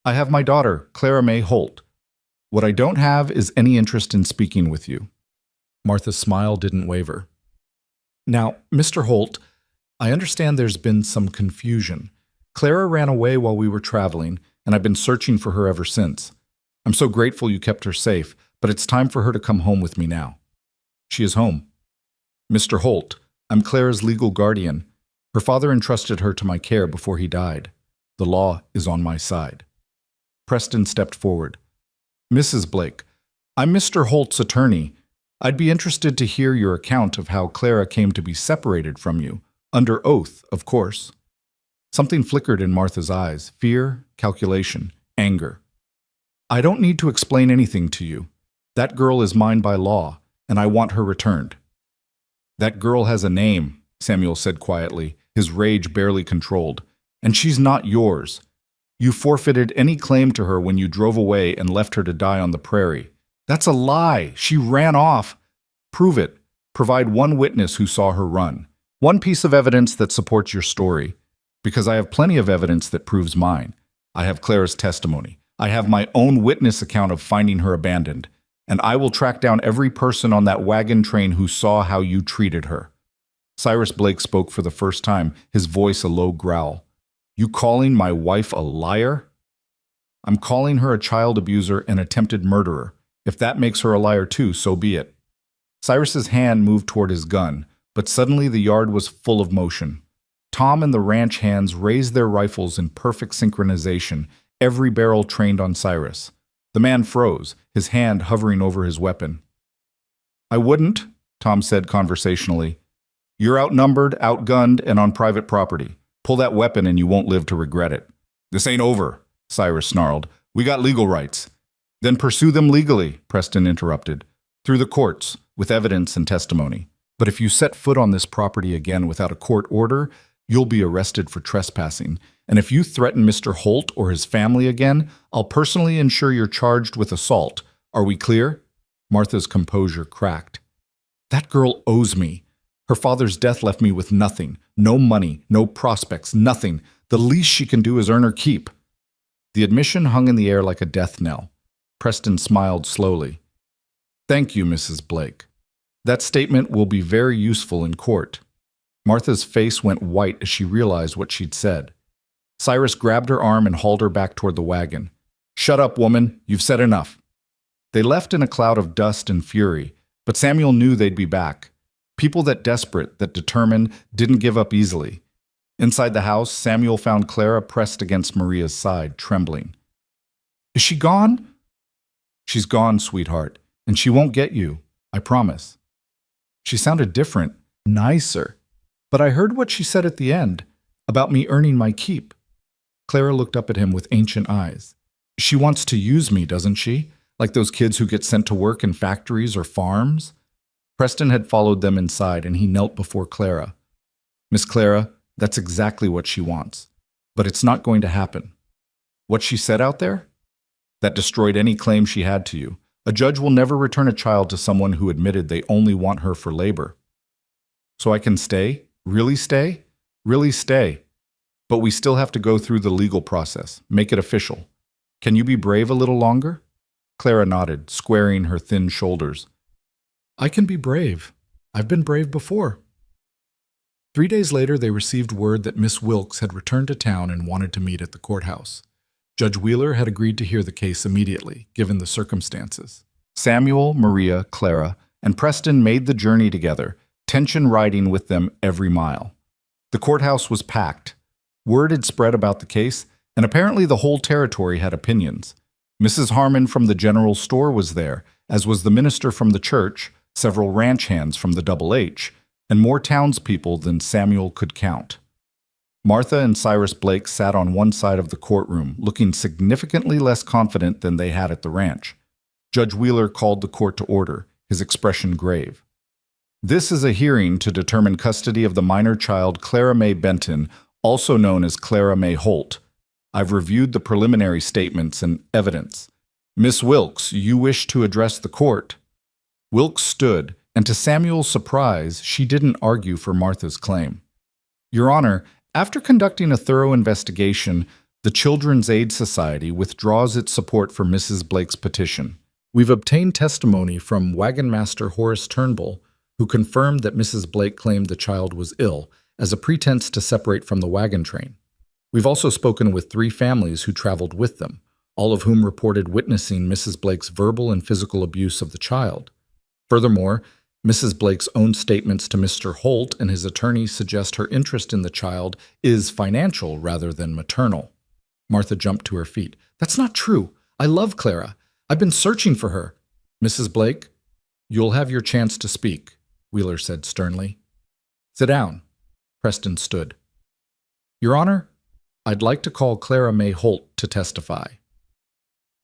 S1: "I have my daughter, Clara May Holt. What I don't have is any interest in speaking with you." Martha's smile didn't waver. "Now, Mr. Holt, I understand there's been some confusion. Clara ran away while we were traveling, and I've been searching for her ever since. I'm so grateful you kept her safe, but it's time for her to come home with me now." "She is home." "Mr. Holt, I'm Clara's legal guardian. Her father entrusted her to my care before he died. The law is on my side." Preston stepped forward. "Mrs. Blake, I'm Mr. Holt's attorney. I'd be interested to hear your account of how Clara came to be separated from you, under oath, of course." Something flickered in Martha's eyes: fear, calculation, anger. "I don't need to explain anything to you. That girl is mine by law, and I want her returned." "That girl has a name," Samuel said quietly, his rage barely controlled, "and she's not yours. You forfeited any claim to her when you drove away and left her to die on the prairie. That's a lie. She ran off." "Prove it. Provide one witness who saw her run. One piece of evidence that supports your story. Because I have plenty of evidence that proves mine. I have Clara's testimony. I have my own witness account of finding her abandoned. And I will track down every person on that wagon train who saw how you treated her." Cyrus Blake spoke for the first time, his voice a low growl. You calling my wife a liar? I'm calling her a child abuser and attempted murderer. If that makes her a liar too, so be it. Cyrus's hand moved toward his gun, but suddenly the yard was full of motion. Tom and the ranch hands raised their rifles in perfect synchronization, every barrel trained on Cyrus. The man froze, his hand hovering over his weapon. I wouldn't, Tom said conversationally. You're outnumbered, outgunned, and on private property. Pull that weapon and you won't live to regret it. This ain't over, Cyrus snarled. We got legal rights. Then pursue them legally, Preston interrupted. Through the courts, with evidence and testimony. But if you set foot on this property again without a court order, you'll be arrested for trespassing. And if you threaten Mr. Holt or his family again, I'll personally ensure you're charged with assault. Are we clear? Martha's composure cracked. That girl owes me. Her father's death left me with nothing. No money, no prospects, nothing. The least she can do is earn her keep. The admission hung in the air like a death knell. Preston smiled slowly. Thank you, Mrs. Blake. That statement will be very useful in court. Martha's face went white as she realized what she'd said. Cyrus grabbed her arm and hauled her back toward the wagon. Shut up, woman. You've said enough. They left in a cloud of dust and fury, but Samuel knew they'd be back. People that desperate, that determined, didn't give up easily. Inside the house, Samuel found Clara pressed against Maria's side, trembling. Is she gone? She's gone, sweetheart, and she won't get you, I promise. She sounded different, nicer. But I heard what she said at the end, about me earning my keep. Clara looked up at him with ancient eyes. She wants to use me, doesn't she? Like those kids who get sent to work in factories or farms? Preston had followed them inside, and he knelt before Clara. Miss Clara, that's exactly what she wants. But it's not going to happen. What she said out there? That destroyed any claim she had to you. A judge will never return a child to someone who admitted they only want her for labor. So I can stay? Really stay? Really stay. But we still have to go through the legal process, make it official. Can you be brave a little longer? Clara nodded, squaring her thin shoulders. I can be brave. I've been brave before. 3 days later, they received word that Miss Wilkes had returned to town and wanted to meet at the courthouse. Judge Wheeler had agreed to hear the case immediately, given the circumstances. Samuel, Maria, Clara, and Preston made the journey together, tension riding with them every mile. The courthouse was packed. Word had spread about the case, and apparently the whole territory had opinions. Mrs. Harmon from the general store was there, as was the minister from the church, several ranch hands from the Double H, and more townspeople than Samuel could count. Martha and Cyrus Blake sat on one side of the courtroom, looking significantly less confident than they had at the ranch. Judge Wheeler called the court to order, his expression grave. This is a hearing to determine custody of the minor child Clara May Benton, also known as Clara May Holt. I've reviewed the preliminary statements and evidence. Miss Wilkes, you wish to address the court? Wilkes stood, and to Samuel's surprise, she didn't argue for Martha's claim. Your Honor, after conducting a thorough investigation, the Children's Aid Society withdraws its support for Mrs. Blake's petition. We've obtained testimony from Wagon Master Horace Turnbull, who confirmed that Mrs. Blake claimed the child was ill, as a pretense to separate from the wagon train. We've also spoken with 3 families who traveled with them, all of whom reported witnessing Mrs. Blake's verbal and physical abuse of the child. Furthermore, Mrs. Blake's own statements to Mr. Holt and his attorney suggest her interest in the child is financial rather than maternal. Martha jumped to her feet. That's not true. I love Clara. I've been searching for her. Mrs. Blake, you'll have your chance to speak, Wheeler said sternly. Sit down. Preston stood. Your Honor, I'd like to call Clara May Holt to testify.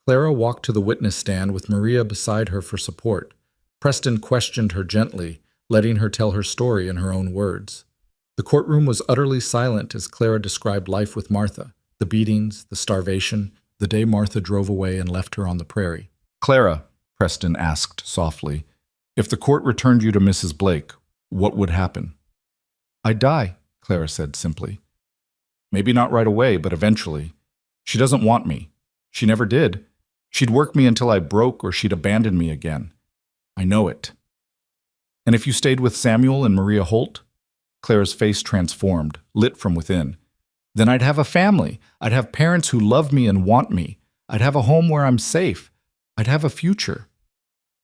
S1: Clara walked to the witness stand with Maria beside her for support. Preston questioned her gently, letting her tell her story in her own words. The courtroom was utterly silent as Clara described life with Martha, the beatings, the starvation, the day Martha drove away and left her on the prairie. Clara, Preston asked softly, if the court returned you to Mrs. Blake, what would happen? I'd die, Clara said simply. Maybe not right away, but eventually. She doesn't want me. She never did. She'd work me until I broke or she'd abandon me again. I know it. And if you stayed with Samuel and Maria Holt? Clara's face transformed, lit from within. Then I'd have a family. I'd have parents who love me and want me. I'd have a home where I'm safe. I'd have a future.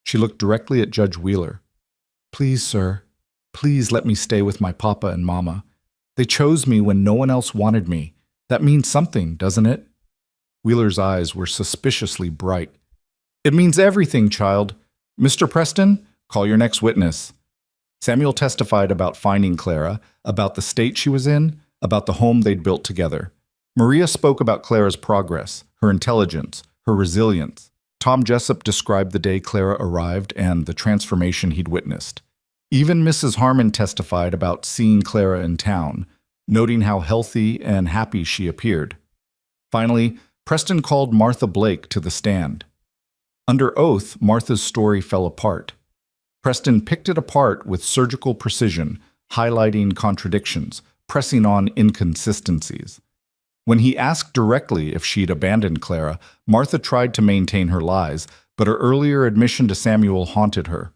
S1: She looked directly at Judge Wheeler. Please, sir, please let me stay with my papa and mama. They chose me when no one else wanted me. That means something, doesn't it? Wheeler's eyes were suspiciously bright. It means everything, child. Mr. Preston, call your next witness. Samuel testified about finding Clara, about the state she was in, about the home they'd built together. Maria spoke about Clara's progress, her intelligence, her resilience. Tom Jessup described the day Clara arrived and the transformation he'd witnessed. Even Mrs. Harmon testified about seeing Clara in town, noting how healthy and happy she appeared. Finally, Preston called Martha Blake to the stand. Under oath, Martha's story fell apart. Preston picked it apart with surgical precision, highlighting contradictions, pressing on inconsistencies. When he asked directly if she'd abandoned Clara, Martha tried to maintain her lies, but her earlier admission to Samuel haunted her.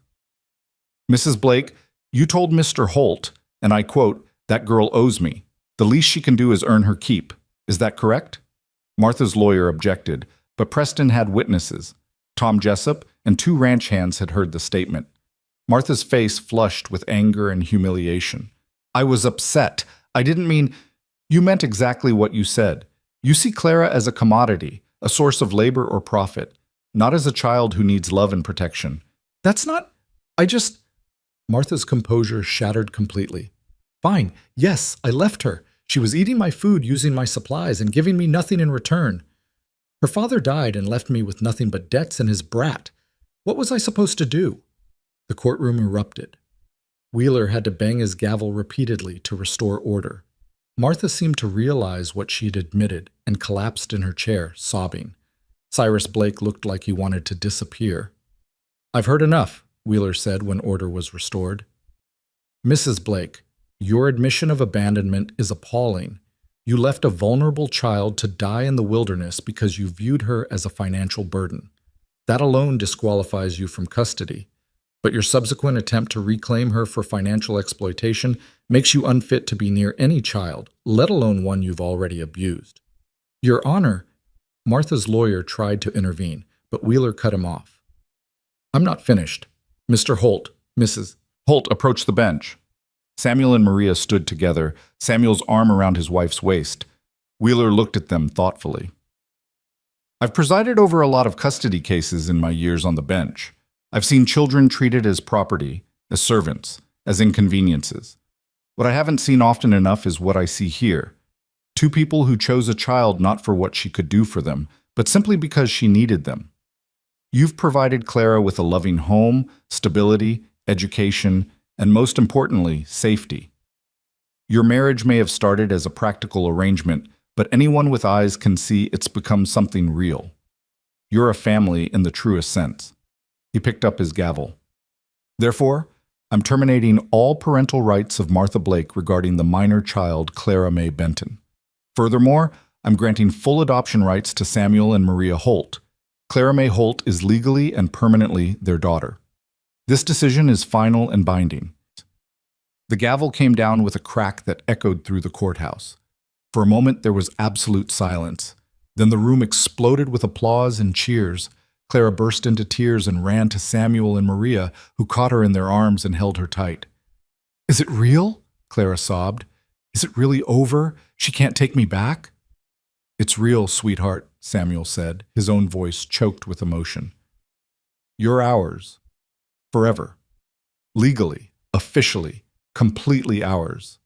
S1: Mrs. Blake, you told Mr. Holt, and I quote, "That girl owes me. The least she can do is earn her keep. Is that correct?" Martha's lawyer objected, but Preston had witnesses. Tom Jessup and 2 ranch hands had heard the statement. Martha's face flushed with anger and humiliation. I was upset. I didn't mean... You meant exactly what you said. You see Clara as a commodity, a source of labor or profit, not as a child who needs love and protection. That's not... Martha's composure shattered completely. Fine, yes, I left her. She was eating my food, using my supplies, and giving me nothing in return. Her father died and left me with nothing but debts and his brat. What was I supposed to do? The courtroom erupted. Wheeler had to bang his gavel repeatedly to restore order. Martha seemed to realize what she'd admitted and collapsed in her chair, sobbing. Cyrus Blake looked like he wanted to disappear. I've heard enough, Wheeler said when order was restored. Mrs. Blake, your admission of abandonment is appalling. You left a vulnerable child to die in the wilderness because you viewed her as a financial burden. That alone disqualifies you from custody. But your subsequent attempt to reclaim her for financial exploitation makes you unfit to be near any child, let alone one you've already abused. Your Honor, Martha's lawyer tried to intervene, but Wheeler cut him off. I'm not finished. Mr. Holt, Mrs. Holt approached the bench. Samuel and Maria stood together, Samuel's arm around his wife's waist. Wheeler looked at them thoughtfully. I've presided over a lot of custody cases in my years on the bench. I've seen children treated as property, as servants, as inconveniences. What I haven't seen often enough is what I see here. 2 people who chose a child not for what she could do for them, but simply because she needed them. You've provided Clara with a loving home, stability, education, and most importantly, safety. Your marriage may have started as a practical arrangement, but anyone with eyes can see it's become something real. You're a family in the truest sense. He picked up his gavel. Therefore, I'm terminating all parental rights of Martha Blake regarding the minor child Clara May Benton. Furthermore, I'm granting full adoption rights to Samuel and Maria Holt. Clara May Holt is legally and permanently their daughter. This decision is final and binding. The gavel came down with a crack that echoed through the courthouse. For a moment, there was absolute silence. Then the room exploded with applause and cheers. Clara burst into tears and ran to Samuel and Maria, who caught her in their arms and held her tight. Is it real? Clara sobbed. Is it really over? She can't take me back? It's real, sweetheart, Samuel said, his own voice choked with emotion. You're ours. Forever. Legally, officially, completely ours.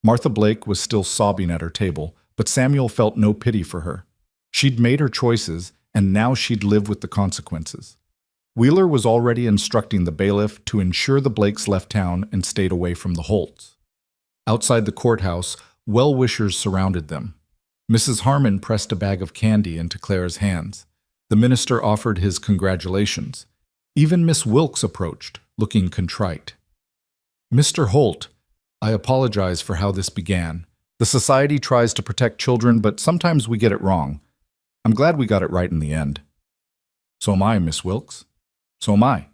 S1: Martha Blake was still sobbing at her table, but Samuel felt no pity for her. She'd made her choices, and now she'd live with the consequences. Wheeler was already instructing the bailiff to ensure the Blakes left town and stayed away from the Holts. Outside the courthouse, well-wishers surrounded them. Mrs. Harmon pressed a bag of candy into Clara's hands. The minister offered his congratulations. Even Miss Wilkes approached, looking contrite. Mr. Holt, I apologize for how this began. The society tries to protect children, but sometimes we get it wrong. I'm glad we got it right in the end. So am I, Miss Wilkes. So am I.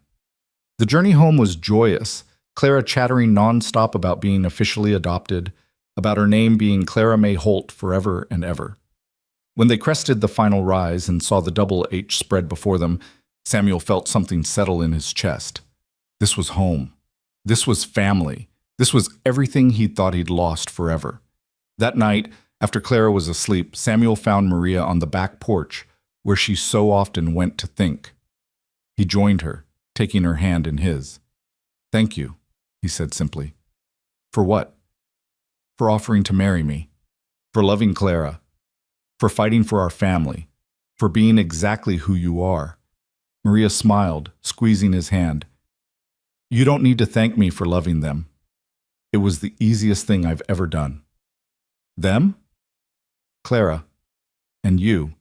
S1: The journey home was joyous. Clara chattering nonstop about being officially adopted, about her name being Clara May Holt forever and ever. When they crested the final rise and saw the double H spread before them, Samuel felt something settle in his chest. This was home. This was family. This was everything he'd thought he'd lost forever. That night, after Clara was asleep, Samuel found Maria on the back porch, where she so often went to think. He joined her, taking her hand in his. "Thank you," he said simply. "For what?" "For offering to marry me. For loving Clara. For fighting for our family. For being exactly who you are." Maria smiled, squeezing his hand. "You don't need to thank me for loving them. It was the easiest thing I've ever done." "Them?" "Clara. And you."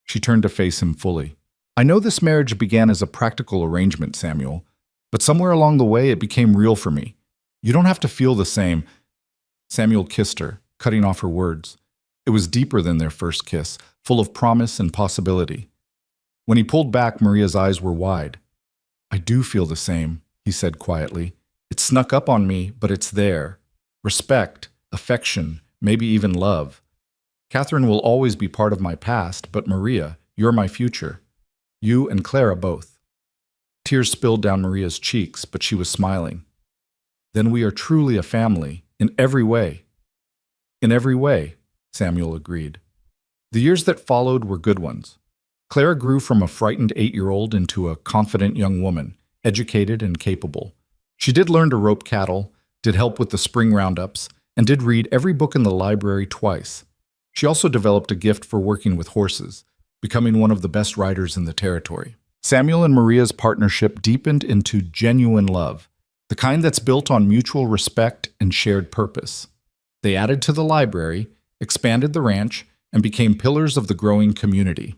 S1: She turned to face him fully. "I know this marriage began as a practical arrangement, Samuel, but somewhere along the way it became real for me. You don't have to feel the same." Samuel kissed her, cutting off her words. It was deeper than their first kiss, full of promise and possibility. When he pulled back, Maria's eyes were wide. "I do feel the same," he said quietly. "It snuck up on me, but it's there. Respect, affection, maybe even love. Catherine will always be part of my past, but Maria, you're my future. You and Clara both." Tears spilled down Maria's cheeks, but she was smiling. "Then we are truly a family, in every way." "In every way," Samuel agreed. The years that followed were good ones. Clara grew from a frightened 8-year-old into a confident young woman, educated and capable. She did learn to rope cattle, did help with the spring roundups, and did read every book in the library twice. She also developed a gift for working with horses, becoming one of the best riders in the territory. Samuel and Maria's partnership deepened into genuine love, the kind that's built on mutual respect and shared purpose. They added to the library, expanded the ranch, and became pillars of the growing community.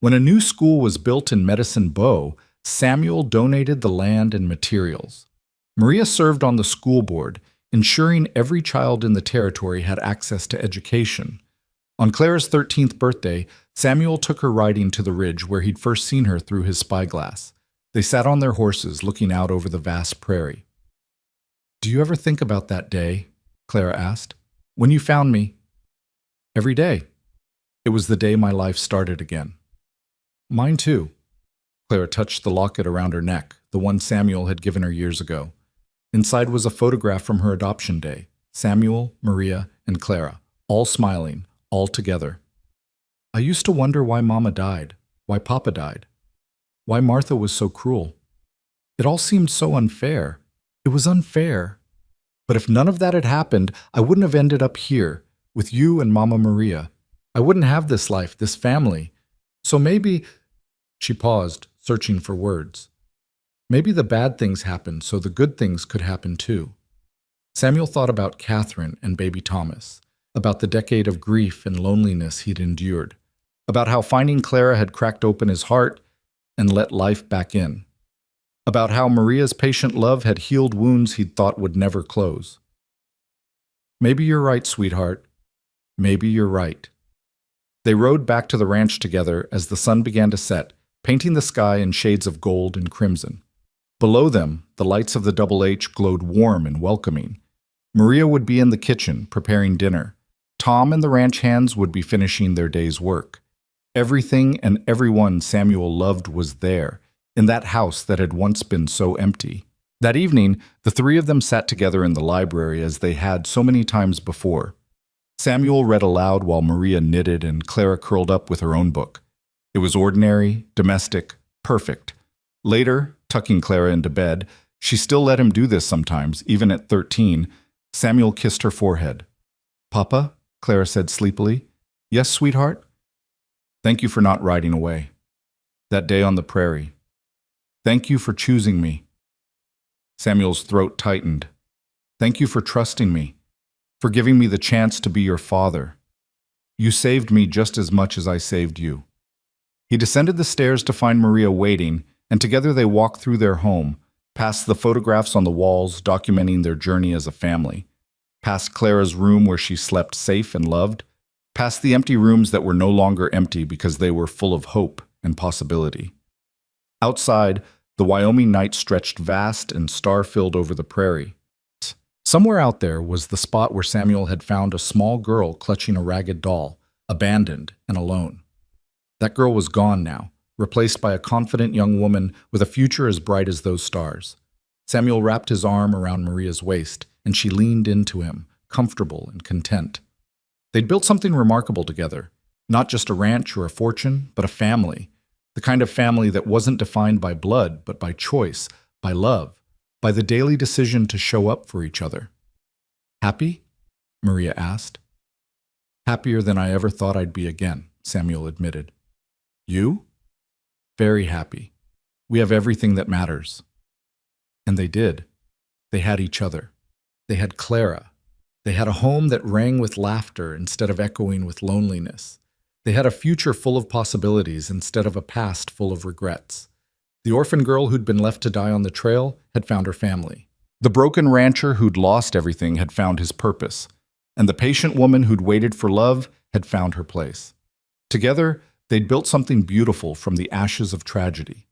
S1: When a new school was built in Medicine Bow, Samuel donated the land and materials. Maria served on the school board, ensuring every child in the territory had access to education. On Clara's 13th birthday, Samuel took her riding to the ridge where he'd first seen her through his spyglass. They sat on their horses, looking out over the vast prairie. "Do you ever think about that day?" Clara asked. "When you found me?" "Every day. It was the day my life started again." "Mine too." Clara touched the locket around her neck, the one Samuel had given her years ago. Inside was a photograph from her adoption day. Samuel, Maria, and Clara, all smiling, all together. "I used to wonder why Mama died, why Papa died, why Martha was so cruel. It all seemed so unfair. It was unfair. But if none of that had happened, I wouldn't have ended up here, with you and Mama Maria. I wouldn't have this life, this family. So maybe—" She paused, searching for words. "Maybe the bad things happened so the good things could happen too." Samuel thought about Catherine and baby Thomas, about the decade of grief and loneliness he'd endured, about how finding Clara had cracked open his heart and let life back in, about how Maria's patient love had healed wounds he'd thought would never close. "Maybe you're right, sweetheart. Maybe you're right." They rode back to the ranch together as the sun began to set, painting the sky in shades of gold and crimson. Below them, the lights of the Double H glowed warm and welcoming. Maria would be in the kitchen, preparing dinner. Tom and the ranch hands would be finishing their day's work. Everything and everyone Samuel loved was there, in that house that had once been so empty. That evening, the three of them sat together in the library as they had so many times before. Samuel read aloud while Maria knitted and Clara curled up with her own book. It was ordinary, domestic, perfect. Later, tucking Clara into bed, she still let him do this sometimes, even at 13. Samuel kissed her forehead. "Papa?" Clara said sleepily. "Yes, sweetheart?" "Thank you for not riding away. That day on the prairie. Thank you for choosing me." Samuel's throat tightened. "Thank you for trusting me, for giving me the chance to be your father. You saved me just as much as I saved you." He descended the stairs to find Maria waiting, and together they walked through their home, past the photographs on the walls documenting their journey as a family, past Clara's room where she slept safe and loved, past the empty rooms that were no longer empty because they were full of hope and possibility. Outside, The Wyoming night stretched vast and star-filled over the prairie. Somewhere out there was the spot where Samuel had found a small girl clutching a ragged doll, abandoned and alone. That girl was gone now, replaced by a confident young woman with a future as bright as those stars. Samuel wrapped his arm around Maria's waist, and she leaned into him, comfortable and content. They'd built something remarkable together, not just a ranch or a fortune, but a family, the kind of family that wasn't defined by blood, but by choice, by love, by the daily decision to show up for each other. Happy? Maria asked. Happier than I ever thought I'd be again, Samuel admitted. You? Very happy. We have everything that matters. And they did. They had each other. They had Clara. They had a home that rang with laughter instead of echoing with loneliness. They had a future full of possibilities instead of a past full of regrets. The orphan girl who'd been left to die on the trail had found her family. The broken rancher who'd lost everything had found his purpose. And the patient woman who'd waited for love had found her place. Together, they'd built something beautiful from the ashes of tragedy.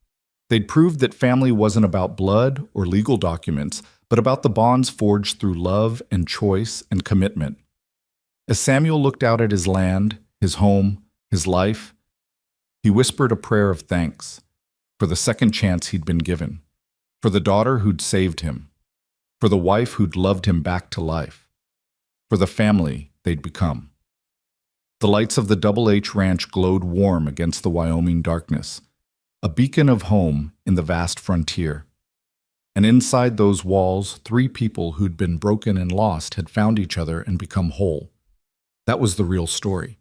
S1: They'd proved that family wasn't about blood or legal documents, but about the bonds forged through love and choice and commitment. As Samuel looked out at his land, his home, his life, he whispered a prayer of thanks for the second chance he'd been given, for the daughter who'd saved him, for the wife who'd loved him back to life, for the family they'd become. The lights of the Double H Ranch glowed warm against the Wyoming darkness, a beacon of home in the vast frontier. And inside those walls, 3 people who'd been broken and lost had found each other and become whole. That was the real story.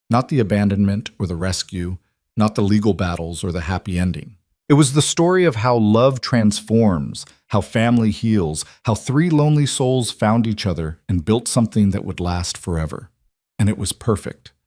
S1: Not the abandonment or the rescue, not the legal battles or the happy ending. It was the story of how love transforms, how family heals, how 3 lonely souls found each other and built something that would last forever. And it was perfect.